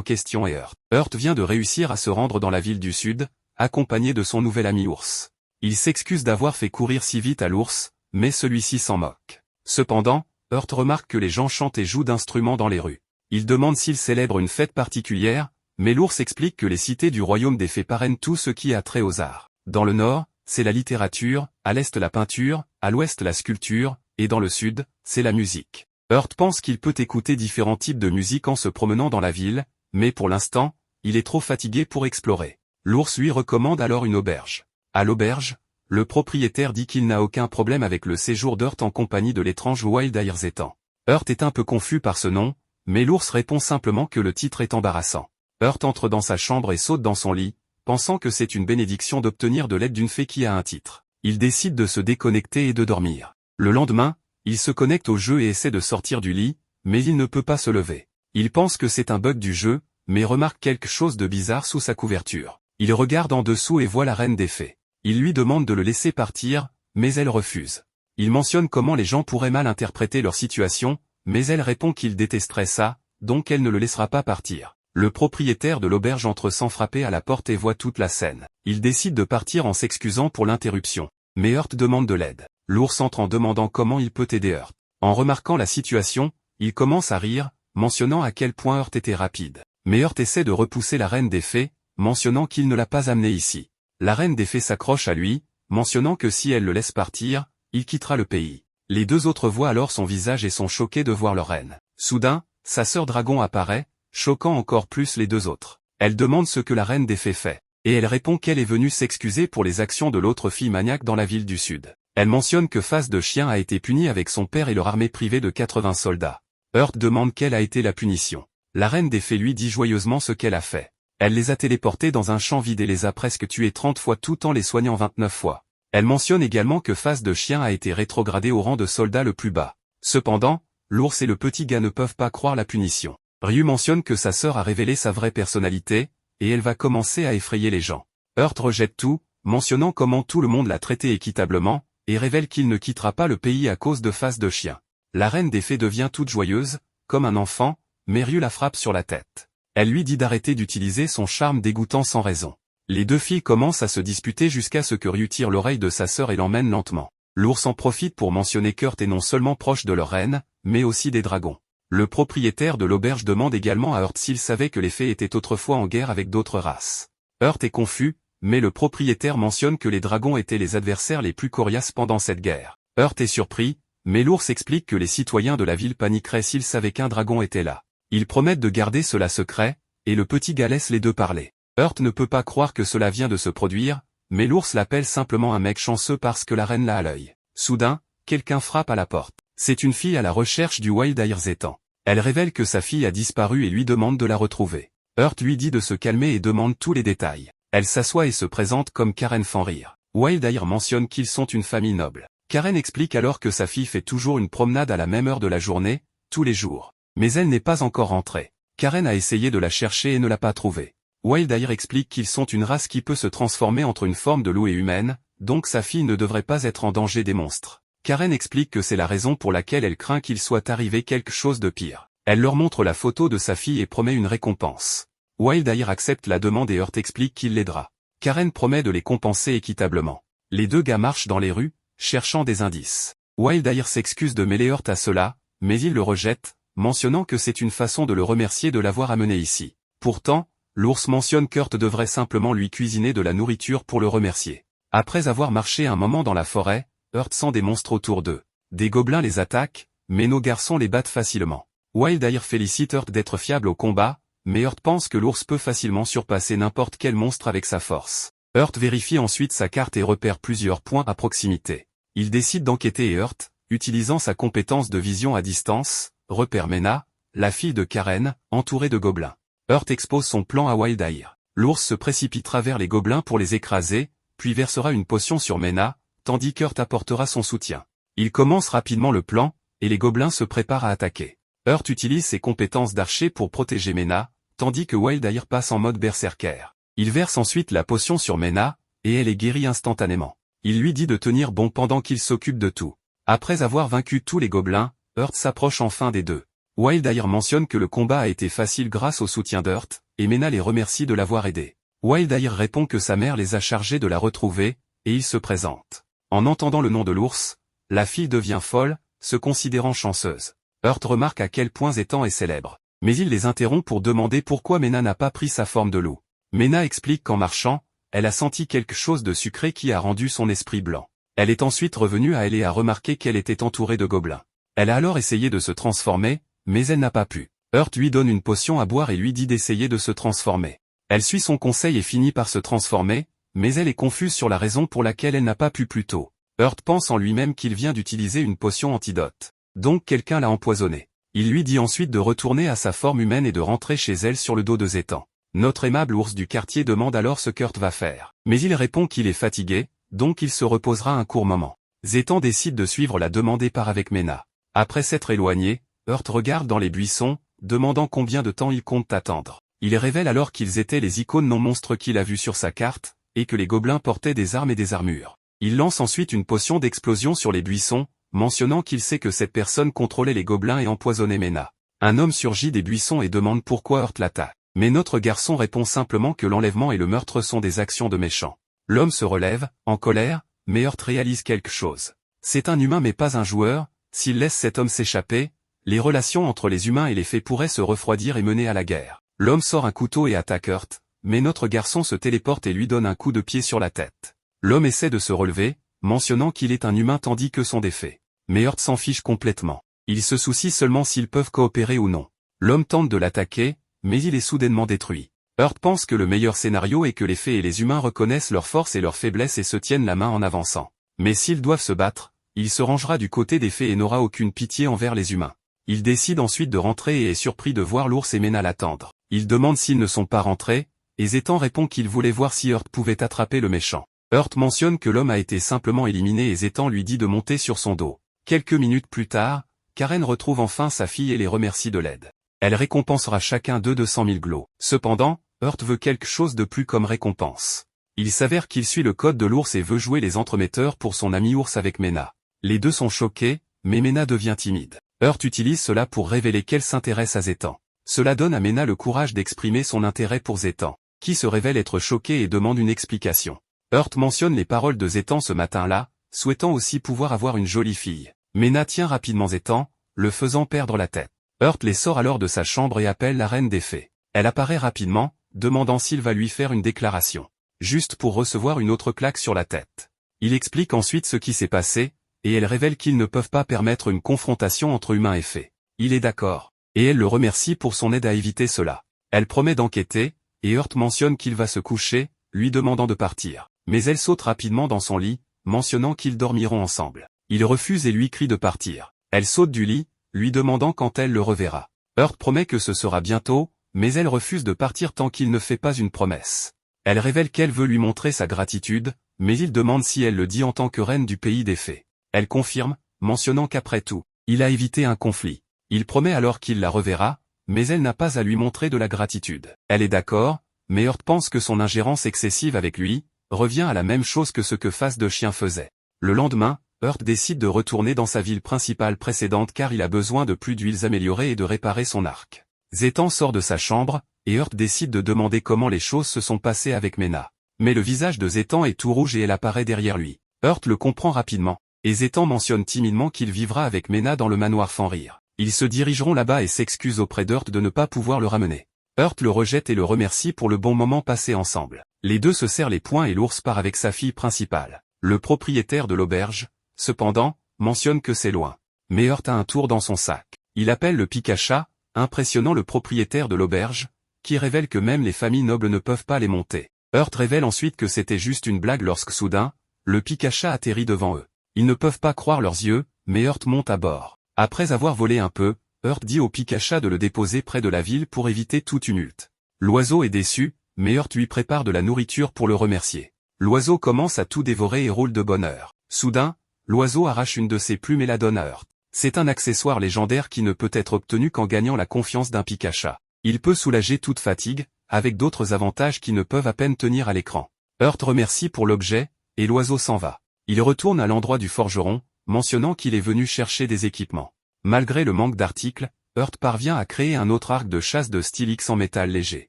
question est Heart. Heart vient de réussir à se rendre dans la ville du sud, accompagné de son nouvel ami ours. Il s'excuse d'avoir fait courir si vite à l'ours, mais celui-ci s'en moque. Cependant, Heart remarque que les gens chantent et jouent d'instruments dans les rues. Il demande s'ils célèbrent une fête particulière, mais l'ours explique que les cités du royaume des fées parrainent tout ce qui a trait aux arts. Dans le nord, c'est la littérature, à l'est la peinture, à l'ouest la sculpture, et dans le sud, c'est la musique. Heart pense qu'il peut écouter différents types de musique en se promenant dans la ville, mais pour l'instant, il est trop fatigué pour explorer. L'ours lui recommande alors une auberge. À l'auberge, le propriétaire dit qu'il n'a aucun problème avec le séjour d'Heart en compagnie de l'étrange Wild Airzetan. Heart est un peu confus par ce nom, mais l'ours répond simplement que le titre est embarrassant. Heart entre dans sa chambre et saute dans son lit, pensant que c'est une bénédiction d'obtenir de l'aide d'une fée qui a un titre. Il décide de se déconnecter et de dormir. Le lendemain, il se connecte au jeu et essaie de sortir du lit, mais il ne peut pas se lever. Il pense que c'est un bug du jeu, mais remarque quelque chose de bizarre sous sa couverture. Il regarde en dessous et voit la reine des fées. Il lui demande de le laisser partir, mais elle refuse. Il mentionne comment les gens pourraient mal interpréter leur situation, mais elle répond qu'il détesterait ça, donc elle ne le laissera pas partir. Le propriétaire de l'auberge entre sans frapper à la porte et voit toute la scène. Il décide de partir en s'excusant pour l'interruption. Mais Heart demande de l'aide. L'ours entre en demandant comment il peut aider Heart. En remarquant la situation, il commence à rire, mentionnant à quel point Heart était rapide. Mais Heart essaie de repousser la reine des fées, mentionnant qu'il ne l'a pas amené ici. La reine des fées s'accroche à lui, mentionnant que si elle le laisse partir, il quittera le pays. Les deux autres voient alors son visage et sont choqués de voir leur reine. Soudain, sa sœur dragon apparaît, choquant encore plus les deux autres. Elle demande ce que la reine des fées fait, et elle répond qu'elle est venue s'excuser pour les actions de l'autre fille maniaque dans la ville du sud. Elle mentionne que Face de Chien a été puni avec son père et leur armée privée de 80 soldats. Heart demande quelle a été la punition. La reine des fées lui dit joyeusement ce qu'elle a fait. Elle les a téléportés dans un champ vide et les a presque tués 30 fois tout en les soignant 29 fois. Elle mentionne également que Face de Chien a été rétrogradé au rang de soldat le plus bas. Cependant, l'ours et le petit gars ne peuvent pas croire la punition. Ryu mentionne que sa sœur a révélé sa vraie personnalité, et elle va commencer à effrayer les gens. Heart rejette tout, mentionnant comment tout le monde l'a traité équitablement, et révèle qu'il ne quittera pas le pays à cause de Face de Chien. La reine des fées devient toute joyeuse, comme un enfant, mais Ryu la frappe sur la tête. Elle lui dit d'arrêter d'utiliser son charme dégoûtant sans raison. Les deux filles commencent à se disputer jusqu'à ce que Ryu tire l'oreille de sa sœur et l'emmène lentement. L'ours en profite pour mentionner qu'Heart est non seulement proche de leur reine, mais aussi des dragons. Le propriétaire de l'auberge demande également à Heart s'il savait que les fées étaient autrefois en guerre avec d'autres races. Heart est confus, mais le propriétaire mentionne que les dragons étaient les adversaires les plus coriaces pendant cette guerre. Heart est surpris, mais l'ours explique que les citoyens de la ville paniqueraient s'ils savaient qu'un dragon était là. Ils promettent de garder cela secret, et le petit gars laisse les deux parler. Heart ne peut pas croire que cela vient de se produire, mais l'ours l'appelle simplement un mec chanceux parce que la reine l'a à l'œil. Soudain, quelqu'un frappe à la porte. C'est une fille à la recherche du Wild Airzetan. Elle révèle que sa fille a disparu et lui demande de la retrouver. Heart lui dit de se calmer et demande tous les détails. Elle s'assoit et se présente comme Karen Fanrire. Wild Air mentionne qu'ils sont une famille noble. Karen explique alors que sa fille fait toujours une promenade à la même heure de la journée, tous les jours. Mais elle n'est pas encore rentrée. Karen a essayé de la chercher et ne l'a pas trouvée. Wildair explique qu'ils sont une race qui peut se transformer entre une forme de loup et humaine, donc sa fille ne devrait pas être en danger des monstres. Karen explique que c'est la raison pour laquelle elle craint qu'il soit arrivé quelque chose de pire. Elle leur montre la photo de sa fille et promet une récompense. Wildair accepte la demande et Hurt explique qu'il l'aidera. Karen promet de les compenser équitablement. Les deux gars marchent dans les rues, cherchant des indices. Wildair s'excuse de mêler Hurt à cela, mais il le rejette, mentionnant que c'est une façon de le remercier de l'avoir amené ici. Pourtant, l'ours mentionne qu'Hurt devrait simplement lui cuisiner de la nourriture pour le remercier. Après avoir marché un moment dans la forêt, Hurt sent des monstres autour d'eux. Des gobelins les attaquent, mais nos garçons les battent facilement. Wildair félicite Hurt d'être fiable au combat, mais Hurt pense que l'ours peut facilement surpasser n'importe quel monstre avec sa force. Hurt vérifie ensuite sa carte et repère plusieurs points à proximité. Il décide d'enquêter et Hurt, utilisant sa compétence de vision à distance, repère Mena, la fille de Karen, entourée de gobelins. Hurt expose son plan à Wildair. L'ours se précipitera vers les gobelins pour les écraser, puis versera une potion sur Mena, tandis qu'Hurt apportera son soutien. Il commence rapidement le plan, et les gobelins se préparent à attaquer. Hurt utilise ses compétences d'archer pour protéger Mena, tandis que Wildair passe en mode berserker. Il verse ensuite la potion sur Mena, et elle est guérie instantanément. Il lui dit de tenir bon pendant qu'il s'occupe de tout. Après avoir vaincu tous les gobelins, Hurt s'approche enfin des deux. Wildair mentionne que le combat a été facile grâce au soutien d'Hurt, et Mena les remercie de l'avoir aidé. Wildair répond que sa mère les a chargés de la retrouver, et il se présente. En entendant le nom de l'ours, la fille devient folle, se considérant chanceuse. Hurt remarque à quel point Zétan est célèbre. Mais il les interrompt pour demander pourquoi Mena n'a pas pris sa forme de loup. Mena explique qu'en marchant, elle a senti quelque chose de sucré qui a rendu son esprit blanc. Elle est ensuite revenue à elle et a remarqué qu'elle était entourée de gobelins. Elle a alors essayé de se transformer, mais elle n'a pas pu. Hurt lui donne une potion à boire et lui dit d'essayer de se transformer. Elle suit son conseil et finit par se transformer, mais elle est confuse sur la raison pour laquelle elle n'a pas pu plus tôt. Hurt pense en lui-même qu'il vient d'utiliser une potion antidote. Donc quelqu'un l'a empoisonné. Il lui dit ensuite de retourner à sa forme humaine et de rentrer chez elle sur le dos de Zétan. Notre aimable ours du quartier demande alors ce qu'Hurt va faire. Mais il répond qu'il est fatigué, donc il se reposera un court moment. Zétan décide de suivre la demande et part avec Mena. Après s'être éloigné, Hurt regarde dans les buissons, demandant combien de temps il compte attendre. Il révèle alors qu'ils étaient les icônes non-monstres qu'il a vues sur sa carte, et que les gobelins portaient des armes et des armures. Il lance ensuite une potion d'explosion sur les buissons, mentionnant qu'il sait que cette personne contrôlait les gobelins et empoisonnait Mena. Un homme surgit des buissons et demande pourquoi Hurt l'attaque. Mais notre garçon répond simplement que l'enlèvement et le meurtre sont des actions de méchants. L'homme se relève, en colère, mais Hurt réalise quelque chose. C'est un humain mais pas un joueur, s'il laisse cet homme s'échapper, les relations entre les humains et les fées pourraient se refroidir et mener à la guerre. L'homme sort un couteau et attaque Hurt, mais notre garçon se téléporte et lui donne un coup de pied sur la tête. L'homme essaie de se relever, mentionnant qu'il est un humain tandis que sont des fées. Mais Hurt s'en fiche complètement. Il se soucie seulement s'ils peuvent coopérer ou non. L'homme tente de l'attaquer, mais il est soudainement détruit. Hurt pense que le meilleur scénario est que les fées et les humains reconnaissent leurs forces et leurs faiblesses et se tiennent la main en avançant. Mais s'ils doivent se battre, il se rangera du côté des fées et n'aura aucune pitié envers les humains. Il décide ensuite de rentrer et est surpris de voir l'ours et Mena l'attendre. Il demande s'ils ne sont pas rentrés, et Zétan répond qu'il voulait voir si Hurt pouvait attraper le méchant. Hurt mentionne que l'homme a été simplement éliminé et Zétan lui dit de monter sur son dos. Quelques minutes plus tard, Karen retrouve enfin sa fille et les remercie de l'aide. Elle récompensera chacun d'eux 200 000 glos. Cependant, Hurt veut quelque chose de plus comme récompense. Il s'avère qu'il suit le code de l'ours et veut jouer les entremetteurs pour son ami ours avec Mena. Les deux sont choqués, mais Mena devient timide. Hurt utilise cela pour révéler qu'elle s'intéresse à Zétan. Cela donne à Mena le courage d'exprimer son intérêt pour Zétan, qui se révèle être choqué et demande une explication. Hurt mentionne les paroles de Zétan ce matin-là, souhaitant aussi pouvoir avoir une jolie fille. Mena tient rapidement Zétan, le faisant perdre la tête. Hurt les sort alors de sa chambre et appelle la reine des fées. Elle apparaît rapidement, demandant s'il va lui faire une déclaration. Juste pour recevoir une autre claque sur la tête. Il explique ensuite ce qui s'est passé, et elle révèle qu'ils ne peuvent pas permettre une confrontation entre humains et fées. Il est d'accord. Et elle le remercie pour son aide à éviter cela. Elle promet d'enquêter, et Hurt mentionne qu'il va se coucher, lui demandant de partir. Mais elle saute rapidement dans son lit, mentionnant qu'ils dormiront ensemble. Il refuse et lui crie de partir. Elle saute du lit, lui demandant quand elle le reverra. Hurt promet que ce sera bientôt, mais elle refuse de partir tant qu'il ne fait pas une promesse. Elle révèle qu'elle veut lui montrer sa gratitude, mais il demande si elle le dit en tant que reine du pays des fées. Elle confirme, mentionnant qu'après tout, il a évité un conflit. Il promet alors qu'il la reverra, mais elle n'a pas à lui montrer de la gratitude. Elle est d'accord, mais Heart pense que son ingérence excessive avec lui revient à la même chose que ce que Face de Chien faisait. Le lendemain, Heart décide de retourner dans sa ville principale précédente car il a besoin de plus d'huiles améliorées et de réparer son arc. Zetan sort de sa chambre, et Heart décide de demander comment les choses se sont passées avec Meena. Mais le visage de Zetan est tout rouge et elle apparaît derrière lui. Heart le comprend rapidement, et Zetan mentionne timidement qu'il vivra avec Meena dans le manoir Fenrir. Ils se dirigeront là-bas et s'excusent auprès d'Heart de ne pas pouvoir le ramener. Heart le rejette et le remercie pour le bon moment passé ensemble. Les deux se serrent les poings et l'ours part avec sa fille principale. Le propriétaire de l'auberge, cependant, mentionne que c'est loin. Mais Heart a un tour dans son sac. Il appelle le Pikacha, impressionnant le propriétaire de l'auberge, qui révèle que même les familles nobles ne peuvent pas les monter. Heart révèle ensuite que c'était juste une blague lorsque soudain, le Pikacha atterrit devant eux. Ils ne peuvent pas croire leurs yeux, mais Heart monte à bord. Après avoir volé un peu, Heart dit au Pikacha de le déposer près de la ville pour éviter tout tumulte. L'oiseau est déçu, mais Heart lui prépare de la nourriture pour le remercier. L'oiseau commence à tout dévorer et roule de bonne heure. Soudain, l'oiseau arrache une de ses plumes et la donne à Heart. C'est un accessoire légendaire qui ne peut être obtenu qu'en gagnant la confiance d'un Pikacha. Il peut soulager toute fatigue, avec d'autres avantages qui ne peuvent à peine tenir à l'écran. Heart remercie pour l'objet, et l'oiseau s'en va. Il retourne à l'endroit du forgeron, mentionnant qu'il est venu chercher des équipements. Malgré le manque d'articles, Heart parvient à créer un autre arc de chasse de style X en métal léger.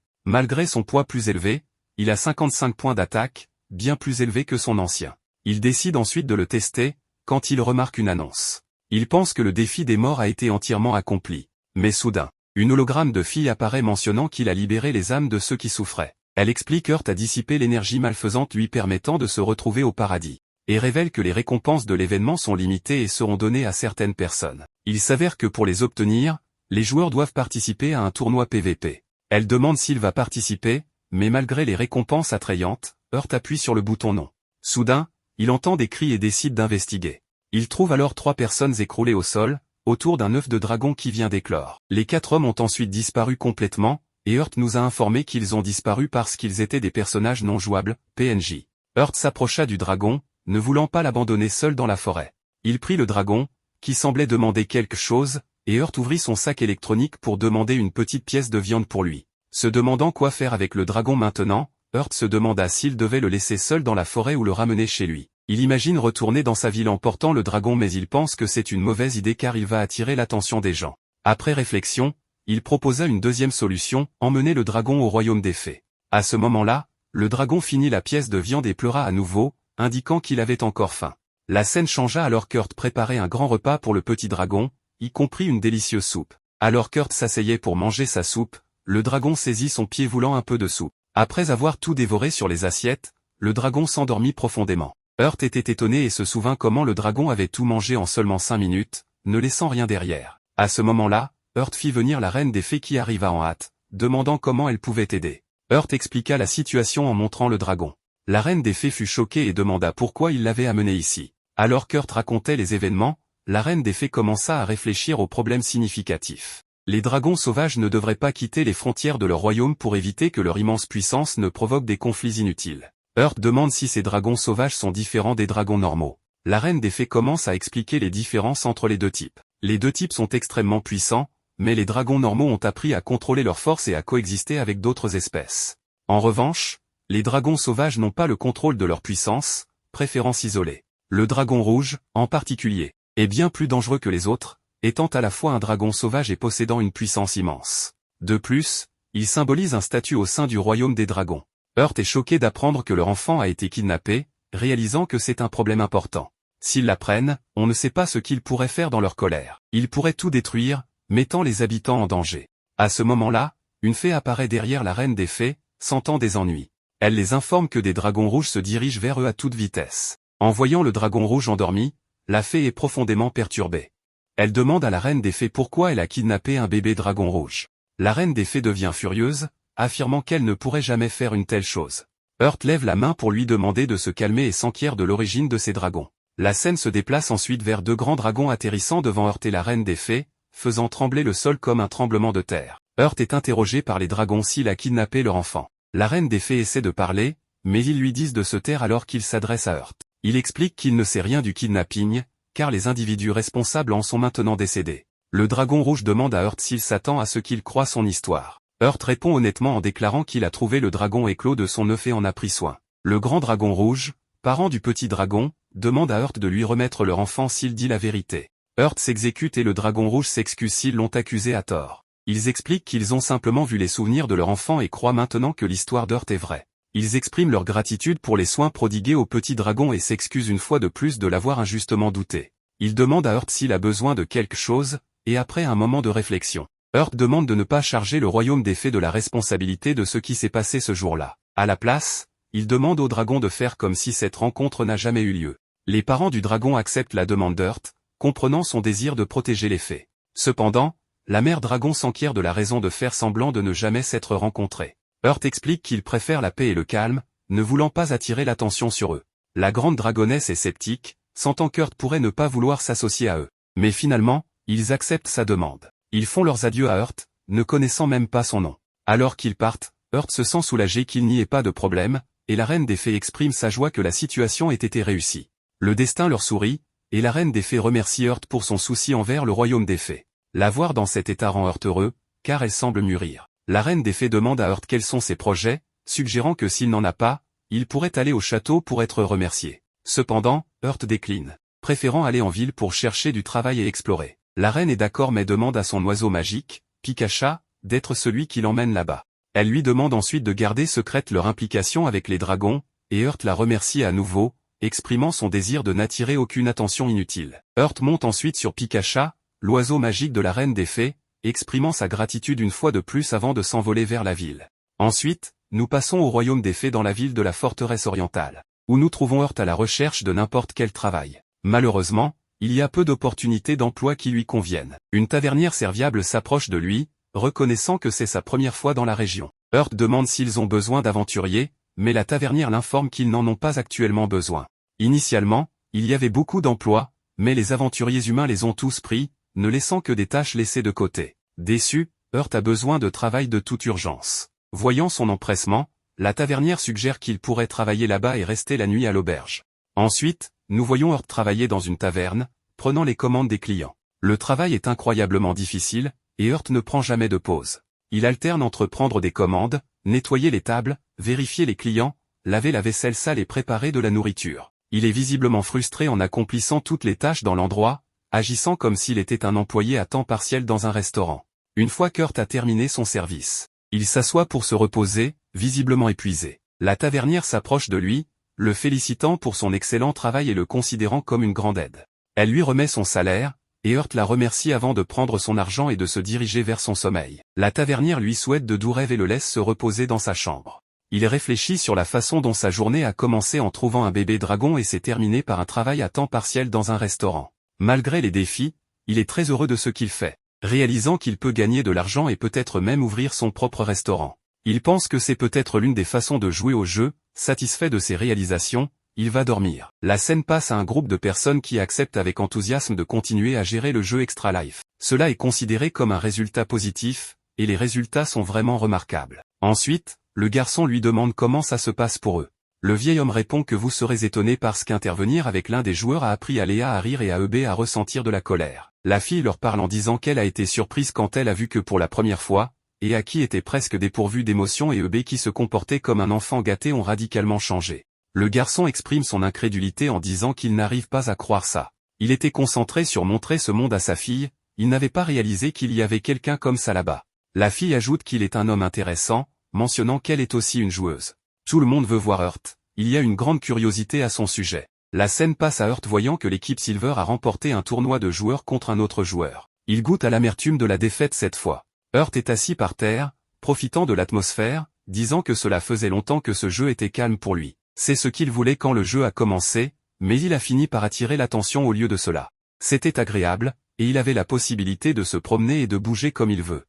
Malgré son poids plus élevé, il a 55 points d'attaque, bien plus élevé que son ancien. Il décide ensuite de le tester, quand il remarque une annonce. Il pense que le défi des morts a été entièrement accompli. Mais soudain, une hologramme de fille apparaît mentionnant qu'il a libéré les âmes de ceux qui souffraient. Elle explique Heart a dissipé l'énergie malfaisante lui permettant de se retrouver au paradis. Et révèle que les récompenses de l'événement sont limitées et seront données à certaines personnes. Il s'avère que pour les obtenir, les joueurs doivent participer à un tournoi PVP. Elle demande s'il va participer, mais malgré les récompenses attrayantes, Heart appuie sur le bouton non. Soudain, il entend des cris et décide d'investiguer. Il trouve alors 3 personnes écroulées au sol, autour d'un œuf de dragon qui vient d'éclore. Les 4 hommes ont ensuite disparu complètement, et Heart nous a informé qu'ils ont disparu parce qu'ils étaient des personnages non jouables, PNJ. Heart s'approcha du dragon, ne voulant pas l'abandonner seul dans la forêt. Il prit le dragon, qui semblait demander quelque chose, et Heart ouvrit son sac électronique pour demander une petite pièce de viande pour lui. Se demandant quoi faire avec le dragon maintenant, Heart se demanda s'il devait le laisser seul dans la forêt ou le ramener chez lui. Il imagine retourner dans sa ville en portant le dragon mais il pense que c'est une mauvaise idée car il va attirer l'attention des gens. Après réflexion, il proposa une deuxième solution, emmener le dragon au royaume des fées. À ce moment-là, le dragon finit la pièce de viande et pleura à nouveau, indiquant qu'il avait encore faim. La scène changea alors qu'Heart préparait un grand repas pour le petit dragon, y compris une délicieuse soupe. Alors qu'Heart s'asseyait pour manger sa soupe, le dragon saisit son pied voulant un peu de soupe. Après avoir tout dévoré sur les assiettes, le dragon s'endormit profondément. Heart était étonné et se souvint comment le dragon avait tout mangé en seulement 5 minutes, ne laissant rien derrière. À ce moment-là, Heart fit venir la reine des fées qui arriva en hâte, demandant comment elle pouvait aider. Heart expliqua la situation en montrant le dragon. La reine des fées fut choquée et demanda pourquoi il l'avait amené ici. Alors qu'Heart racontait les événements, la reine des fées commença à réfléchir aux problèmes significatifs. Les dragons sauvages ne devraient pas quitter les frontières de leur royaume pour éviter que leur immense puissance ne provoque des conflits inutiles. Heart demande si ces dragons sauvages sont différents des dragons normaux. La reine des fées commence à expliquer les différences entre les deux types. Les deux types sont extrêmement puissants, mais les dragons normaux ont appris à contrôler leur force et à coexister avec d'autres espèces. En revanche, les dragons sauvages n'ont pas le contrôle de leur puissance, préférant s'isoler. Le dragon rouge, en particulier, est bien plus dangereux que les autres, étant à la fois un dragon sauvage et possédant une puissance immense. De plus, il symbolise un statut au sein du royaume des dragons. Heart est choqué d'apprendre que leur enfant a été kidnappé, réalisant que c'est un problème important. S'ils l'apprennent, on ne sait pas ce qu'ils pourraient faire dans leur colère. Ils pourraient tout détruire, mettant les habitants en danger. À ce moment-là, une fée apparaît derrière la reine des fées, sentant des ennuis. Elle les informe que des dragons rouges se dirigent vers eux à toute vitesse. En voyant le dragon rouge endormi, la fée est profondément perturbée. Elle demande à la reine des fées pourquoi elle a kidnappé un bébé dragon rouge. La reine des fées devient furieuse, affirmant qu'elle ne pourrait jamais faire une telle chose. Heart lève la main pour lui demander de se calmer et s'enquiert de l'origine de ces dragons. La scène se déplace ensuite vers 2 grands dragons atterrissant devant Heart et la reine des fées, faisant trembler le sol comme un tremblement de terre. Heart est interrogé par les dragons s'il a kidnappé leur enfant. La reine des fées essaie de parler, mais ils lui disent de se taire alors qu'il s'adresse à Heart. Il explique qu'il ne sait rien du kidnapping, car les individus responsables en sont maintenant décédés. Le dragon rouge demande à Heart s'il s'attend à ce qu'il croie son histoire. Heart répond honnêtement en déclarant qu'il a trouvé le dragon éclos de son œuf et en a pris soin. Le grand dragon rouge, parent du petit dragon, demande à Heart de lui remettre leur enfant s'il dit la vérité. Heart s'exécute et le dragon rouge s'excuse s'ils l'ont accusé à tort. Ils expliquent qu'ils ont simplement vu les souvenirs de leur enfant et croient maintenant que l'histoire d'Heart est vraie. Ils expriment leur gratitude pour les soins prodigués au petit dragon et s'excusent une fois de plus de l'avoir injustement douté. Ils demandent à Heart s'il a besoin de quelque chose, et après un moment de réflexion, Heart demande de ne pas charger le royaume des fées de la responsabilité de ce qui s'est passé ce jour-là. À la place, il demande au dragon de faire comme si cette rencontre n'a jamais eu lieu. Les parents du dragon acceptent la demande d'Heart, comprenant son désir de protéger les fées. Cependant, la mère dragon s'enquiert de la raison de faire semblant de ne jamais s'être rencontrés. Heart explique qu'il préfère la paix et le calme, ne voulant pas attirer l'attention sur eux. La grande dragonesse est sceptique, sentant qu'Heart pourrait ne pas vouloir s'associer à eux. Mais finalement, ils acceptent sa demande. Ils font leurs adieux à Heart, ne connaissant même pas son nom. Alors qu'ils partent, Heart se sent soulagé qu'il n'y ait pas de problème, et la reine des fées exprime sa joie que la situation ait été réussie. Le destin leur sourit, et la reine des fées remercie Heart pour son souci envers le royaume des fées. La voir dans cet état rend Heart heureux, car elle semble mûrir. La reine des fées demande à Heart quels sont ses projets, suggérant que s'il n'en a pas, il pourrait aller au château pour être remercié. Cependant, Heart décline, préférant aller en ville pour chercher du travail et explorer. La reine est d'accord mais demande à son oiseau magique, Pikacha, d'être celui qui l'emmène là-bas. Elle lui demande ensuite de garder secrète leur implication avec les dragons, et Heart la remercie à nouveau, exprimant son désir de n'attirer aucune attention inutile. Heart monte ensuite sur Pikacha, l'oiseau magique de la reine des fées, exprimant sa gratitude une fois de plus avant de s'envoler vers la ville. Ensuite, nous passons au royaume des fées dans la ville de la forteresse orientale, où nous trouvons Heart à la recherche de n'importe quel travail. Malheureusement, il y a peu d'opportunités d'emploi qui lui conviennent. Une tavernière serviable s'approche de lui, reconnaissant que c'est sa première fois dans la région. Heart demande s'ils ont besoin d'aventuriers, mais la tavernière l'informe qu'ils n'en ont pas actuellement besoin. Initialement, il y avait beaucoup d'emplois, mais les aventuriers humains les ont tous pris, ne laissant que des tâches laissées de côté. Déçu, Heart a besoin de travail de toute urgence. Voyant son empressement, la tavernière suggère qu'il pourrait travailler là-bas et rester la nuit à l'auberge. Ensuite, nous voyons Heart travailler dans une taverne, prenant les commandes des clients. Le travail est incroyablement difficile, et Heart ne prend jamais de pause. Il alterne entre prendre des commandes, nettoyer les tables, vérifier les clients, laver la vaisselle sale et préparer de la nourriture. Il est visiblement frustré en accomplissant toutes les tâches dans l'endroit, agissant comme s'il était un employé à temps partiel dans un restaurant. Une fois qu'Heart a terminé son service, il s'assoit pour se reposer, visiblement épuisé. La tavernière s'approche de lui, le félicitant pour son excellent travail et le considérant comme une grande aide. Elle lui remet son salaire, et Heart la remercie avant de prendre son argent et de se diriger vers son sommeil. La tavernière lui souhaite de doux rêves et le laisse se reposer dans sa chambre. Il réfléchit sur la façon dont sa journée a commencé en trouvant un bébé dragon et s'est terminée par un travail à temps partiel dans un restaurant. Malgré les défis, il est très heureux de ce qu'il fait, réalisant qu'il peut gagner de l'argent et peut-être même ouvrir son propre restaurant. Il pense que c'est peut-être l'une des façons de jouer au jeu, satisfait de ses réalisations, il va dormir. La scène passe à un groupe de personnes qui acceptent avec enthousiasme de continuer à gérer le jeu Extra Life. Cela est considéré comme un résultat positif, et les résultats sont vraiment remarquables. Ensuite, le garçon lui demande comment ça se passe pour eux. Le vieil homme répond que vous serez étonné parce qu'intervenir avec l'un des joueurs a appris à Léa à rire et à Eubé à ressentir de la colère. La fille leur parle en disant qu'elle a été surprise quand elle a vu que pour la première fois, et à qui était presque dépourvu d'émotions et Eubé qui se comportait comme un enfant gâté ont radicalement changé. Le garçon exprime son incrédulité en disant qu'il n'arrive pas à croire ça. Il était concentré sur montrer ce monde à sa fille, il n'avait pas réalisé qu'il y avait quelqu'un comme ça là-bas. La fille ajoute qu'il est un homme intéressant, mentionnant qu'elle est aussi une joueuse. Tout le monde veut voir Heart, il y a une grande curiosité à son sujet. La scène passe à Heart voyant que l'équipe Silver a remporté un tournoi de joueurs contre un autre joueur. Il goûte à l'amertume de la défaite cette fois. Heart est assis par terre, profitant de l'atmosphère, disant que cela faisait longtemps que ce jeu était calme pour lui. C'est ce qu'il voulait quand le jeu a commencé, mais il a fini par attirer l'attention au lieu de cela. C'était agréable, et il avait la possibilité de se promener et de bouger comme il veut.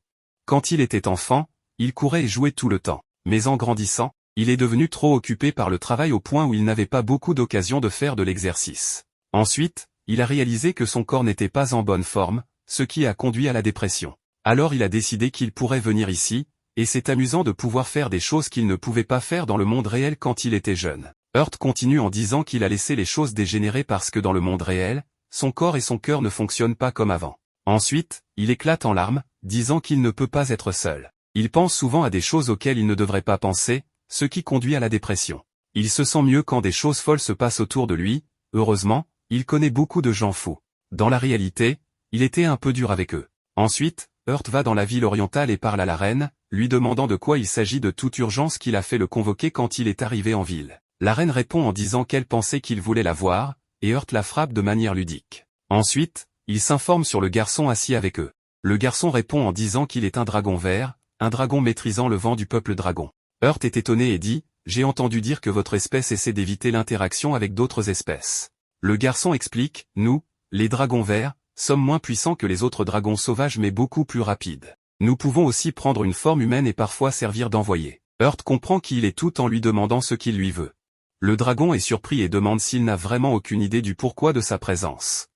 Quand il était enfant, il courait et jouait tout le temps. Mais en grandissant, il est devenu trop occupé par le travail au point où il n'avait pas beaucoup d'occasion de faire de l'exercice. Ensuite, il a réalisé que son corps n'était pas en bonne forme, ce qui a conduit à la dépression. Alors il a décidé qu'il pourrait venir ici, et c'est amusant de pouvoir faire des choses qu'il ne pouvait pas faire dans le monde réel quand il était jeune. Heart continue en disant qu'il a laissé les choses dégénérer parce que dans le monde réel, son corps et son cœur ne fonctionnent pas comme avant. Ensuite, il éclate en larmes, disant qu'il ne peut pas être seul. Il pense souvent à des choses auxquelles il ne devrait pas penser, ce qui conduit à la dépression. Il se sent mieux quand des choses folles se passent autour de lui. Heureusement, il connaît beaucoup de gens fous. Dans la réalité, il était un peu dur avec eux. Ensuite, Heart va dans la ville orientale et parle à la reine, lui demandant de quoi il s'agit de toute urgence qu'il a fait le convoquer quand il est arrivé en ville. La reine répond en disant qu'elle pensait qu'il voulait la voir, et Heart la frappe de manière ludique. Ensuite, il s'informe sur le garçon assis avec eux. Le garçon répond en disant qu'il est un dragon vert, un dragon maîtrisant le vent du peuple dragon. Heart est étonné et dit « J'ai entendu dire que votre espèce essaie d'éviter l'interaction avec d'autres espèces. » Le garçon explique « Nous, les dragons verts, sommes moins puissants que les autres dragons sauvages mais beaucoup plus rapides. Nous pouvons aussi prendre une forme humaine et parfois servir d'envoyé. » Heart comprend qui il est tout en lui demandant ce qu'il lui veut. Le dragon est surpris et demande s'il n'a vraiment aucune idée du pourquoi de sa présence.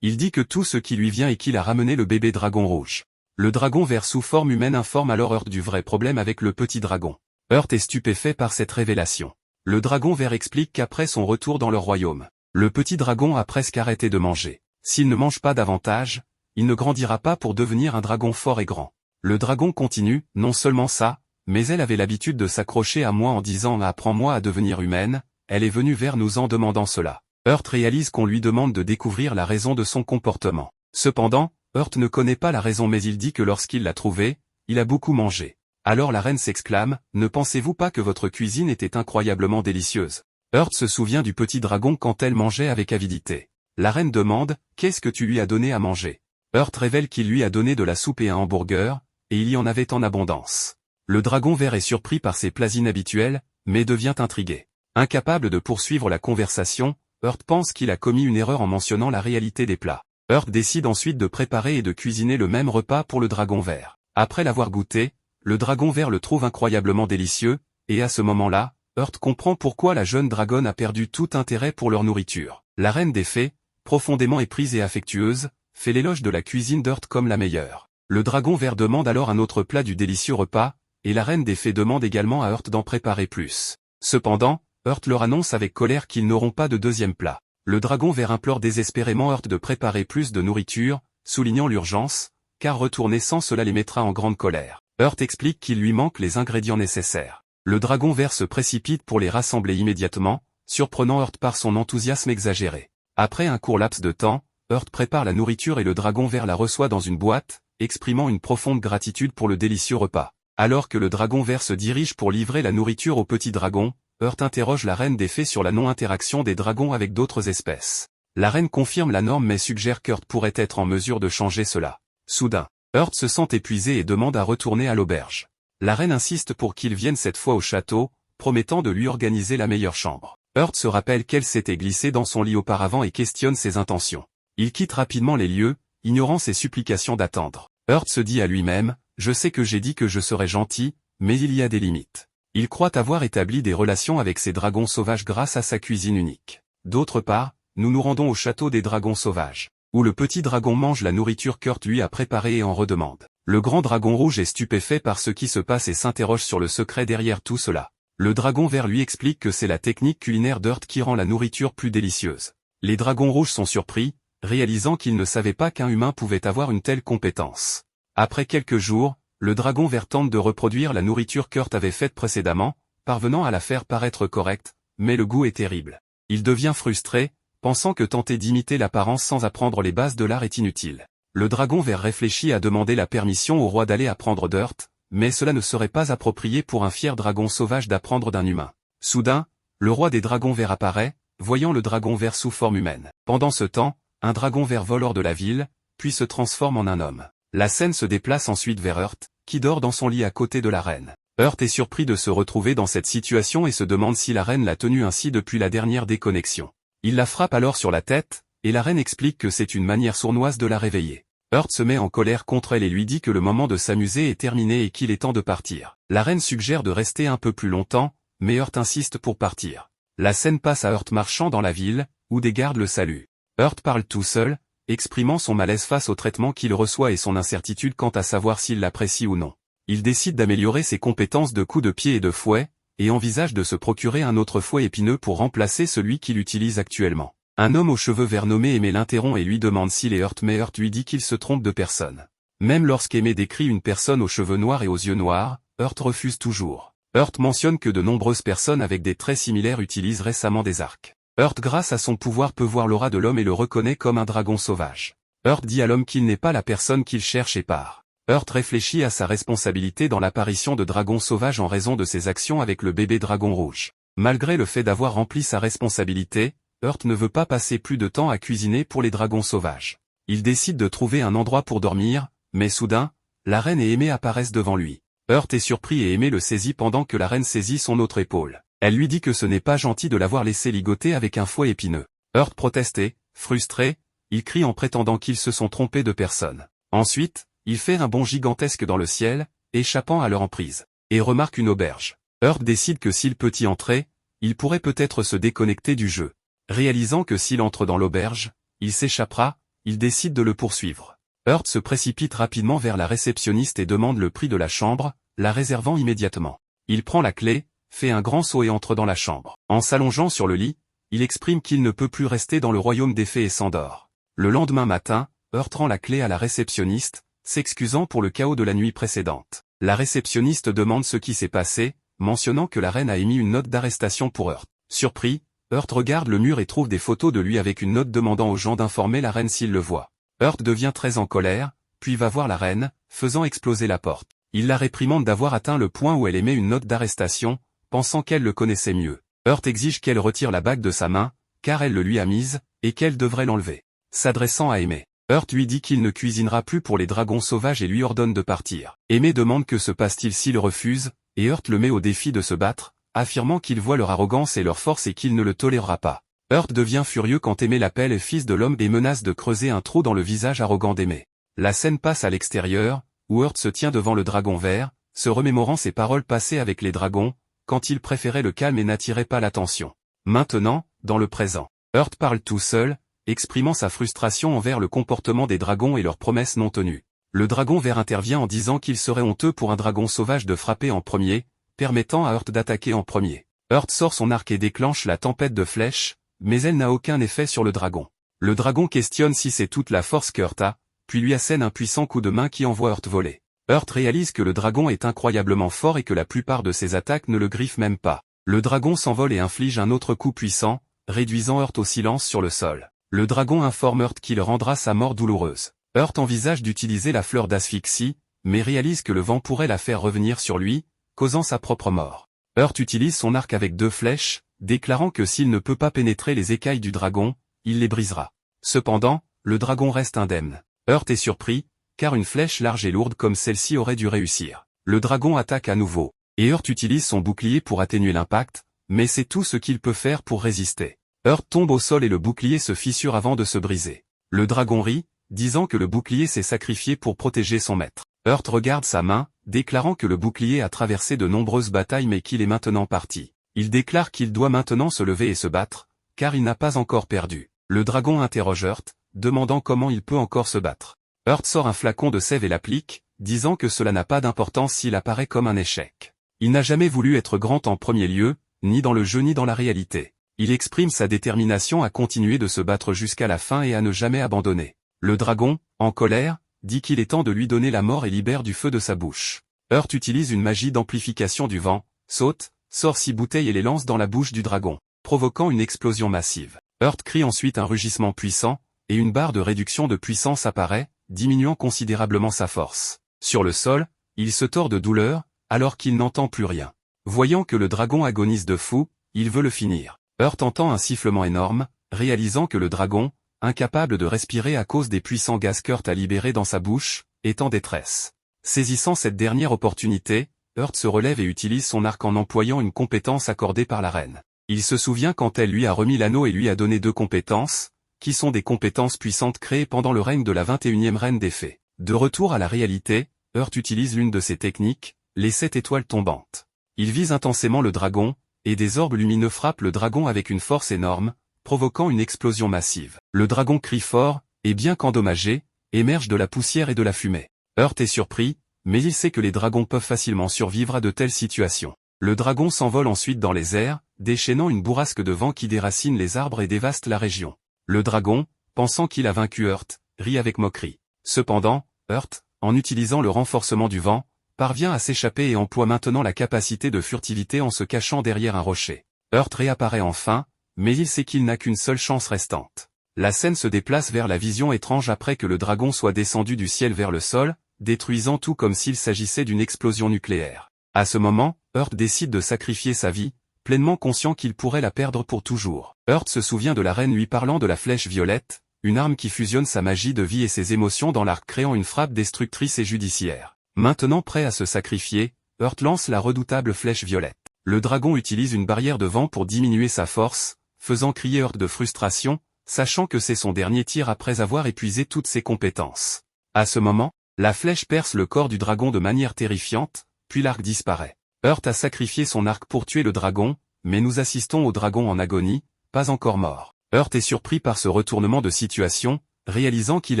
Il dit que tout ce qui lui vient est qu'il a ramené le bébé dragon rouge. Le dragon vert sous forme humaine informe alors Heart du vrai problème avec le petit dragon. Heart est stupéfait par cette révélation. Le dragon vert explique qu'après son retour dans leur royaume, le petit dragon a presque arrêté de manger. S'il ne mange pas davantage, il ne grandira pas pour devenir un dragon fort et grand. Le dragon continue, non seulement ça, mais elle avait l'habitude de s'accrocher à moi en disant « Apprends-moi à devenir humaine », elle est venue vers nous en demandant cela. Heart réalise qu'on lui demande de découvrir la raison de son comportement. Cependant, Heart ne connaît pas la raison mais il dit que lorsqu'il l'a trouvée, il a beaucoup mangé. Alors la reine s'exclame, « Ne pensez-vous pas que votre cuisine était incroyablement délicieuse ?» Heart se souvient du petit dragon quand elle mangeait avec avidité. La reine demande, « Qu'est-ce que tu lui as donné à manger ?» Heart révèle qu'il lui a donné de la soupe et un hamburger, et il y en avait en abondance. Le dragon vert est surpris par ces plats inhabituels, mais devient intrigué. Incapable de poursuivre la conversation, Heart pense qu'il a commis une erreur en mentionnant la réalité des plats. Heart décide ensuite de préparer et de cuisiner le même repas pour le dragon vert. Après l'avoir goûté, le dragon vert le trouve incroyablement délicieux, et à ce moment-là, Heart comprend pourquoi la jeune dragonne a perdu tout intérêt pour leur nourriture. La reine des fées, profondément éprise et affectueuse, fait l'éloge de la cuisine d'Heart comme la meilleure. Le dragon vert demande alors un autre plat du délicieux repas, et la reine des fées demande également à Heart d'en préparer plus. Cependant, Heart leur annonce avec colère qu'ils n'auront pas de deuxième plat. Le dragon vert implore désespérément Heart de préparer plus de nourriture, soulignant l'urgence, car retourner sans cela les mettra en grande colère. Heart explique qu'il lui manque les ingrédients nécessaires. Le dragon vert se précipite pour les rassembler immédiatement, surprenant Heart par son enthousiasme exagéré. Après un court laps de temps, Heart prépare la nourriture et le dragon vert la reçoit dans une boîte, exprimant une profonde gratitude pour le délicieux repas. Alors que le dragon vert se dirige pour livrer la nourriture au petit dragon, Heart interroge la reine des fées sur la non-interaction des dragons avec d'autres espèces. La reine confirme la norme mais suggère qu'Heart pourrait être en mesure de changer cela. Soudain, Heart se sent épuisé et demande à retourner à l'auberge. La reine insiste pour qu'il vienne cette fois au château, promettant de lui organiser la meilleure chambre. Heart se rappelle qu'elle s'était glissée dans son lit auparavant et questionne ses intentions. Il quitte rapidement les lieux, ignorant ses supplications d'attendre. Heart se dit à lui-même, « Je sais que j'ai dit que je serais gentil, mais il y a des limites. » Il croit avoir établi des relations avec ces dragons sauvages grâce à sa cuisine unique. D'autre part, nous nous rendons au château des dragons sauvages, où le petit dragon mange la nourriture qu'Heart lui a préparée et en redemande. Le grand dragon rouge est stupéfait par ce qui se passe et s'interroge sur le secret derrière tout cela. Le dragon vert lui explique que c'est la technique culinaire d'Heart qui rend la nourriture plus délicieuse. Les dragons rouges sont surpris, réalisant qu'ils ne savaient pas qu'un humain pouvait avoir une telle compétence. Après quelques jours, le dragon vert tente de reproduire la nourriture qu'Heart avait faite précédemment, parvenant à la faire paraître correcte, mais le goût est terrible. Il devient frustré, pensant que tenter d'imiter l'apparence sans apprendre les bases de l'art est inutile. Le dragon vert réfléchit à demander la permission au roi d'aller apprendre d'Heart, mais cela ne serait pas approprié pour un fier dragon sauvage d'apprendre d'un humain. Soudain, le roi des dragons verts apparaît, voyant le dragon vert sous forme humaine. Pendant ce temps, un dragon vert vole hors de la ville, puis se transforme en un homme. La scène se déplace ensuite vers Heart, qui dort dans son lit à côté de la reine. Heart est surpris de se retrouver dans cette situation et se demande si la reine l'a tenu ainsi depuis la dernière déconnexion. Il la frappe alors sur la tête, et la reine explique que c'est une manière sournoise de la réveiller. Heart se met en colère contre elle et lui dit que le moment de s'amuser est terminé et qu'il est temps de partir. La reine suggère de rester un peu plus longtemps, mais Heart insiste pour partir. La scène passe à Heart marchant dans la ville, où des gardes le saluent. Heart parle tout seul, exprimant son malaise face au traitement qu'il reçoit et son incertitude quant à savoir s'il l'apprécie ou non. Il décide d'améliorer ses compétences de coups de pied et de fouet, et envisage de se procurer un autre fouet épineux pour remplacer celui qu'il utilise actuellement. Un homme aux cheveux verts nommé Aimé l'interrompt et lui demande s'il est Heurt, mais Heurt lui dit qu'il se trompe de personne. Même lorsqu'Aimé décrit une personne aux cheveux noirs et aux yeux noirs, Heurt refuse toujours. Heurt mentionne que de nombreuses personnes avec des traits similaires utilisent récemment des arcs. Heurt, grâce à son pouvoir, peut voir l'aura de l'homme et le reconnaît comme un dragon sauvage. Heurt dit à l'homme qu'il n'est pas la personne qu'il cherche et part. Heurt réfléchit à sa responsabilité dans l'apparition de dragons sauvages en raison de ses actions avec le bébé dragon rouge. Malgré le fait d'avoir rempli sa responsabilité, Heurt ne veut pas passer plus de temps à cuisiner pour les dragons sauvages. Il décide de trouver un endroit pour dormir, mais soudain, la reine et Aimé apparaissent devant lui. Heurt est surpris et Aimé le saisit pendant que la reine saisit son autre épaule. Elle lui dit que ce n'est pas gentil de l'avoir laissé ligoter avec un fouet épineux. Heurt proteste et, frustré, il crie en prétendant qu'ils se sont trompés de personne. Ensuite, il fait un bond gigantesque dans le ciel, échappant à leur emprise, et remarque une auberge. Heurt décide que s'il peut y entrer, il pourrait peut-être se déconnecter du jeu. Réalisant que s'il entre dans l'auberge, il s'échappera, il décide de le poursuivre. Heurt se précipite rapidement vers la réceptionniste et demande le prix de la chambre, la réservant immédiatement. Il prend la clé, fait un grand saut et entre dans la chambre. En s'allongeant sur le lit, il exprime qu'il ne peut plus rester dans le royaume des fées et s'endort. Le lendemain matin, Heurt rend la clé à la réceptionniste, s'excusant pour le chaos de la nuit précédente. La réceptionniste demande ce qui s'est passé, mentionnant que la reine a émis une note d'arrestation pour Heurt. Surpris, Heurt regarde le mur et trouve des photos de lui avec une note demandant aux gens d'informer la reine s'ils le voient. Heurt devient très en colère, puis va voir la reine, faisant exploser la porte. Il la réprimande d'avoir atteint le point où elle émet une note d'arrestation, pensant qu'elle le connaissait mieux. Heurt exige qu'elle retire la bague de sa main, car elle le lui a mise, et qu'elle devrait l'enlever. S'adressant à Aimé, Heurt lui dit qu'il ne cuisinera plus pour les dragons sauvages et lui ordonne de partir. Aimé demande que se passe-t-il s'il refuse, et Heurt le met au défi de se battre, affirmant qu'il voit leur arrogance et leur force et qu'il ne le tolérera pas. Heurt devient furieux quand Aimé l'appelle fils de l'homme et menace de creuser un trou dans le visage arrogant d'Aimé. La scène passe à l'extérieur, où Heurt se tient devant le dragon vert, se remémorant ses paroles passées avec les dragons, quand il préférait le calme et n'attirait pas l'attention. Maintenant, dans le présent, Heurt parle tout seul, exprimant sa frustration envers le comportement des dragons et leurs promesses non tenues. Le dragon vert intervient en disant qu'il serait honteux pour un dragon sauvage de frapper en premier, permettant à Heurt d'attaquer en premier. Heurt sort son arc et déclenche la tempête de flèches, mais elle n'a aucun effet sur le dragon. Le dragon questionne si c'est toute la force qu'Heurt a, puis lui assène un puissant coup de main qui envoie Heurt voler. Heurt réalise que le dragon est incroyablement fort et que la plupart de ses attaques ne le griffent même pas. Le dragon s'envole et inflige un autre coup puissant, réduisant Heurt au silence sur le sol. Le dragon informe Heurt qu'il rendra sa mort douloureuse. Heurt envisage d'utiliser la fleur d'asphyxie, mais réalise que le vent pourrait la faire revenir sur lui, causant sa propre mort. Heurt utilise son arc avec 2 flèches, déclarant que s'il ne peut pas pénétrer les écailles du dragon, il les brisera. Cependant, le dragon reste indemne. Heurt est surpris, car une flèche large et lourde comme celle-ci aurait dû réussir. Le dragon attaque à nouveau, et Heurt utilise son bouclier pour atténuer l'impact, mais c'est tout ce qu'il peut faire pour résister. Heurt tombe au sol et le bouclier se fissure avant de se briser. Le dragon rit, disant que le bouclier s'est sacrifié pour protéger son maître. Heurt regarde sa main, déclarant que le bouclier a traversé de nombreuses batailles mais qu'il est maintenant parti. Il déclare qu'il doit maintenant se lever et se battre, car il n'a pas encore perdu. Le dragon interroge Heurt, demandant comment il peut encore se battre. Heurt sort un flacon de sève et l'applique, disant que cela n'a pas d'importance s'il apparaît comme un échec. Il n'a jamais voulu être grand en premier lieu, ni dans le jeu ni dans la réalité. Il exprime sa détermination à continuer de se battre jusqu'à la fin et à ne jamais abandonner. Le dragon, en colère, dit qu'il est temps de lui donner la mort et libère du feu de sa bouche. Heurt utilise une magie d'amplification du vent, saute, sort 6 bouteilles et les lance dans la bouche du dragon, provoquant une explosion massive. Heurt crie ensuite un rugissement puissant, et une barre de réduction de puissance apparaît, diminuant considérablement sa force. Sur le sol, il se tord de douleur, alors qu'il n'entend plus rien. Voyant que le dragon agonise de fou, il veut le finir. Heurt entend un sifflement énorme, réalisant que le dragon, incapable de respirer à cause des puissants gaz qu'Heurt a libérés dans sa bouche, est en détresse. Saisissant cette dernière opportunité, Heurt se relève et utilise son arc en employant une compétence accordée par la reine. Il se souvient quand elle lui a remis l'anneau et lui a donné 2 compétences, qui sont des compétences puissantes créées pendant le règne de la 21e reine des fées. De retour à la réalité, Heurt utilise l'une de ses techniques, les 7 étoiles tombantes. Il vise intensément le dragon, et des orbes lumineux frappent le dragon avec une force énorme, provoquant une explosion massive. Le dragon crie fort, et bien qu'endommagé, émerge de la poussière et de la fumée. Heurt est surpris, mais il sait que les dragons peuvent facilement survivre à de telles situations. Le dragon s'envole ensuite dans les airs, déchaînant une bourrasque de vent qui déracine les arbres et dévaste la région. Le dragon, pensant qu'il a vaincu Heart, rit avec moquerie. Cependant, Heart, en utilisant le renforcement du vent, parvient à s'échapper et emploie maintenant la capacité de furtivité en se cachant derrière un rocher. Heart réapparaît enfin, mais il sait qu'il n'a qu'une seule chance restante. La scène se déplace vers la vision étrange après que le dragon soit descendu du ciel vers le sol, détruisant tout comme s'il s'agissait d'une explosion nucléaire. À ce moment, Heart décide de sacrifier sa vie, pleinement conscient qu'il pourrait la perdre pour toujours. Heart se souvient de la reine lui parlant de la flèche violette, une arme qui fusionne sa magie de vie et ses émotions dans l'arc créant une frappe destructrice et judiciaire. Maintenant prêt à se sacrifier, Heart lance la redoutable flèche violette. Le dragon utilise une barrière de vent pour diminuer sa force, faisant crier Heart de frustration, sachant que c'est son dernier tir après avoir épuisé toutes ses compétences. À ce moment, la flèche perce le corps du dragon de manière terrifiante, puis l'arc disparaît. Heart a sacrifié son arc pour tuer le dragon, mais nous assistons au dragon en agonie, pas encore mort. Heart est surpris par ce retournement de situation, réalisant qu'il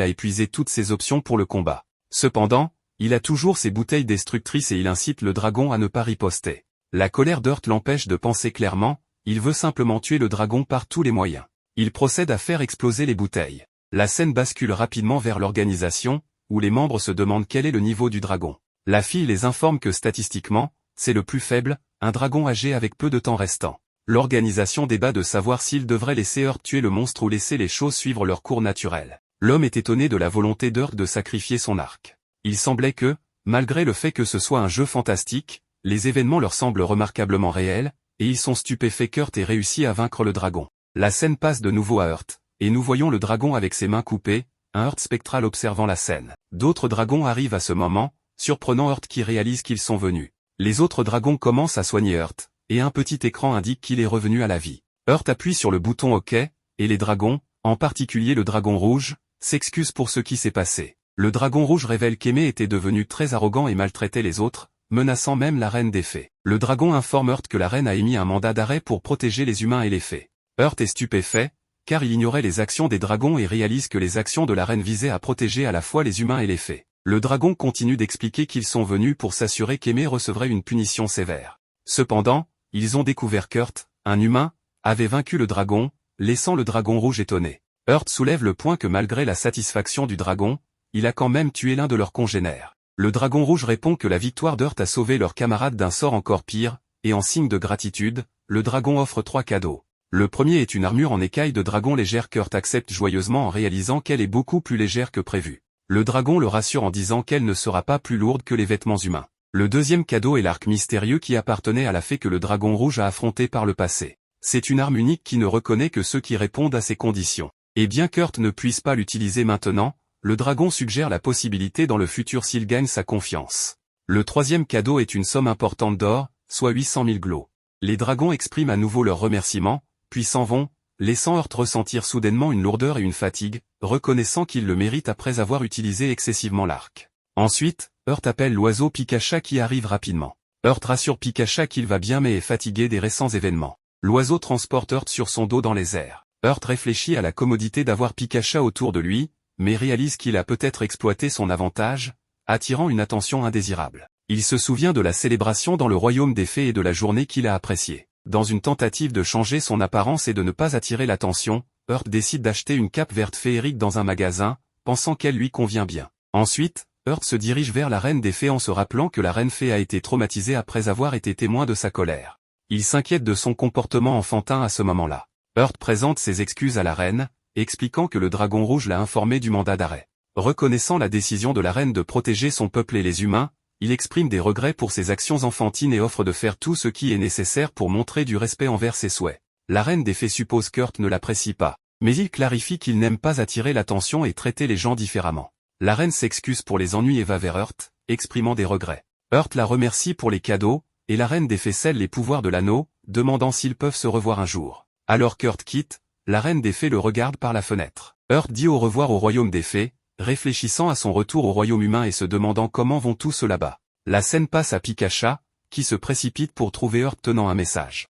a épuisé toutes ses options pour le combat. Cependant, il a toujours ses bouteilles destructrices et il incite le dragon à ne pas riposter. La colère d'Heart l'empêche de penser clairement, il veut simplement tuer le dragon par tous les moyens. Il procède à faire exploser les bouteilles. La scène bascule rapidement vers l'organisation, où les membres se demandent quel est le niveau du dragon. La fille les informe que statistiquement, c'est le plus faible, un dragon âgé avec peu de temps restant. L'organisation débat de savoir s'il devrait laisser Heart tuer le monstre ou laisser les choses suivre leur cours naturel. L'homme est étonné de la volonté d'Heart de sacrifier son arc. Il semblait que, malgré le fait que ce soit un jeu fantastique, les événements leur semblent remarquablement réels, et ils sont stupéfaits qu'Heart ait réussi à vaincre le dragon. La scène passe de nouveau à Heart, et nous voyons le dragon avec ses mains coupées, un Heart spectral observant la scène. D'autres dragons arrivent à ce moment, surprenant Heart qui réalise qu'ils sont venus. Les autres dragons commencent à soigner Heart, et un petit écran indique qu'il est revenu à la vie. Heart appuie sur le bouton OK, et les dragons, en particulier le dragon rouge, s'excusent pour ce qui s'est passé. Le dragon rouge révèle qu'Aimé était devenu très arrogant et maltraitait les autres, menaçant même la reine des fées. Le dragon informe Heart que la reine a émis un mandat d'arrêt pour protéger les humains et les fées. Heart est stupéfait, car il ignorait les actions des dragons et réalise que les actions de la reine visaient à protéger à la fois les humains et les fées. Le dragon continue d'expliquer qu'ils sont venus pour s'assurer qu'Aimé recevrait une punition sévère. Cependant, ils ont découvert qu'Heart, un humain, avait vaincu le dragon, laissant le dragon rouge étonné. Heart soulève le point que malgré la satisfaction du dragon, il a quand même tué l'un de leurs congénères. Le dragon rouge répond que la victoire d'Heart a sauvé leurs camarades d'un sort encore pire, et en signe de gratitude, le dragon offre 3 cadeaux. Le premier est une armure en écaille de dragon légère qu'Heart accepte joyeusement en réalisant qu'elle est beaucoup plus légère que prévu. Le dragon le rassure en disant qu'elle ne sera pas plus lourde que les vêtements humains. Le deuxième cadeau est l'arc mystérieux qui appartenait à la fée que le dragon rouge a affronté par le passé. C'est une arme unique qui ne reconnaît que ceux qui répondent à ses conditions. Et bien qu'Heart ne puisse pas l'utiliser maintenant, le dragon suggère la possibilité dans le futur s'il gagne sa confiance. Le troisième cadeau est une somme importante d'or, soit 800 000 glos. Les dragons expriment à nouveau leurs remerciements, puis s'en vont, laissant Heart ressentir soudainement une lourdeur et une fatigue, reconnaissant qu'il le mérite après avoir utilisé excessivement l'arc. Ensuite, Heart appelle l'oiseau Pikacha qui arrive rapidement. Heart rassure Pikacha qu'il va bien mais est fatigué des récents événements. L'oiseau transporte Heart sur son dos dans les airs. Heart réfléchit à la commodité d'avoir Pikacha autour de lui, mais réalise qu'il a peut-être exploité son avantage, attirant une attention indésirable. Il se souvient de la célébration dans le royaume des fées et de la journée qu'il a appréciée. Dans une tentative de changer son apparence et de ne pas attirer l'attention, Heart décide d'acheter une cape verte féerique dans un magasin, pensant qu'elle lui convient bien. Ensuite, Heart se dirige vers la reine des fées en se rappelant que la reine fée a été traumatisée après avoir été témoin de sa colère. Il s'inquiète de son comportement enfantin à ce moment-là. Heart présente ses excuses à la reine, expliquant que le dragon rouge l'a informé du mandat d'arrêt. Reconnaissant la décision de la reine de protéger son peuple et les humains, il exprime des regrets pour ses actions enfantines et offre de faire tout ce qui est nécessaire pour montrer du respect envers ses souhaits. La reine des fées suppose qu'Heart ne l'apprécie pas, mais il clarifie qu'il n'aime pas attirer l'attention et traiter les gens différemment. La reine s'excuse pour les ennuis et va vers Heart, exprimant des regrets. Heart la remercie pour les cadeaux, et la reine des fées scelle les pouvoirs de l'anneau, demandant s'ils peuvent se revoir un jour. Alors qu'Heart quitte, la reine des fées le regarde par la fenêtre. Heart dit au revoir au royaume des fées, réfléchissant à son retour au royaume humain et se demandant comment vont tous ceux là-bas. La scène passe à Pikacha, qui se précipite pour trouver Heart tenant un message.